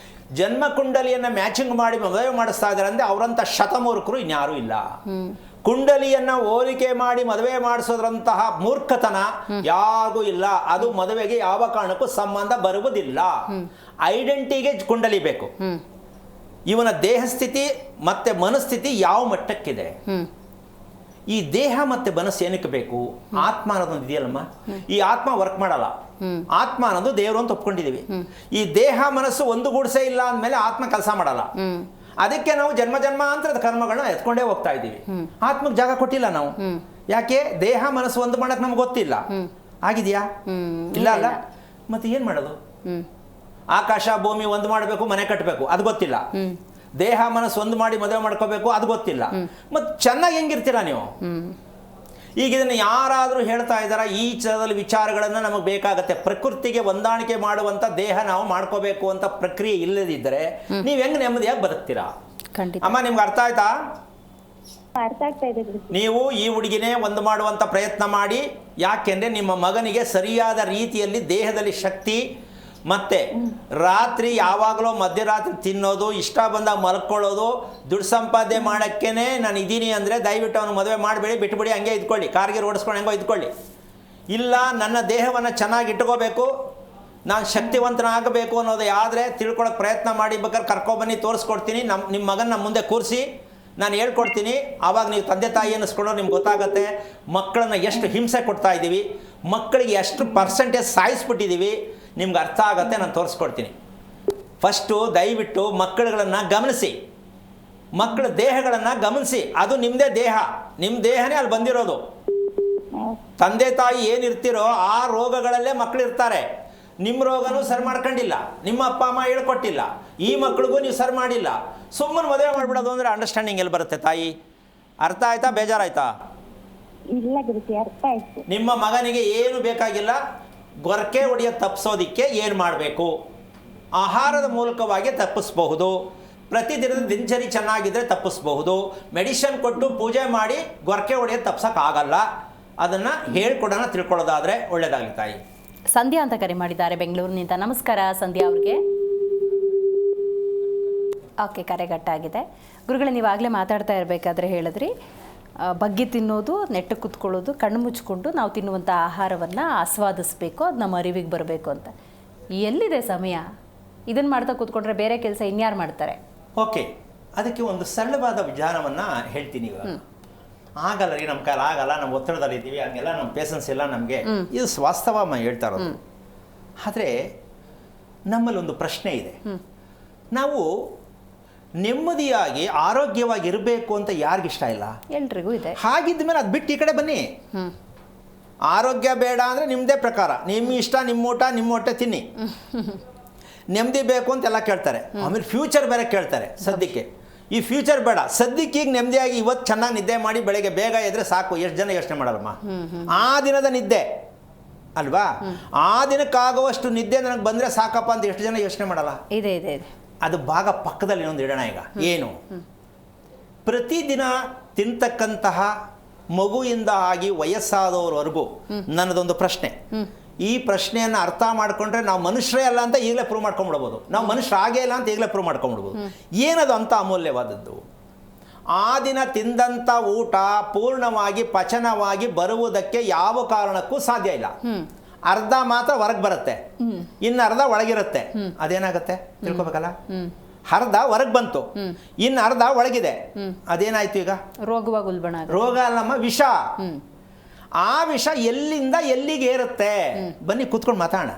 ಜನ್ಮ ಕುಂಡಲಿಯನ್ನು ಮ್ಯಾಚಿಂಗ್ ಮಾಡಿ ಮದುವೆ ಮಾಡಿಸ್ತಾ ಇದ್ದಾರೆ ಅಂದರೆ ಅವರಂಥ ಶತಮೂರ್ಖರು ಇನ್ಯಾರೂ ಇಲ್ಲ. ಕುಂಡಲಿಯನ್ನು ಹೋಲಿಕೆ ಮಾಡಿ ಮದುವೆ ಮಾಡಿಸೋದ್ರಂತಹ ಮೂರ್ಖತನ ಯಾಗೂ ಇಲ್ಲ. ಅದು ಮದುವೆಗೆ ಯಾವ ಕಾರಣಕ್ಕೂ ಸಂಬಂಧ ಬರುವುದಿಲ್ಲ. ಐಡೆಂಟಿಟಿಗೆ ಕುಂಡಲಿ ಬೇಕು. ಇವನ ದೇಹಸ್ಥಿತಿ ಮತ್ತೆ ಮನಸ್ಥಿತಿ ಯಾವ ಮಟ್ಟಕ್ಕಿದೆ. ಈ ದೇಹ ಮತ್ತೆ ಮನಸ್ಸು ಏನಕ್ಕೆ ಬೇಕು? ಆತ್ಮ ಅನ್ನೋದೊಂದು ಇದೆಯಲ್ಲಮ್ಮ, ಈ ಆತ್ಮ ವರ್ಕ್ ಮಾಡಲ್ಲ. ಆತ್ಮ ಅನ್ನೋದು ದೇವರು ಅಂತ ಒಪ್ಕೊಂಡಿದೀವಿ. ಈ ದೇಹ ಮನಸ್ಸು ಒಂದುಗೂಡಿಸೇ ಇಲ್ಲ ಅಂದಮೇಲೆ ಆತ್ಮ ಕೆಲಸ ಮಾಡಲ್ಲ. ಅದಕ್ಕೆ ನಾವು ಜನ್ಮಾಂತರದ ಕರ್ಮಗಳನ್ನ ಎತ್ಕೊಂಡೇ ಹೋಗ್ತಾ ಇದ್ದೀವಿ. ಆತ್ಮಕ್ಕೆ ಜಾಗ ಕೊಟ್ಟಿಲ್ಲ ನಾವು. ಯಾಕೆ? ದೇಹ ಮನಸ್ಸು ಒಂದು ಮಾಡಕ್ಕೆ ನಮ್ಗೆ ಗೊತ್ತಿಲ್ಲ. ಆಗಿದೆಯಾ? ಇಲ್ಲ ಅಲ್ಲ. ಮತ್ತೆ ಏನು ಮಾಡೋದು? ಆಕಾಶ ಭೂಮಿ ಒಂದು ಮಾಡಬೇಕು, ಮನೆ ಕಟ್ಟಬೇಕು, ಅದು ಗೊತ್ತಿಲ್ಲ. ದೇಹ ಮನಸ್ಸು ಒಂದು ಮಾಡಿ ಮದುವೆ ಮಾಡ್ಕೋಬೇಕು, ಅದು ಗೊತ್ತಿಲ್ಲ. ಮತ್ತೆ ಚೆನ್ನಾಗಿ ಹೆಂಗಿರ್ತೀರಾ ನೀವು? ಈಗ ಇದನ್ನು ಯಾರಾದರೂ ಹೇಳ್ತಾ ಇದ್ದಾರಾ? ಈ ಥರದಲ್ಲಿ ವಿಚಾರಗಳನ್ನು ನಮಗೆ ಬೇಕಾಗತ್ತೆ. ಪ್ರಕೃತಿಗೆ ಹೊಂದಾಣಿಕೆ ಮಾಡುವಂಥ ದೇಹ ನಾವು ಮಾಡ್ಕೋಬೇಕು ಅಂತ ಪ್ರಕ್ರಿಯೆ ಇಲ್ಲದಿದ್ದರೆ ನೀವು ಹೆಂಗೆ ನೆಮ್ಮದಿಯಾಗಿ ಬದುಕ್ತೀರಾ? ಅಮ್ಮ, ನಿಮ್ಗೆ ಅರ್ಥ ಆಯ್ತಾ? ಅರ್ಥ ಆಗ್ತಾ ಇದೆ. ನೀವು ಈ ಹುಡುಗಿನೇ ಒಂದು ಮಾಡುವಂಥ ಪ್ರಯತ್ನ ಮಾಡಿ. ಯಾಕೆಂದರೆ ನಿಮ್ಮ ಮಗನಿಗೆ ಸರಿಯಾದ ರೀತಿಯಲ್ಲಿ ದೇಹದಲ್ಲಿ ಶಕ್ತಿ, ಮತ್ತೆ ರಾತ್ರಿ ಯಾವಾಗಲೂ ಮಧ್ಯರಾತ್ರಿ ತಿನ್ನೋದು, ಇಷ್ಟ ಬಂದಾಗ ಮಲ್ಕೊಳ್ಳೋದು, ದುಡ್ಡು ಸಂಪಾದನೆ ಮಾಡೋಕ್ಕೇನೆ ನಾನು ಇದ್ದೀನಿ ಅಂದರೆ ದಯವಿಟ್ಟು ಅವನು ಮದುವೆ ಮಾಡಬೇಡಿ, ಬಿಟ್ಬಿಡಿ, ಹಂಗೆ ಇದ್ಕೊಳ್ಳಿ, ಕಾರ್ಗೆ ಓಡಿಸ್ಕೊಂಡು ಹೆಂಗೋ ಇದ್ಕೊಳ್ಳಿ. ಇಲ್ಲ, ನನ್ನ ದೇಹವನ್ನು ಚೆನ್ನಾಗಿ ಇಟ್ಕೋಬೇಕು, ನಾನು ಶಕ್ತಿವಂತನಾಗಬೇಕು ಅನ್ನೋದು ಆದರೆ ತಿಳ್ಕೊಳ್ಳೋಕೆ ಪ್ರಯತ್ನ ಮಾಡಿ. ಬೇಕಾದ್ರೆ ಕರ್ಕೊಬನ್ನಿ, ತೋರಿಸ್ಕೊಡ್ತೀನಿ. ನಿಮ್ಮ ಮಗನ ಮುಂದೆ ಕೂರಿಸಿ ನಾನು ಹೇಳ್ಕೊಡ್ತೀನಿ. ಆವಾಗ ನೀವು ತಂದೆ ತಾಯಿ ಅನ್ನಿಸ್ಕೊಳ್ಳೋ ನಿಮ್ಗೆ ಗೊತ್ತಾಗುತ್ತೆ ಮಕ್ಕಳನ್ನ ಎಷ್ಟು ಹಿಂಸೆ ಕೊಡ್ತಾ ಇದ್ದೀವಿ, ಮಕ್ಕಳಿಗೆ ಎಷ್ಟು ಪರ್ಸೆಂಟೇಜ್ ಸಾಯಿಸ್ಬಿಟ್ಟಿದ್ದೀವಿ, ನಿಮ್ಗೆ ಅರ್ಥ ಆಗುತ್ತೆ. ನಾನು ತೋರಿಸ್ಕೊಡ್ತೀನಿ. ಫಸ್ಟು ದಯವಿಟ್ಟು ಮಕ್ಕಳುಗಳನ್ನು ಗಮನಿಸಿ, ಮಕ್ಕಳ ದೇಹಗಳನ್ನು ಗಮನಿಸಿ. ಅದು ನಿಮ್ಮದೇ ದೇಹ, ನಿಮ್ಮ ದೇಹನೇ ಅಲ್ಲಿ ಬಂದಿರೋದು. ತಂದೆ ತಾಯಿ ಏನಿರ್ತಿರೋ ಆ ರೋಗಗಳಲ್ಲೇ ಮಕ್ಕಳು ಇರ್ತಾರೆ. ನಿಮ್ಮ ರೋಗನೂ ಸರಿ ಮಾಡ್ಕೊಂಡಿಲ್ಲ, ನಿಮ್ಮ ಅಪ್ಪ ಅಮ್ಮ ಹೇಳ್ಕೊಟ್ಟಿಲ್ಲ, ಈ ಮಕ್ಕಳಿಗೂ ನೀವು ಸರಿ ಮಾಡಿಲ್ಲ. ಸುಮ್ಮನೆ ಮದುವೆ ಮಾಡಿಬಿಡೋದು ಅಂದರೆ ಅಂಡರ್ಸ್ಟ್ಯಾಂಡಿಂಗ್ ಎಲ್ಲಿ ಬರುತ್ತೆ ತಾಯಿ? ಅರ್ಥ ಆಯ್ತಾ? ಬೇಜಾರಾಯ್ತಾ? ಇಲ್ಲ ಗುರುಜಿ, ಅರ್ಥ ಆಯ್ತು. ನಿಮ್ಮ ಮಗನಿಗೆ ಏನು ಬೇಕಾಗಿಲ್ಲ. ಗೊರಕೆ ಹೊಡೆಯ ತಪ್ಪಿಸೋದಿಕ್ಕೆ ಏನು ಮಾಡಬೇಕು? ಆಹಾರದ ಮೂಲಕವಾಗಿ ತಪ್ಪಿಸಬಹುದು. ಪ್ರತಿದಿನದ ದಿನಚರಿ ಚೆನ್ನಾಗಿದ್ದರೆ ತಪ್ಪಿಸಬಹುದು. ಮೆಡಿಷನ್ ಕೊಟ್ಟು ಪೂಜೆ ಮಾಡಿ ಗೊರಕೆ ಹೊಡೆಯೋದು ತಪ್ಸೋಕ್ಕಾಗಲ್ಲ. ಅದನ್ನು ಹೇಳ್ಕೊಡೋಣ, ತಿಳ್ಕೊಳ್ಳೋದಾದರೆ ಒಳ್ಳೆಯದಾಗಲಿ ತಾಯಿ. ಸಂಧ್ಯಾ ಅಂತ ಕರೆ ಮಾಡಿದ್ದಾರೆ ಬೆಂಗಳೂರಿನಿಂದ. ನಮಸ್ಕಾರ ಸಂಧ್ಯಾ ಅವ್ರಿಗೆ. ಓಕೆ, ಕರೆಗಟ್ಟಾಗಿದೆ. ಗುರುಗಳೇ, ನೀವಾಗಲೇ ಮಾತಾಡ್ತಾ ಇರಬೇಕಾದ್ರೆ ಹೇಳಿದ್ರಿ ಬಗ್ಗಿ ತಿನ್ನೋದು, ನೆಟ್ಟು ಕುತ್ಕೊಳ್ಳೋದು, ಕಣ್ಣು ಮುಚ್ಕೊಂಡು ನಾವು ತಿನ್ನುವಂಥ ಆಹಾರವನ್ನು ಆಸ್ವಾದಿಸಬೇಕು, ಅದು ನಮ್ಮ ಅರಿವಿಗೆ ಬರಬೇಕು ಅಂತ. ಎಲ್ಲಿದೆ ಸಮಯ? ಇದನ್ನು ಮಾಡ್ತಾ ಕೂತ್ಕೊಂಡ್ರೆ ಬೇರೆ ಕೆಲಸ ಇನ್ಯಾರು ಮಾಡ್ತಾರೆ? ಓಕೆ, ಅದಕ್ಕೆ ಒಂದು ಸರಳವಾದ ವಿಧಾನವನ್ನು ಹೇಳ್ತೀನಿ. ಇವಾಗ ಆಗಲ್ಲ ರೀ, ನಮ್ಮ ಕೈಲಿ ಆಗಲ್ಲ, ನಾವು ಒತ್ತಡದಲ್ಲಿದ್ದೀವಿ, ಹಂಗೆಲ್ಲ ನಮ್ಮ ಪೇಷನ್ಸ್ ಎಲ್ಲ ನಮಗೆ. ಇದು ವಾಸ್ತವ ಹೇಳ್ತಾ ಇರೋದು. ಆದರೆ ನಮ್ಮಲ್ಲಿ ಒಂದು ಪ್ರಶ್ನೆ ಇದೆ. ನಾವು ನೆಮ್ಮದಿಯಾಗಿ ಆರೋಗ್ಯವಾಗಿ ಇರಬೇಕು ಅಂತ ಯಾರಿಗಿಷ್ಟ ಇಲ್ಲ? ಎಲ್ರಿಗೂ ಇದೆ. ಹಾಗಿದ್ದ ಮೇಲೆ ಅದು ಬಿಟ್ಟು ಈ ಕಡೆ ಬನ್ನಿ. ಆರೋಗ್ಯ ಬೇಡ ಅಂದರೆ ನಿಮ್ಮದೇ ಪ್ರಕಾರ, ನಿಮ್ಮ ಇಷ್ಟ, ನಿಮ್ಮ ಊಟ, ನಿಮ್ಮ ಹೊಟ್ಟೆ ತಿನ್ನಿ. ನೆಮ್ಮದಿ ಬೇಕು ಅಂತೆಲ್ಲ ಕೇಳ್ತಾರೆ. ಆಮೇಲೆ ಫ್ಯೂಚರ್ ಬೇರೆ ಕೇಳ್ತಾರೆ. ಸದ್ಯಕ್ಕೆ ಈ ಫ್ಯೂಚರ್ ಬೇಡ, ಸದ್ಯಕ್ಕೆ ಈಗ ನೆಮ್ಮದಿಯಾಗಿ ಇವತ್ತು ಚೆನ್ನಾಗಿ ನಿದ್ದೆ ಮಾಡಿ ಬೆಳಗ್ಗೆ ಬೇಗ ಎದ್ರೆ ಸಾಕು. ಎಷ್ಟು ಜನ ಯೋಚನೆ ಮಾಡಲ್ಲಮ್ಮ? ಆ ದಿನದ ನಿದ್ದೆ ಅಲ್ವಾ? ಆ ದಿನಕ್ಕಾಗುವಷ್ಟು ನಿದ್ದೆ ನನಗೆ ಬಂದರೆ ಸಾಕಪ್ಪ ಅಂತ ಎಷ್ಟು ಜನ ಯೋಚನೆ ಮಾಡಲ್ಲ? ಇದೆ ಇದೆ ಇದೆ. ಅದು ಭಾಗ ಪಕ್ಕದಲ್ಲಿ ಇನ್ನೊಂದು ಇಡೋಣ. ಈಗ ಏನು, ಪ್ರತಿದಿನ ತಿಂತಕ್ಕಂತಹ ಮಗುವಿಂದ ಆಗಿ ವಯಸ್ಸಾದವರವರೆಗೂ ನನ್ನದೊಂದು ಪ್ರಶ್ನೆ. ಈ ಪ್ರಶ್ನೆಯನ್ನು ಅರ್ಥ ಮಾಡಿಕೊಂಡ್ರೆ ನಾವು ಮನುಷ್ಯರೇ ಅಲ್ಲ ಅಂತ ಈಗಲೇ ಪ್ರೂವ್ ಮಾಡ್ಕೊಂಡ್ಬಿಡ್ಬೋದು. ನಾವು ಮನುಷ್ಯರಾಗೇ ಇಲ್ಲ ಅಂತ ಈಗಲೇ ಪ್ರೂವ್ ಮಾಡ್ಕೊಂಡ್ಬಿಡ್ಬೋದು. ಏನದು ಅಂತ ಅಮೂಲ್ಯವಾದದ್ದು? ಆ ದಿನ ತಿಂದಂಥ ಊಟ ಪೂರ್ಣವಾಗಿ ಪಚನವಾಗಿ ಬರುವುದಕ್ಕೆ ಯಾವ ಕಾರಣಕ್ಕೂ ಸಾಧ್ಯ ಇಲ್ಲ. ಅರ್ಧ ಮಾತ್ರ ಹೊರಗೆ ಬರುತ್ತೆ, ಇನ್ನು ಅರ್ಧ ಒಳಗಿರುತ್ತೆ. ಅದೇನಾಗುತ್ತೆ ತಿಳ್ಕೊಬೇಕಲ್ಲ. ಅರ್ಧ ಹೊರಗೆ ಬಂತು, ಇನ್ನು ಅರ್ಧ ಒಳಗಿದೆ. ಅದೇನಾಯ್ತು ಈಗ? ರೋಗವಾಗಿ ಉಲ್ಬಣ. ರೋಗ ಅಲ್ಲಮ್ಮ, ವಿಷ. ಆ ವಿಷ ಎಲ್ಲಿಂದ ಎಲ್ಲಿಗೆ ಏರುತ್ತೆ? ಬನ್ನಿ ಕೂತ್ಕೊಂಡು ಮಾತಾಡೋಣ.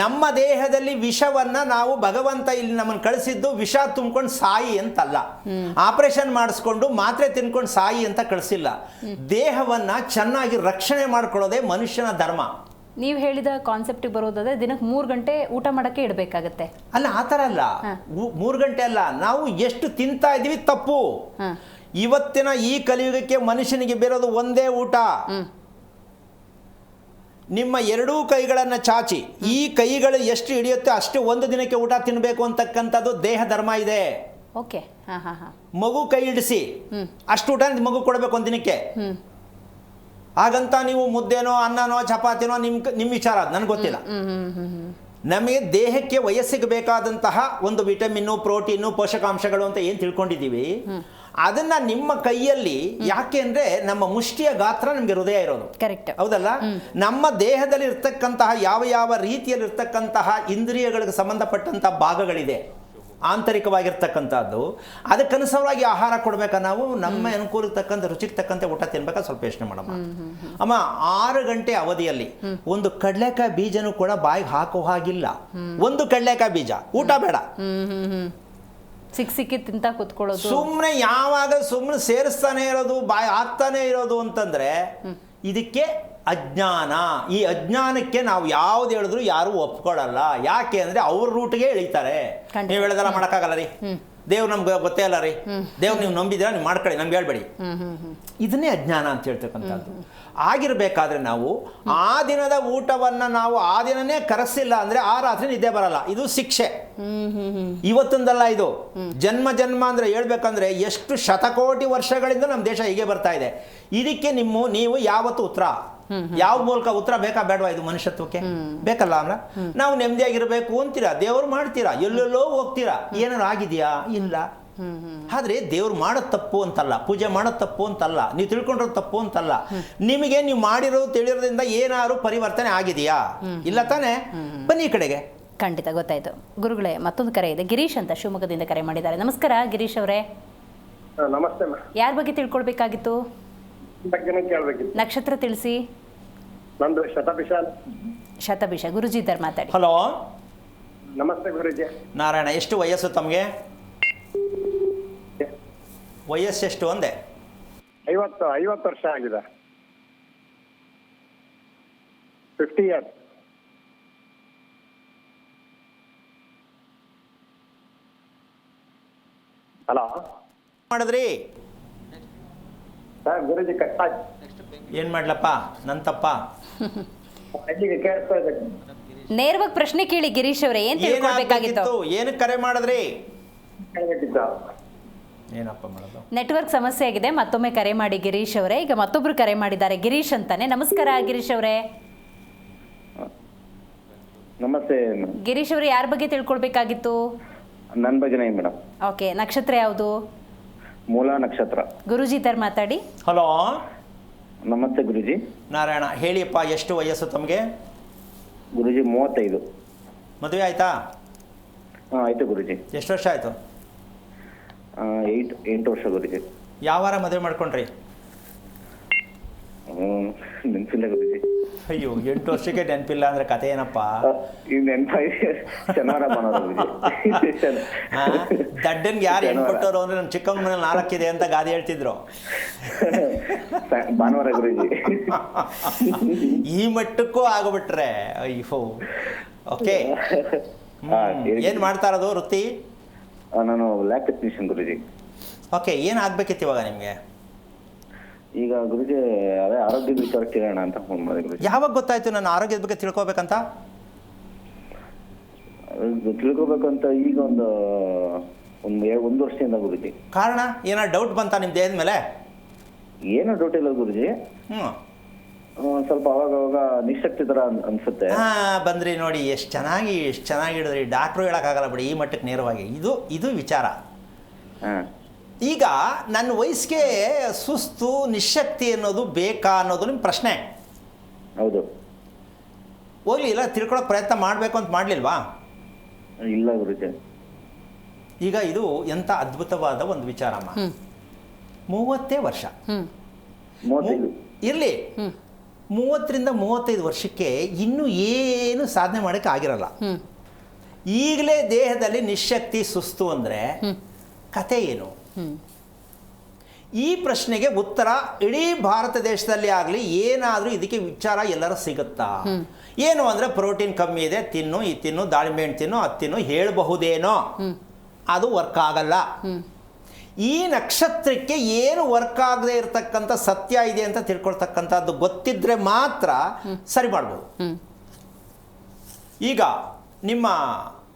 ನಮ್ಮ ದೇಹದಲ್ಲಿ ವಿಷವನ್ನ ನಾವು ಭಗವಂತ ಇಲ್ಲಿ ನಮ್ಮನ್ನು ಕಳಿಸಿದ್ದು ವಿಷ ತುಂಬಿಕೊಂಡು ಸಾಯಿ ಅಂತಲ್ಲ, ಆಪರೇಷನ್ ಮಾಡಿಸ್ಕೊಂಡು ಮಾತ್ರೆ ತಿನ್ಕೊಂಡು ಸಾಯಿ ಅಂತ ಕಳಿಸಿಲ್ಲ. ದೇಹವನ್ನ ಚೆನ್ನಾಗಿ ರಕ್ಷಣೆ ಮಾಡ್ಕೊಳ್ಳೋದೇ ಮನುಷ್ಯನ ಧರ್ಮ. ನೀವು ಹೇಳಿದ ಕಾನ್ಸೆಪ್ಟಿಗೆ ಬರೋದಾದ್ರೆ ದಿನಕ್ಕೆ 3 ಗಂಟೆ ಊಟ ಮಾಡೋಕ್ಕೆ ಇಡಬೇಕಾಗತ್ತೆ. ಅಲ್ಲ, ಆ ಥರ ಅಲ್ಲ. 3 ಗಂಟೆ ಅಲ್ಲ, ನಾವು ಎಷ್ಟು ತಿಂತಾ ಇದೀವಿ ತಪ್ಪು. ಇವತ್ತಿನ ಈ ಕಲಿಯುಗಕ್ಕೆ ಮನುಷ್ಯನಿಗೆ ಬೇರೋದು ಒಂದೇ ಊಟ. ನಿಮ್ಮ ಎರಡೂ ಕೈಗಳನ್ನು ಚಾಚಿ, ಈ ಕೈಗಳು ಎಷ್ಟು ಹಿಡಿಯುತ್ತೆ ಅಷ್ಟು ಒಂದು ದಿನಕ್ಕೆ ಊಟ ತಿನ್ನಬೇಕು ಅಂತಕ್ಕಂಥದ್ದು ದೇಹ ಧರ್ಮ ಇದೆ. ಓಕೆ. ಮಗು ಕೈ ಹಿಡಿಸಿ ಅಷ್ಟು ಊಟ ಮಗು ಕೊಡಬೇಕು ಒಂದು ದಿನಕ್ಕೆ. ಹಾಗಂತ ನೀವು ಮುದ್ದೆನೋ ಅನ್ನನೋ ಚಪಾತಿನೋ ನಿಮ್ಮ ವಿಚಾರ, ಅದು ನನಗೆ ಗೊತ್ತಿಲ್ಲ. ನಮಗೆ ದೇಹಕ್ಕೆ ವಯಸ್ಸಿಗೆ ಬೇಕಾದಂತಹ ಒಂದು ವಿಟಮಿನ್ನು, ಪ್ರೋಟೀನು, ಪೋಷಕಾಂಶಗಳು ಅಂತ ಏನು ತಿಳ್ಕೊಂಡಿದ್ದೀವಿ, ಅದನ್ನ ನಿಮ್ಮ ಕೈಯಲ್ಲಿ, ಯಾಕೆ ಅಂದ್ರೆ ನಮ್ಮ ಮುಷ್ಟಿಯ ಗಾತ್ರ ನಮಗೆ ಹೃದಯ ಇರೋದು. ಕರೆಕ್ಟ್, ಹೌದಲ್ಲ? ನಮ್ಮ ದೇಹದಲ್ಲಿ ಇರ್ತಕ್ಕಂತಹ ಯಾವ ಯಾವ ರೀತಿಯಲ್ಲಿ ಇರ್ತಕ್ಕಂತಹ ಇಂದ್ರಿಯಗಳಿಗೆ ಸಂಬಂಧಪಟ್ಟಂತಹ ಭಾಗಗಳಿದೆ, ಆಂತರಿಕವಾಗಿರ್ತಕ್ಕಂಥದ್ದು. ಅದಕ್ಕನುಸಾರವಾಗಿ ಆಹಾರ ಕೊಡ್ಬೇಕಾ ನಾವು? ನಮ್ಮ ಅನುಕೂಲಕ್ಕೆ ತಕ್ಕಂತೆ, ರುಚಿಗೆ ತಕ್ಕಂತೆ ಊಟ ತಿನ್ಬೇಕಾ? ಸ್ವಲ್ಪ ಯೋಚನೆ ಮಾಡಮ್ಮ. ಅಮ್ಮ, 6 ಗಂಟೆ ಅವಧಿಯಲ್ಲಿ ಒಂದು ಕಡಲೆಕಾಯಿ ಬೀಜನೂ ಕೂಡ ಬಾಯಿಗೆ ಹಾಕೋ ಹಾಗಿಲ್ಲ. ಒಂದು ಕಡಲೆಕಾಯಿ ಬೀಜ ಊಟ ಬೇಡ. ಸಿಕ್ಕಿ ತಿಂತ ಕೂತ್ಕೊಳ್ಳೋದು, ಸುಮ್ಮನೆ ಯಾವಾಗ ಸುಮ್ಮನೆ ಸೇರಿಸ್ತಾನೆ ಇರೋದು, ಬಾಯಿ ಹಾಕ್ತಾನೆ ಇರೋದು ಅಂತಂದ್ರೆ ಇದಕ್ಕೆ ಅಜ್ಞಾನ. ಈ ಅಜ್ಞಾನಕ್ಕೆ ನಾವು ಯಾವ್ದು ಹೇಳಿದ್ರು ಯಾರು ಒಪ್ಕೊಳ್ಳಲ್ಲ. ಯಾಕೆ ಅಂದ್ರೆ ಅವ್ರ ರೂಟ್ಗೆ ಎಳಿತಾರೆ. ನೀವು ಹೇಳಿದೆಲ್ಲ ಮಾಡೋಕ್ಕಾಗಲ್ಲ ರೀ, ದೇವ್ರು ನಮ್ಗೆ ಗೊತ್ತೇ ಇಲ್ಲ ರೀ, ದೇವ್ರು ನೀವು ನಂಬಿದ್ದೀರಾ, ನೀವು ಮಾಡ್ಕೊಳ್ಳಿ, ನಮ್ಗೆ ಹೇಳ್ಬೇಡಿ. ಇದನ್ನೇ ಅಜ್ಞಾನ ಅಂತ ಹೇಳ್ತಕ್ಕಂಥದ್ದು. ಆಗಿರ್ಬೇಕಾದ್ರೆ ನಾವು ಆ ದಿನದ ಊಟವನ್ನ ನಾವು ಆ ದಿನನೇ ಕರೆಸಿಲ್ಲ ಅಂದ್ರೆ ಆ ರಾತ್ರಿ ನಿದ್ದೆ ಬರಲ್ಲ. ಇದು ಶಿಕ್ಷೆ. ಇವತ್ತೊಂದಲ್ಲ, ಇದು ಜನ್ಮ ಜನ್ಮ ಅಂದ್ರೆ ಹೇಳ್ಬೇಕಂದ್ರೆ ಎಷ್ಟು ಶತಕೋಟಿ ವರ್ಷಗಳಿಂದ ನಮ್ಮ ದೇಶ ಹೀಗೆ ಬರ್ತಾ ಇದೆ. ಇದಕ್ಕೆ ನೀವು ಯಾವತ್ತು ಉತ್ತರ, ಯಾವ ಮೂಲಕ ಉತ್ತರ ಬೇಕಾ ಬೇಡವಾ? ಇದು ಮನುಷ್ಯತ್ವಕ್ಕೆ ಬೇಕಲ್ಲ. ಅಲ್ಲ, ನಾವು ನೆಮ್ಮದಿಯಾಗಿರ್ಬೇಕು ಅಂತೀರಾ, ದೇವ್ರು ಮಾಡ್ತೀರಾ, ಎಲ್ಲೆಲ್ಲೋ ಹೋಗ್ತೀರಾ, ಏನಾರು ಆಗಿದೆಯಾ? ಇಲ್ಲ. ಆದ್ರೆ ದೇವ್ರು ಮಾಡೋದು ತಪ್ಪು ಅಂತಲ್ಲ, ಪೂಜೆ ಮಾಡೋದು ತಪ್ಪು ಅಂತಲ್ಲ, ನೀವು ತಿಳ್ಕೊಂಡಿರೋದು ತಪ್ಪು ಅಂತಲ್ಲ. ನಿಮಗೆ ನೀವು ಮಾಡಿರೋದು ತಿಳಿಯೋದ್ರಿಂದ ಏನಾದ್ರು ಪರಿವರ್ತನೆ ಆಗಿದೆಯಾ? ಇಲ್ಲ ತಾನೆ? ಬನ್ನಿ ಈ ಕಡೆಗೆ. ಖಂಡಿತ ಗೊತ್ತಾಯ್ತು. ಗುರುಗಳೇ, ಮತ್ತೊಂದು ಕರೆ ಇದೆ. ಗಿರೀಶ್ ಅಂತ ಶಿವಮೊಗ್ಗದಿಂದ ಕರೆ ಮಾಡಿದ್ದಾರೆ. ನಮಸ್ಕಾರ ಗಿರೀಶ್ ಅವರೇ. ನಮಸ್ತೆ. ಯಾರ ಬಗ್ಗೆ ತಿಳ್ಕೊಳ್ಬೇಕಾಗಿತ್ತು? ನಕ್ಷತ್ರ ತಿಳಿಸಿ. ನಂದು ಶತಭಿಷ. ಶತಭಿಷ. ಗುರುಜಿ ಇದ್ದಾರೆ, ಮಾತಾಡಿ. ಹಲೋ, ನಮಸ್ತೆ ಗುರುಜಿ. ನಾರಾಯಣ, ಎಷ್ಟು ವಯಸ್ಸು ತಮಗೆ? ವಯಸ್ಸೆಷ್ಟು ಅಂದೆ? 50 ವರ್ಷ ಆಗಿದೆ. 50 years. ಹಲೋ, ಮಾಡಿದ್ರಿ? ಸರ್ ಗುರುಜಿ ಕಟ್ ಆಯ್ತು. ಏನ್ ಮಾಡ್ಲಪ್ಪ, ನನ್ ತಪ್ಪ? ಕೇಳಿಸ್ತಾ ಇದೆ. ನೇರವಾಗಿ ಪ್ರಶ್ನೆ ಕೇಳಿ ಗಿರೀಶ್ ಅವರೇ, ಏನ್ ತಿಳ್ಕೊಳ್ಬೇಕಾಗಿತ್ತು? ಏನಕ್ಕೆ ಕರೆ ಮಾಡಿದ್ರಿ? ಏನಪ್ಪ ಮಾಡೋದು? ನೆಟ್ವರ್ಕ್ ಸಮಸ್ಯೆ ಆಗಿದೆ, ಮತ್ತೊಮ್ಮೆ ಕರೆ ಮಾಡಿ ಗಿರೀಶ್ ಅವರೇ. ಈಗ ಮತ್ತೊಬ್ರು ಕರೆ ಮಾಡಿದ್ದಾರೆ, ಗಿರೀಶ್ ಅಂತಾನೆ. ನಮಸ್ಕಾರ ಗಿರೀಶ್ ಅವರೇ. ನಮಸ್ತೆ ಗಿರೀಶ್ ಅವರು, ಯಾರ ಬಗ್ಗೆ ತಿಳ್ಕೊಳ್ಬೇಕಾಗಿತ್ತು? ನನ್ನ ಬಗ್ಗೆನೇ ಮೇಡಮ್. ಓಕೆ. ನಕ್ಷತ್ರ ಯಾವುದು? ಮೂಲ ನಕ್ಷತ್ರ. ಗುರುಜಿ ಇದ್ದಾರೆ, ಮಾತಾಡಿ. ಹಲೋ, ನಮಸ್ತೆ ಗುರುಜಿ. ನಾರಾಯಣ, ಹೇಳಿಯಪ್ಪ, ಎಷ್ಟು ವಯಸ್ಸು ತಮಗೆ? ಗುರುಜಿ 35. ಮದುವೆ ಆಯ್ತಾ? ಆಯ್ತು ಗುರುಜಿ. ಎಷ್ಟು ವರ್ಷ ಆಯ್ತು? 8 ವರ್ಷ ಗುರುಜಿ. ಯಾವ ವಾರ ಮದುವೆ ಮಾಡ್ಕೊಂಡ್ರಿ? ನೆನಪಿಲ್ಲ ಗುರುಜಿ. ಅಯ್ಯೋ, 8 ವರ್ಷಕ್ಕೆ ನೆನಪಿಲ್ಲ ಅಂದ್ರೆ ಕತೆ ಏನಪ್ಪ? ಶನಿವಾರ ದಡ್ಡನ್ಗೆ ಯಾರು ಹೆಣ್ಣು ಕೊಟ್ಟವರು ಅಂದ್ರೆ ನಮ್ಮ ಚಿಕ್ಕಮ್ಮನ ಮನೇಲಿ 4 ಇದೆ ಅಂತ ಗಾದೆ ಹೇಳ್ತಿದ್ರು. ಭಾನುವಾರ ಗುರುಜಿ. ಈ ಮಟ್ಟಕ್ಕೂ ಆಗ್ಬಿಟ್ರೆ ಅಯ್ಯೋ. ಓಕೆ, ಏನ್ ಮಾಡ್ತಾ ಇರೋದು ವೃತ್ತಿ? ನಾನು ಲ್ಯಾಬ್ ಟೆಕ್ನಿಷಿಯನ್ ಗುರುಜಿ. ಓಕೆ, ಏನ್ ಆಗ್ಬೇಕಿತ್ತು ಇವಾಗ ನಿಮ್ಗೆ? ಈಗ ಗುರುಜಿ ಅದೇ ಆರೋಗ್ಯದ ವಿಚಾರ ಕೇಳೋಣ ಅಂತ ಫೋನ್ ಮಾಡಿದೆ ಗುರುಜಿ. ಯಾವಾಗ ಗೊತ್ತಾಯ್ತು ನನ್ನ ಆರೋಗ್ಯದ ಬಗ್ಗೆ ತಿಳ್ಕೊಬೇಕಂತ? ತಿಳ್ಕೊಬೇಕಂತ ಈಗ ಒಂದು ವರ್ಷದಿಂದ ಗುರುಜಿ. ಕಾರಣ ಏನಾದ್ರು ಡೌಟ್ ಬಂತಾ ನಿಮ್ ದೇಹದ ಮೇಲೆ? ಏನೋ ಡೌಟ್ ಇಲ್ಲ ಗುರುಜಿ. ಸ್ವಲ್ಪ ಅವಾಗ ನಿಶಕ್ತಿ ತರ ಅನ್ಸುತ್ತೆ. ಬಂದ್ರಿ ನೋಡಿ, ಎಷ್ಟು ಚೆನ್ನಾಗಿ ಹೇಳಿದ್ರಿ. ಡಾಕ್ಟ್ರು ಹೇಳಕ್ಕಾಗಲ್ಲ ಬಿಡಿ ಈ ಮಟ್ಟಕ್ಕೆ ನೇರವಾಗಿ. ಇದು ವಿಚಾರ. ಈಗ ನನ್ನ ವಯಸ್ಸಿಗೆ ಸುಸ್ತು ನಿಶಕ್ತಿ ಅನ್ನೋದು ಬೇಕಾ ಅನ್ನೋದು ನಿಮ್ಮ ಪ್ರಶ್ನೆ. ಹೌದು. ಹೋಗ್ಲಿ, ಇಲ್ಲ ತಿಳ್ಕೊಳ್ಳೋಕೆ ಪ್ರಯತ್ನ ಮಾಡಬೇಕು ಅಂತ ಮಾಡಲಿಲ್ವಾ? ಇಲ್ಲ ಗುರುಜಿ. ಈಗ ಇದು ಎಂಥ ಅದ್ಭುತವಾದ ಒಂದು ವಿಚಾರಮ್ಮ. 30 ವರ್ಷ 35. ಇರಲಿ, 30ರಿಂದ 35 ವರ್ಷಕ್ಕೆ ಇನ್ನೂ ಏನು ಸಾಧನೆ ಮಾಡೋಕ್ಕೆ ಆಗಿರಲ್ಲ. ಈಗಲೇ ದೇಹದಲ್ಲಿ ನಿಶಕ್ತಿ ಸುಸ್ತು ಅಂದರೆ ಕತೆ ಏನು? ಈ ಪ್ರಶ್ನೆಗೆ ಉತ್ತರ ಇಡೀ ಭಾರತ ದೇಶದಲ್ಲಿ ಆಗಲಿ ಏನಾದರೂ ಇದಕ್ಕೆ ವಿಚಾರ ಎಲ್ಲರೂ ಸಿಗುತ್ತಾ? ಏನು ಅಂದರೆ ಪ್ರೋಟೀನ್ ಕಮ್ಮಿ ಇದೆ, ತಿನ್ನು, ಈ ತಿನ್ನು, ದಾಳಿಂಬೆ ಹಣ್ಣು ತಿನ್ನು, ಅದು ತಿನ್ನು ಹೇಳಬಹುದೇನೋ. ಅದು ವರ್ಕ್ ಆಗಲ್ಲ. ಈ ನಕ್ಷತ್ರಕ್ಕೆ ಏನು ವರ್ಕ್ ಆಗದೆ ಇರತಕ್ಕಂಥ ಸತ್ಯ ಇದೆ ಅಂತ ತಿಳ್ಕೊಳ್ತಕ್ಕಂಥದ್ದು ಗೊತ್ತಿದ್ರೆ ಮಾತ್ರ ಸರಿ ಮಾಡ್ಬೋದು. ಈಗ ನಿಮ್ಮ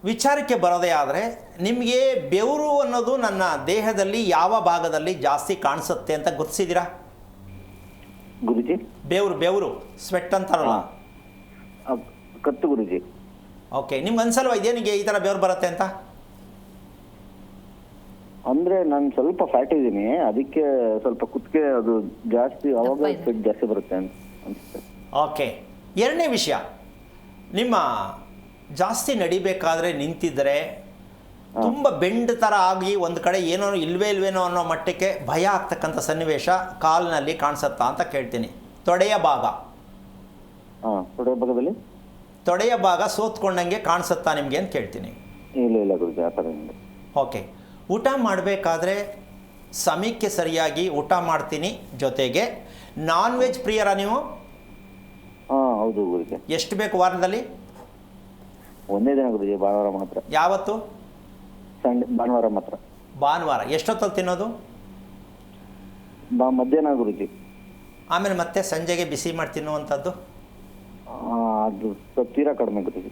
ವಿಚಾರಕ್ಕೆ ಬರೋದೇ ಆದರೆ, ನಿಮಗೆ ಬೆವರು ಅನ್ನೋದು ನನ್ನ ದೇಹದಲ್ಲಿ ಯಾವ ಭಾಗದಲ್ಲಿ ಜಾಸ್ತಿ ಕಾಣಿಸುತ್ತೆ ಅಂತ ಗುರುತಿಸಿದ್ದೀರಾ? ಗುರುಜಿ, ಬೆವರು ಸ್ವೆಟ್ ಅಂತಾರಲ್ಲ, ಕತ್ತು ಗುರುಜಿ. ಓಕೆ, ನಿಮ್ಗೆ ಅನ್ಸಲ್ವಾ ಇದೇನಿಗೆ ಈ ಥರ ಬೆವರು ಬರುತ್ತೆ ಅಂತ? ಅಂದ್ರೆ ನಾನು ಸ್ವಲ್ಪ ಫ್ಯಾಟ್ ಇದ್ದೀನಿ, ಅದಕ್ಕೆ ಸ್ವಲ್ಪ ಕುತ್ತಿಗೆ ಅದು ಜಾಸ್ತಿ, ಅವಾಗ ಸ್ವೆಟ್ ಜಾಸ್ತಿ ಬರುತ್ತೆ ಅಂತ ಅನ್ಸುತ್ತೆ. ಓಕೆ, ಎರಡನೇ ವಿಷಯ, ನಿಮ್ಮ ಜಾಸ್ತಿ ನಡಿಬೇಕಾದ್ರೆ ನಿಂತಿದ್ದರೆ ತುಂಬ ಬೆಂಡ್ ಥರ ಆಗಿ ಒಂದು ಕಡೆ ಏನೋ ಇಲ್ವೇನೋ ಅನ್ನೋ ಮಟ್ಟಕ್ಕೆ ಭಯ ಆಗ್ತಕ್ಕಂಥ ಸನ್ನಿವೇಶ ಕಾಲಿನಲ್ಲಿ ಕಾಣಿಸುತ್ತಾ ಅಂತ ಕೇಳ್ತೀನಿ. ತೊಡೆಯ ಭಾಗ, ತೊಡೆಯ ಭಾಗದಲ್ಲಿ ತೊಡೆಯ ಭಾಗ ಸೋತ್ಕೊಂಡಂಗೆ ಕಾಣಿಸುತ್ತಾ ನಿಮಗೆ ಅಂತ ಕೇಳ್ತೀನಿ. ಇಲ್ಲ ಗುರುಜಿ, ಆ ಥರ ಏನಿಲ್ಲ. ಓಕೆ, ಊಟ ಮಾಡಬೇಕಾದ್ರೆ ಸಮಯಕ್ಕೆ ಸರಿಯಾಗಿ ಊಟ ಮಾಡ್ತೀನಿ. ಜೊತೆಗೆ ನಾನ್ ವೆಜ್ ಪ್ರಿಯರಾ ನೀವು? ಹೌದು ಗುರುಜಿ. ಎಷ್ಟು ಬೇಕು ವಾರದಲ್ಲಿ? ಒಂದೇ ದಿನ ಗುರುಜಿ, ಭಾನುವಾರ ಮಾತ್ರ. ಯಾವತ್ತು? ಸಂಡೇ, ಭಾನುವಾರ ಮಾತ್ರ. ಭಾನುವಾರ. ಎಷ್ಟೊತ್ತಲ್ಲಿ ತಿನ್ನೋದು? ಮಧ್ಯಾಹ್ನ ಗುರುಜಿ. ಆಮೇಲೆ ಮತ್ತೆ ಸಂಜೆಗೆ ಬಿಸಿ ಮಾಡಿ ತಿನ್ನುವಂಥದ್ದು? ಅದು ತೀರಾ ಕಡಿಮೆ ಗುರುಜಿ.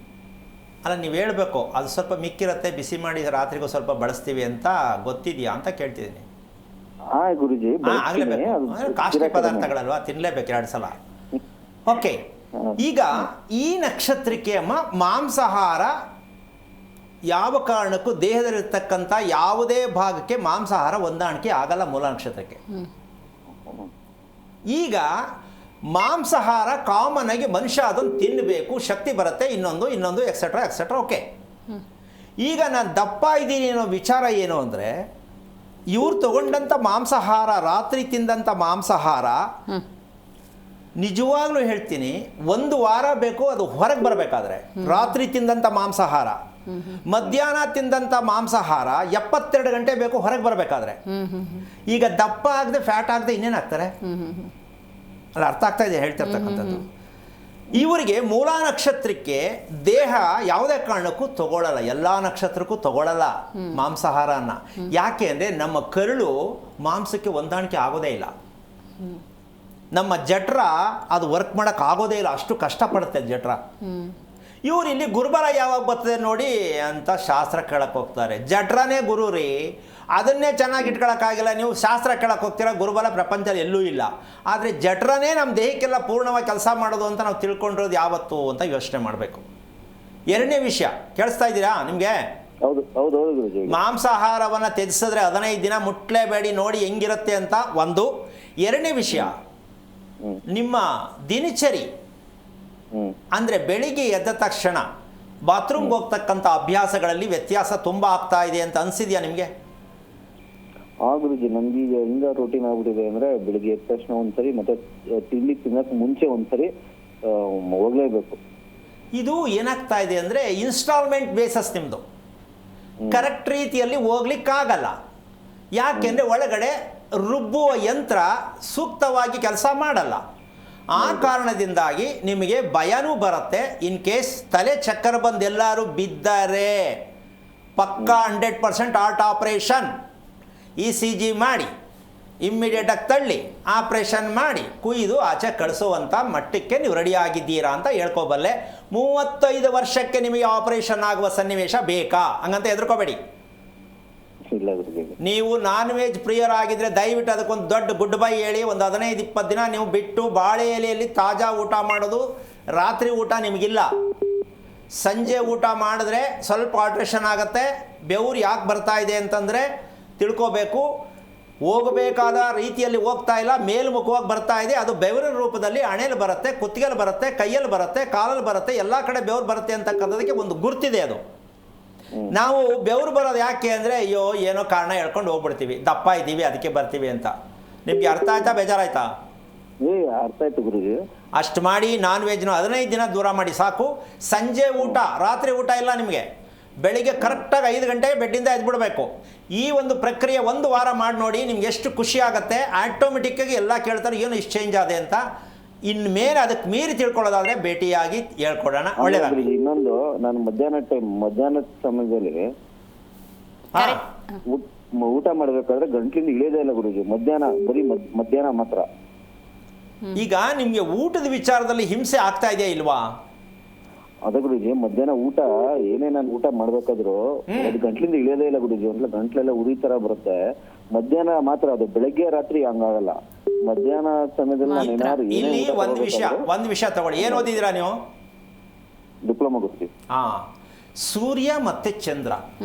ಅಲ್ಲ, ನೀವು ಹೇಳಬೇಕು ಅದು ಸ್ವಲ್ಪ ಮಿಕ್ಕಿರುತ್ತೆ, ಬಿಸಿ ಮಾಡಿ ರಾತ್ರಿಗೂ ಸ್ವಲ್ಪ ಬಳಸ್ತೀವಿ ಅಂತ ಗೊತ್ತಿದೆಯಾ ಅಂತ ಕೇಳ್ತಿದ್ದೀನಿ. ಗುರುಜಿ, ಆಗಲೇಬೇಕು, ಕಾಸ್ಟ್ಲಿ ಪದಾರ್ಥಗಳಲ್ವಾ, ತಿನ್ನಲೇಬೇಕು 2 ಸಲ. ಓಕೆ, ಈಗ ಈ ನಕ್ಷತ್ರಕ್ಕೆ ಅಮ್ಮ ಮಾಂಸಾಹಾರ ಯಾವ ಕಾರಣಕ್ಕೂ ದೇಹದಲ್ಲಿರ್ತಕ್ಕಂಥ ಯಾವುದೇ ಭಾಗಕ್ಕೆ ಮಾಂಸಾಹಾರ ಹೊಂದಾಣಿಕೆ ಆಗಲ್ಲ ಮೂಲ ನಕ್ಷತ್ರಕ್ಕೆ. ಈಗ ಮಾಂಸಾಹಾರ ಕಾಮನ್ ಆಗಿ ಮನುಷ್ಯ ಅದನ್ನು ತಿನ್ನಬೇಕು, ಶಕ್ತಿ ಬರುತ್ತೆ, ಇನ್ನೊಂದು ಎಕ್ಸೆಟ್ರಾ. ಓಕೆ, ಈಗ ನಾನು ದಪ್ಪ ಇದ್ದೀನಿ ಅನ್ನೋ ವಿಚಾರ ಏನು ಅಂದರೆ, ಇವ್ರು ತಗೊಂಡಂಥ ಮಾಂಸಾಹಾರ, ರಾತ್ರಿ ತಿಂದಂಥ ಮಾಂಸಾಹಾರ, ನಿಜವಾಗ್ಲೂ ಹೇಳ್ತೀನಿ 1 ವಾರ ಬೇಕು ಅದು ಹೊರಗೆ ಬರಬೇಕಾದ್ರೆ. ರಾತ್ರಿ ತಿಂದಂಥ ಮಾಂಸಾಹಾರ, ಮಧ್ಯಾಹ್ನ ತಿಂದಂಥ ಮಾಂಸಾಹಾರ 72 ಗಂಟೆ ಬೇಕು ಹೊರಗೆ ಬರಬೇಕಾದ್ರೆ. ಈಗ ದಪ್ಪ ಆಗದೆ ಫ್ಯಾಟ್ ಆಗದೆ ಇನ್ನೇನಾಗ್ತಾರೆ? ಅಲ್ಲ, ಅರ್ಥ ಆಗ್ತಾ ಇದೆ ಹೇಳ್ತಿರ್ತಕ್ಕಂಥದ್ದು. ಇವರಿಗೆ ಮೂಲ ನಕ್ಷತ್ರಕ್ಕೆ ದೇಹ ಯಾವುದೇ ಕಾರಣಕ್ಕೂ ತಗೊಳ್ಳಲ್ಲ, ಎಲ್ಲ ನಕ್ಷತ್ರಕ್ಕೂ ತಗೊಳ್ಳಲ್ಲ ಮಾಂಸಾಹಾರನ. ಯಾಕೆ ಅಂದರೆ ನಮ್ಮ ಕರುಳು ಮಾಂಸಕ್ಕೆ ಹೊಂದಾಣಿಕೆ ಆಗೋದೇ ಇಲ್ಲ. ನಮ್ಮ ಜಠರ ಅದು ವರ್ಕ್ ಮಾಡೋಕ್ಕೆ ಆಗೋದೇ ಇಲ್ಲ, ಅಷ್ಟು ಕಷ್ಟಪಡುತ್ತೆ ಜಠರ. ಇವ್ರು ಇಲ್ಲಿ ಗುರುಬಲ ಯಾವಾಗ ಬರ್ತದೆ ನೋಡಿ ಅಂತ ಶಾಸ್ತ್ರ ಕೇಳಕ್ಕೆ ಹೋಗ್ತಾರೆ. ಜಠರನೇ ಗುರು ರೀ, ಅದನ್ನೇ ಚೆನ್ನಾಗಿ ಇಟ್ಕೊಳಕ್ಕಾಗಿಲ್ಲ, ನೀವು ಶಾಸ್ತ್ರ ಕೇಳಕ್ಕೆ ಹೋಗ್ತೀರಾ. ಗುರುಬಲ ಪ್ರಪಂಚದಲ್ಲಿ ಎಲ್ಲೂ ಇಲ್ಲ. ಆದರೆ ಜಠರನೇ ನಮ್ಮ ದೇಹಕ್ಕೆಲ್ಲ ಪೂರ್ಣವಾಗಿ ಕೆಲಸ ಮಾಡೋದು ಅಂತ ನಾವು ತಿಳ್ಕೊಂಡಿರೋದು ಯಾವತ್ತು ಅಂತ ಯೋಚನೆ ಮಾಡಬೇಕು. ಎರಡನೇ ವಿಷಯ ಕೇಳಿಸ್ತಾ ಇದ್ದೀರಾ ನಿಮಗೆ? ಮಾಂಸಾಹಾರವನ್ನು ತ್ಯಜಿಸಿದ್ರೆ 15 ದಿನ ಮುಟ್ಲೇಬೇಡಿ, ನೋಡಿ ಹೆಂಗಿರುತ್ತೆ ಅಂತ ಒಂದು. ಎರಡನೇ ವಿಷಯ, ನಿಮ್ಮ ದಿನಚರಿ ಅಂದರೆ ಬೆಳಿಗ್ಗೆ ಎದ್ದ ತಕ್ಷಣ ಬಾತ್ರೂಮ್ಗೆ ಹೋಗ್ತಕ್ಕಂಥ ಅಭ್ಯಾಸಗಳಲ್ಲಿ ವ್ಯತ್ಯಾಸ ತುಂಬ ಆಗ್ತಾ ಇದೆ ಅಂತ ಅನಿಸಿದ್ಯಾ ನಿಮಗೆ? ಗುರುಜಿ, ನಮ್ಗೀಗ ಹೆಂಗ ರೂಟೀನ್ ಆಗ್ಬಿಟ್ಟಿದೆ ಅಂದ್ರೆ, ಬೆಳಿಗ್ಗೆ ಎದ್ದ ತಕ್ಷಣ ಒಂದ್ಸರಿ, ಮತ್ತೆ ತಿಂಡಿ ತಿನ್ನಕ್ಕೆ ಮುಂಚೆ ಒಂದ್ಸರಿ ಹೋಗ್ಲೇಬೇಕು. ಇದು ಏನಾಗ್ತಾ ಇದೆ ಅಂದರೆ ಇನ್ಸ್ಟಾಲ್ಮೆಂಟ್ ಬೇಸಸ್ ನಿಮ್ಮದು. ಕರೆಕ್ಟ್ ರೀತಿಯಲ್ಲಿ ಹೋಗ್ಲಿಕ್ಕಾಗಲ್ಲ. ಯಾಕೆಂದರೆ ಒಳಗಡೆ ರುಬ್ಬುವ ಯಂತ್ರ ಸೂಕ್ತವಾಗಿ ಕೆಲಸ ಮಾಡಲ್ಲ. ಆ ಕಾರಣದಿಂದಾಗಿ ನಿಮಗೆ ಭಯನೂ ಬರುತ್ತೆ. ಇನ್ ಕೇಸ್ ತಲೆ ಚಕ್ಕರ್ ಬಂದು ಎಲ್ಲರೂ ಬಿದ್ದರೆ ಪಕ್ಕಾ 100% ಹಾರ್ಟ್ ಆಪರೇಷನ್, ECG ಮಾಡಿ ಇಮ್ಮಿಡಿಯೇಟಾಗಿ ತಳ್ಳಿ ಆಪ್ರೇಷನ್ ಮಾಡಿ ಕುಯ್ದು ಆಚೆ ಕಳಿಸುವಂಥ ಮಟ್ಟಕ್ಕೆ ನೀವು ರೆಡಿ ಆಗಿದ್ದೀರಾ ಅಂತ ಹೇಳ್ಕೊಬಲ್ಲೆ. 35 ವರ್ಷಕ್ಕೆ ನಿಮಗೆ ಆಪರೇಷನ್ ಆಗುವ ಸನ್ನಿವೇಶ ಬೇಕಾ? ಹಂಗಂತ ಹೆದರ್ಕೋಬೇಡಿ. ನೀವು ನಾನ್ ವೆಜ್ ಪ್ರಿಯರಾಗಿದ್ದರೆ ದಯವಿಟ್ಟು ಅದಕ್ಕೊಂದು ದೊಡ್ಡ ಗುಡ್ ಬೈ ಹೇಳಿ ಒಂದು 15-20 ದಿನ ನೀವು ಬಿಟ್ಟು ಬಾಳೆ ಎಲೆಯಲ್ಲಿ ತಾಜಾ ಊಟ ಮಾಡೋದು. ರಾತ್ರಿ ಊಟ ನಿಮಗಿಲ್ಲ, ಸಂಜೆ ಊಟ ಮಾಡಿದ್ರೆ ಸ್ವಲ್ಪ ಆಲ್ಟ್ರೇಷನ್ ಆಗುತ್ತೆ. ಬೆವರು ಯಾಕೆ ಬರ್ತಾ ಇದೆ ಅಂತಂದರೆ ತಿಳ್ಕೋಬೇಕು. ಹೋಗಬೇಕಾದ ರೀತಿಯಲ್ಲಿ ಹೋಗ್ತಾ ಇಲ್ಲ, ಮೇಲ್ಮುಖವಾಗಿ ಬರ್ತಾ ಇದೆ. ಅದು ಬೆವರಿನ ರೂಪದಲ್ಲಿ ಹಣೆಯಲ್ಲಿ ಬರುತ್ತೆ, ಕುತ್ತಿಗೆಯಲ್ಲಿ ಬರುತ್ತೆ, ಕೈಯಲ್ಲಿ ಬರುತ್ತೆ, ಕಾಲಲ್ಲಿ ಬರುತ್ತೆ, ಎಲ್ಲ ಕಡೆ ಬೆವರು ಬರುತ್ತೆ ಅಂತಕ್ಕಂಥದಕ್ಕೆ ಒಂದು ಗುರ್ತಿದೆ. ಅದು ನಾವು ಬೆವರು ಬರೋದು ಯಾಕೆ ಅಂದರೆ ಅಯ್ಯೋ ಏನೋ ಕಾರಣ ಹೇಳ್ಕೊಂಡು ಹೋಗ್ಬಿಡ್ತೀವಿ, ದಪ್ಪ ಇದ್ದೀವಿ ಅದಕ್ಕೆ ಬರ್ತೀವಿ ಅಂತ. ನಿಮಗೆ ಅರ್ಥ ಆಯ್ತಾ, ಬೇಜಾರಾಯ್ತಾ? ಅರ್ಥ ಆಯ್ತು ಗುರುಜಿ. ಅಷ್ಟು ಮಾಡಿ ನಾನ್ ವೆಜ್ನ 15 ದಿನ ದೂರ ಮಾಡಿ ಸಾಕು. ಸಂಜೆ ಊಟ, ರಾತ್ರಿ ಊಟ ಇಲ್ಲ ನಿಮಗೆ. ಬೆಳಿಗ್ಗೆ ಕರೆಕ್ಟಾಗಿ 5 ಗಂಟೆಗೆ ಬೆಡ್ಡಿಂದ ಎದ್ಬಿಡಬೇಕು. ಈ ಒಂದು ಪ್ರಕ್ರಿಯೆ 1 ವಾರ ಮಾಡಿ ನೋಡಿ, ನಿಮ್ಗೆ ಎಷ್ಟು ಖುಷಿ ಆಗುತ್ತೆ. ಆಟೋಮೆಟಿಕ್ಕಾಗಿ ಎಲ್ಲ ಕೇಳ್ತಾರೆ ಏನು ಇಷ್ಟು ಚೇಂಜ್ ಆದೆ ಅಂತ. ಇನ್ಮೇಲೆ ಅದಕ್ಕೆ ಮೀರಿ ತಿಳ್ಕೊಳ್ಳೋದಾದ್ರೆ ಭೇಟಿಯಾಗಿ ಹೇಳ್ಕೊಡೋಣ, ಒಳ್ಳೇದಾಗಲಿ. ಇನ್ನೊಂದು, ನಾನು ಮಧ್ಯಾಹ್ನದ ಸಮಯದಲ್ಲಿ ಊಟ ಮಾಡ್ಬೇಕಾದ್ರೆ ಗಂಟ್ಲಿಂದ ಇಳಿಯೋದೇ ಇಲ್ಲ ಗುರುಜಿ. ಬರೀ ಮಧ್ಯಾಹ್ನ ಮಾತ್ರ. ಈಗ ನಿಮ್ಗೆ ಊಟದ ವಿಚಾರದಲ್ಲಿ ಹಿಂಸೆ ಆಗ್ತಾ ಇದೆಯಾ ಇಲ್ವಾ? ಅದೇ ಗುರುಜಿ, ಮಧ್ಯಾಹ್ನ ಊಟ ಏನೇ ನಾನು ಊಟ ಮಾಡ್ಬೇಕಾದ್ರು ಅದು ಗಂಟ್ಲಿಂದ ಇಳಿಯೋದೇ ಇಲ್ಲ ಗುರುಜಿ. ಒಂದ್ಲ ಗಂಟ್ಲೆಲ್ಲ ಉರಿ ತರ ಬರುತ್ತೆ. ಮಧ್ಯಾಹ್ನ ಮಾತ್ರ, ಅದು ಬೆಳಗ್ಗೆ ರಾತ್ರಿ ಹಂಗಾಗಲ್ಲ. ಮಧ್ಯಾಹ್ನ ಸಮಯದಲ್ಲಿ ನಾನು ಏನಾದ್ರು ಇಲ್ಲಿ ಒಂದು ವಿಷಯ ತಗೊಳ್ಳಿ. ಏನು ಓದಿದ್ದೀರಾ ನೀವು? ಡಿಪ್ಲೊಮಾ ಗುರುಜಿ. ಸೂರ್ಯ ಮತ್ತೆ ಚಂದ್ರ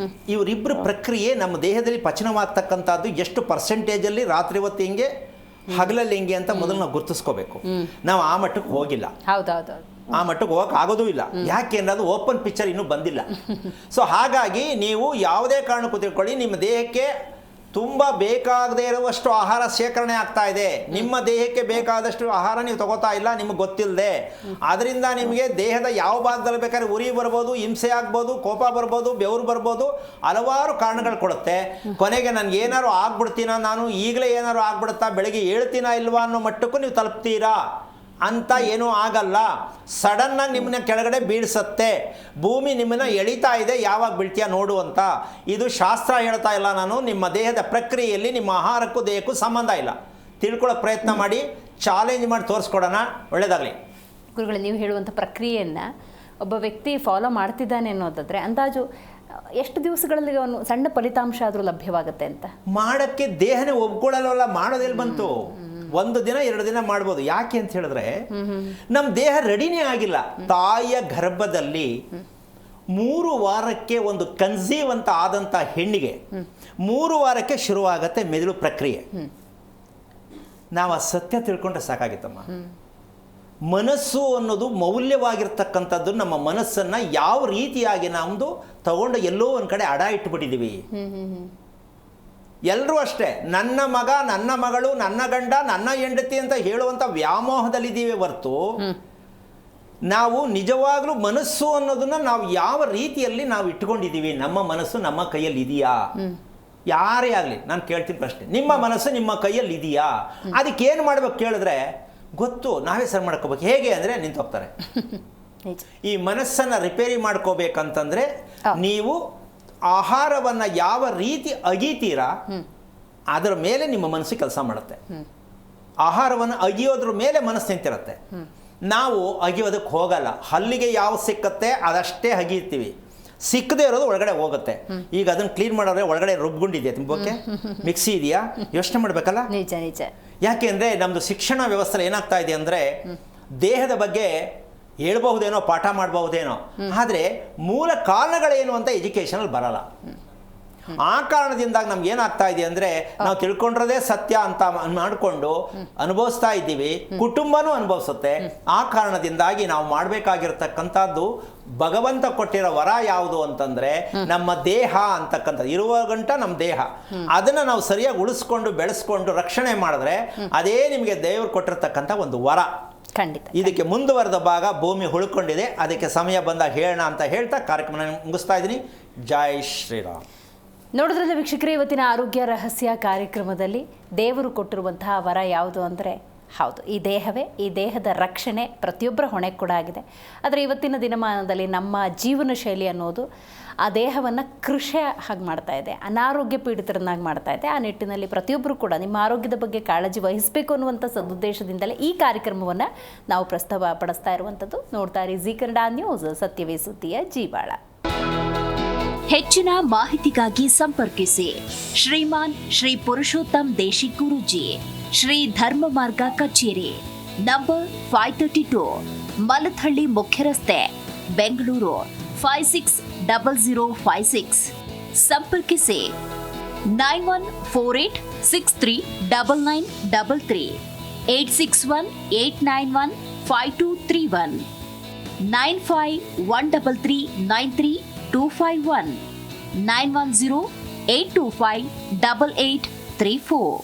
ಇವರಿಬ್ಬರ ಪ್ರಕ್ರಿಯೆ ನಮ್ಮ ದೇಹದಲ್ಲಿ ಪಚನವಾಗ್ತಕ್ಕಂಥದ್ದು ಎಷ್ಟು ಪರ್ಸೆಂಟೇಜಲ್ಲಿ ರಾತ್ರಿ ಹೊತ್ತು ಹಿಂಗೆ, ಹಗಲಲ್ಲಿ ಹಿಂಗೆ ಅಂತ ಮೊದಲು ನಾವು ಗುರುತಿಸ್ಕೋಬೇಕು. ನಾವು ಆ ಮಟ್ಟಕ್ಕೆ ಹೋಗಿಲ್ಲ, ಆ ಮಟ್ಟಕ್ಕೆ ಹೋಗಕ್ಕೆ ಆಗೋದೂ ಇಲ್ಲ. ಯಾಕೆ ಅಂದರೆ ಅದು ಓಪನ್ ಪಿಕ್ಚರ್ ಇನ್ನೂ ಬಂದಿಲ್ಲ. ಸೊ ಹಾಗಾಗಿ ನೀವು ಯಾವುದೇ ಕಾರಣಕ್ಕೂ ತಿಳ್ಕೊಳ್ಳಿ, ನಿಮ್ಮ ದೇಹಕ್ಕೆ ತುಂಬ ಬೇಕಾಗದೇ ಇರುವಷ್ಟು ಆಹಾರ ಶೇಖರಣೆ ಆಗ್ತಾ ಇದೆ. ನಿಮ್ಮ ದೇಹಕ್ಕೆ ಬೇಕಾದಷ್ಟು ಆಹಾರ ನೀವು ತಗೋತಾ ಇಲ್ಲ, ನಿಮಗೆ ಗೊತ್ತಿಲ್ಲದೆ. ಅದರಿಂದ ನಿಮಗೆ ದೇಹದ ಯಾವ ಭಾಗದಲ್ಲಿ ಬೇಕಾದ್ರೆ ಉರಿ ಬರ್ಬೋದು, ಹಿಂಸೆ ಆಗ್ಬೋದು, ಕೋಪ ಬರ್ಬೋದು, ಬೆವರು ಬರ್ಬೋದು, ಹಲವಾರು ಕಾರಣಗಳು ಕೊಡುತ್ತೆ. ಕೊನೆಗೆ ನನಗೆ ಏನಾರು ಆಗ್ಬಿಡ್ತೀನ, ನಾನು ಈಗಲೇ ಏನಾರು ಆಗ್ಬಿಡುತ್ತಾ, ಬೆಳಗ್ಗೆ ಹೇಳ್ತೀನಾ ಇಲ್ವಾ ಅನ್ನೋ ಮಟ್ಟಕ್ಕೂ ನೀವು ತಲುಪ್ತೀರಾ ಅಂತ ಏನೂ ಆಗಲ್ಲ. ಸಡನ್ನಾಗಿ ನಿಮ್ಮನ್ನ ಕೆಳಗಡೆ ಬೀಳಿಸುತ್ತೆ. ಭೂಮಿ ನಿಮ್ಮನ್ನ ಎಳಿತಾ ಇದೆ, ಯಾವಾಗ ಬೀಳ್ತೀಯ ನೋಡು ಅಂತ. ಇದು ಶಾಸ್ತ್ರ ಹೇಳ್ತಾ ಇಲ್ಲ ನಾನು. ನಿಮ್ಮ ದೇಹದ ಪ್ರಕ್ರಿಯೆಯಲ್ಲಿ ನಿಮ್ಮ ಆಹಾರಕ್ಕೂ ದೇಹಕ್ಕೂ ಸಂಬಂಧ ಇಲ್ಲ. ತಿಳ್ಕೊಳ್ಳೋ ಪ್ರಯತ್ನ ಮಾಡಿ, ಚಾಲೆಂಜ್ ಮಾಡಿ ತೋರಿಸ್ಕೊಡೋಣ. ಒಳ್ಳೆಯದಾಗಲಿ ಗುರುಗಳೇ. ನೀವು ಹೇಳುವಂಥ ಪ್ರಕ್ರಿಯೆಯನ್ನು ಒಬ್ಬ ವ್ಯಕ್ತಿ ಫಾಲೋ ಮಾಡ್ತಿದ್ದಾನೆ ಅನ್ನೋದಾದರೆ ಅಂದಾಜು ಎಷ್ಟು ದಿವಸಗಳಲ್ಲಿ ಅವನು ಸಣ್ಣ ಫಲಿತಾಂಶ ಆದರೂ ಲಭ್ಯವಾಗುತ್ತೆ ಅಂತ? ಮಾಡೋಕ್ಕೆ ದೇಹನೇ ಒಪ್ಕೊಳ್ಳಲ್ಲ. ಮಾಡೋದೆಲ್ಲಿ ಬಂತು? 1 ದಿನ 2 ದಿನ ಮಾಡ್ಬೋದು. ಯಾಕೆ ಅಂತ ಹೇಳಿದ್ರೆ ನಮ್ಮ ದೇಹ ರೆಡಿನೇ ಆಗಿಲ್ಲ. ತಾಯಿಯ ಗರ್ಭದಲ್ಲಿ 3 ವಾರಕ್ಕೆ ಒಂದು ಕನ್ಸೀವ್ ಅಂತ ಆದಂಥ ಹೆಣ್ಣಿಗೆ 3 ವಾರಕ್ಕೆ ಶುರುವಾಗತ್ತೆ ಮೆದುಳು ಪ್ರಕ್ರಿಯೆ. ನಾವು ಆ ಸತ್ಯ ತಿಳ್ಕೊಂಡ್ರೆ ಸಾಕಾಗಿತ್ತಮ್ಮ. ಮನಸ್ಸು ಅನ್ನೋದು ಮೌಲ್ಯವಾಗಿರ್ತಕ್ಕಂಥದ್ದು. ನಮ್ಮ ಮನಸ್ಸನ್ನು ಯಾವ ರೀತಿಯಾಗಿ ನಮ್ಮದು ತಗೊಂಡು ಎಲ್ಲೋ ಒಂದು ಕಡೆ ಅಡ ಇಟ್ಬಿಟ್ಟಿದ್ದೀವಿ. ಎಲ್ಲರೂ ಅಷ್ಟೇ, ನನ್ನ ಮಗ, ನನ್ನ ಮಗಳು, ನನ್ನ ಗಂಡ, ನನ್ನ ಹೆಂಡತಿ ಅಂತ ಹೇಳುವಂಥ ವ್ಯಾಮೋಹದಲ್ಲಿದ್ದೀವಿ ಹೊರತು ನಾವು ನಿಜವಾಗ್ಲೂ ಮನಸ್ಸು ಅನ್ನೋದನ್ನ ನಾವು ಯಾವ ರೀತಿಯಲ್ಲಿ ನಾವು ಇಟ್ಕೊಂಡಿದ್ದೀವಿ. ನಮ್ಮ ಮನಸ್ಸು ನಮ್ಮ ಕೈಯಲ್ಲಿ ಇದೆಯಾ? ಯಾರೇ ಆಗಲಿ ನಾನು ಕೇಳ್ತೀನಿ ಪ್ರಶ್ನೆ, ನಿಮ್ಮ ಮನಸ್ಸು ನಿಮ್ಮ ಕೈಯಲ್ಲಿ ಇದೆಯಾ? ಅದಕ್ಕೇನು ಮಾಡ್ಬೇಕು ಕೇಳಿದ್ರೆ ಗೊತ್ತು, ನಾವೇ ಸರಿ ಮಾಡ್ಕೋಬೇಕು. ಹೇಗೆ ಅಂದರೆ ನಿಂತೋಗ್ತಾರೆ. ಈ ಮನಸ್ಸನ್ನು ರಿಪೇರಿ ಮಾಡ್ಕೋಬೇಕಂತಂದ್ರೆ ನೀವು ಆಹಾರವನ್ನು ಯಾವ ರೀತಿ ಅಗೀತೀರಾ ಅದರ ಮೇಲೆ ನಿಮ್ಮ ಮನಸ್ಸು ಕೆಲಸ ಮಾಡುತ್ತೆ. ಆಹಾರವನ್ನು ಅಗಿಯೋದ್ರ ಮೇಲೆ ಮನಸ್ಸು ನಿಂತಿರುತ್ತೆ. ನಾವು ಅಗಿಯೋದಕ್ಕೆ ಹೋಗಲ್ಲ. ಹಲ್ಲಿಗೆ ಯಾವ ಸಿಕ್ಕತ್ತೆ ಅದಷ್ಟೇ ಅಗಿತೀವಿ, ಸಿಕ್ಕದೇ ಇರೋದು ಒಳಗಡೆ ಹೋಗುತ್ತೆ. ಈಗ ಅದನ್ನು ಕ್ಲೀನ್ ಮಾಡೋದ್ರೆ ಒಳಗಡೆ ರುಬ್ಗುಂಡಿದೆಯಾ ತುಂಬಕ್ಕೆ? ಮಿಕ್ಸಿ ಇದೆಯಾ? ಯೋಚನೆ ಮಾಡಬೇಕಲ್ಲ. ನಿಜ ನಿಜ. ಯಾಕೆ ಅಂದರೆ ನಮ್ಮದು ಶಿಕ್ಷಣ ವ್ಯವಸ್ಥೆ ಏನಾಗ್ತಾ ಇದೆ ಅಂದರೆ ದೇಹದ ಬಗ್ಗೆ ಹೇಳ್ಬಹುದೇನೋ, ಪಾಠ ಮಾಡಬಹುದೇನೋ, ಆದರೆ ಮೂಲ ಕಾರಣಗಳೇನು ಅಂತ ಎಜುಕೇಷನಲ್ಲಿ ಬರಲ್ಲ. ಆ ಕಾರಣದಿಂದಾಗಿ ನಮ್ಗೆ ಏನಾಗ್ತಾ ಇದೆ ಅಂದರೆ ನಾವು ತಿಳ್ಕೊಂಡಿರೋದೇ ಸತ್ಯ ಅಂತ ಮಾಡಿಕೊಂಡು ಅನುಭವಿಸ್ತಾ ಇದ್ದೀವಿ. ಕುಟುಂಬನೂ ಅನುಭವಿಸುತ್ತೆ. ಆ ಕಾರಣದಿಂದಾಗಿ ನಾವು ಮಾಡಬೇಕಾಗಿರ್ತಕ್ಕಂಥದ್ದು ಭಗವಂತ ಕೊಟ್ಟಿರೋ ವರ ಯಾವುದು ಅಂತಂದರೆ ನಮ್ಮ ದೇಹ ಅಂತಕ್ಕಂಥದ್ದು. ಇರುವ ಗಂಟ ನಮ್ಮ ದೇಹ, ಅದನ್ನು ನಾವು ಸರಿಯಾಗಿ ಉಳಿಸ್ಕೊಂಡು ಬೆಳೆಸ್ಕೊಂಡು ರಕ್ಷಣೆ ಮಾಡಿದ್ರೆ ಅದೇ ನಿಮಗೆ ದೇವರು ಕೊಟ್ಟಿರ್ತಕ್ಕಂಥ ಒಂದು ವರ. ಖಂಡಿತ. ಇದಕ್ಕೆ ಮುಂದುವರೆದ ಭಾಗ ಭೂಮಿ ಉಳ್ಕೊಂಡಿದೆ. ಅದಕ್ಕೆ ಸಮಯ ಬಂದಾಗ ಹೇಳೋಣ ಅಂತ ಹೇಳ್ತಾ ಕಾರ್ಯಕ್ರಮ ಮುಗಿಸ್ತಾ ಇದ್ದೀನಿ. ಜೈ ಶ್ರೀರಾಮ್. ನೋಡಿದ್ರಲ್ಲ ವೀಕ್ಷಕರೇ, ಇವತ್ತಿನ ಆರೋಗ್ಯ ರಹಸ್ಯ ಕಾರ್ಯಕ್ರಮದಲ್ಲಿ ದೇವರು ಕೊಟ್ಟಿರುವಂತಹ ವರ ಯಾವುದು ಅಂದರೆ ಹೌದು, ಈ ದೇಹವೇ. ಈ ದೇಹದ ರಕ್ಷಣೆ ಪ್ರತಿಯೊಬ್ಬರ ಹೊಣೆ ಕೂಡ ಆಗಿದೆ. ಆದರೆ ಇವತ್ತಿನ ದಿನಮಾನದಲ್ಲಿ ನಮ್ಮ ಜೀವನ ಶೈಲಿ ಅನ್ನೋದು ಆ ದೇಹವನ್ನು ಕೃಷಿ ಹಾಗೆ ಮಾಡ್ತಾ ಇದೆ, ಅನಾರೋಗ್ಯ ಪೀಡಿತರನ್ನಾಗಿ ಮಾಡ್ತಾ ಇದೆ. ಆ ನಿಟ್ಟಿನಲ್ಲಿ ಪ್ರತಿಯೊಬ್ಬರು ಕೂಡ ನಿಮ್ಮ ಆರೋಗ್ಯದ ಬಗ್ಗೆ ಕಾಳಜಿ ವಹಿಸಬೇಕು ಅನ್ನುವಂಥ ಸದುದ್ದೇಶದಿಂದಲೇ ಈ ಕಾರ್ಯಕ್ರಮವನ್ನು ನಾವು ಪ್ರಸ್ತಾವ ಪಡಿಸ್ತಾ ಇರುವಂಥದ್ದು. ನೋಡ್ತಾ ಇರಿ ಜೀ ಕನ್ನಡ ನ್ಯೂಸ್, ಸತ್ಯವೇ ಸುದ್ದಿಯ ಜೀವಾಳ. ಹೆಚ್ಚಿನ ಮಾಹಿತಿಗಾಗಿ ಸಂಪರ್ಕಿಸಿ ಶ್ರೀಮಾನ್ ಶ್ರೀ ಪುರುಷೋತ್ತಮ್ ದೇಶಿ ಗುರೂಜಿ, ಶ್ರೀ ಧರ್ಮ ಮಾರ್ಗ ಕಚೇರಿ, ನಂಬರ್ 532, ಮಲಥಳ್ಳಿ ಮುಖ್ಯ ರಸ್ತೆ, ಬೆಂಗಳೂರು 560056. ಸಂಪರ್ಕಿಸಿ 9148639933 8618915231 9513393251 91082588834.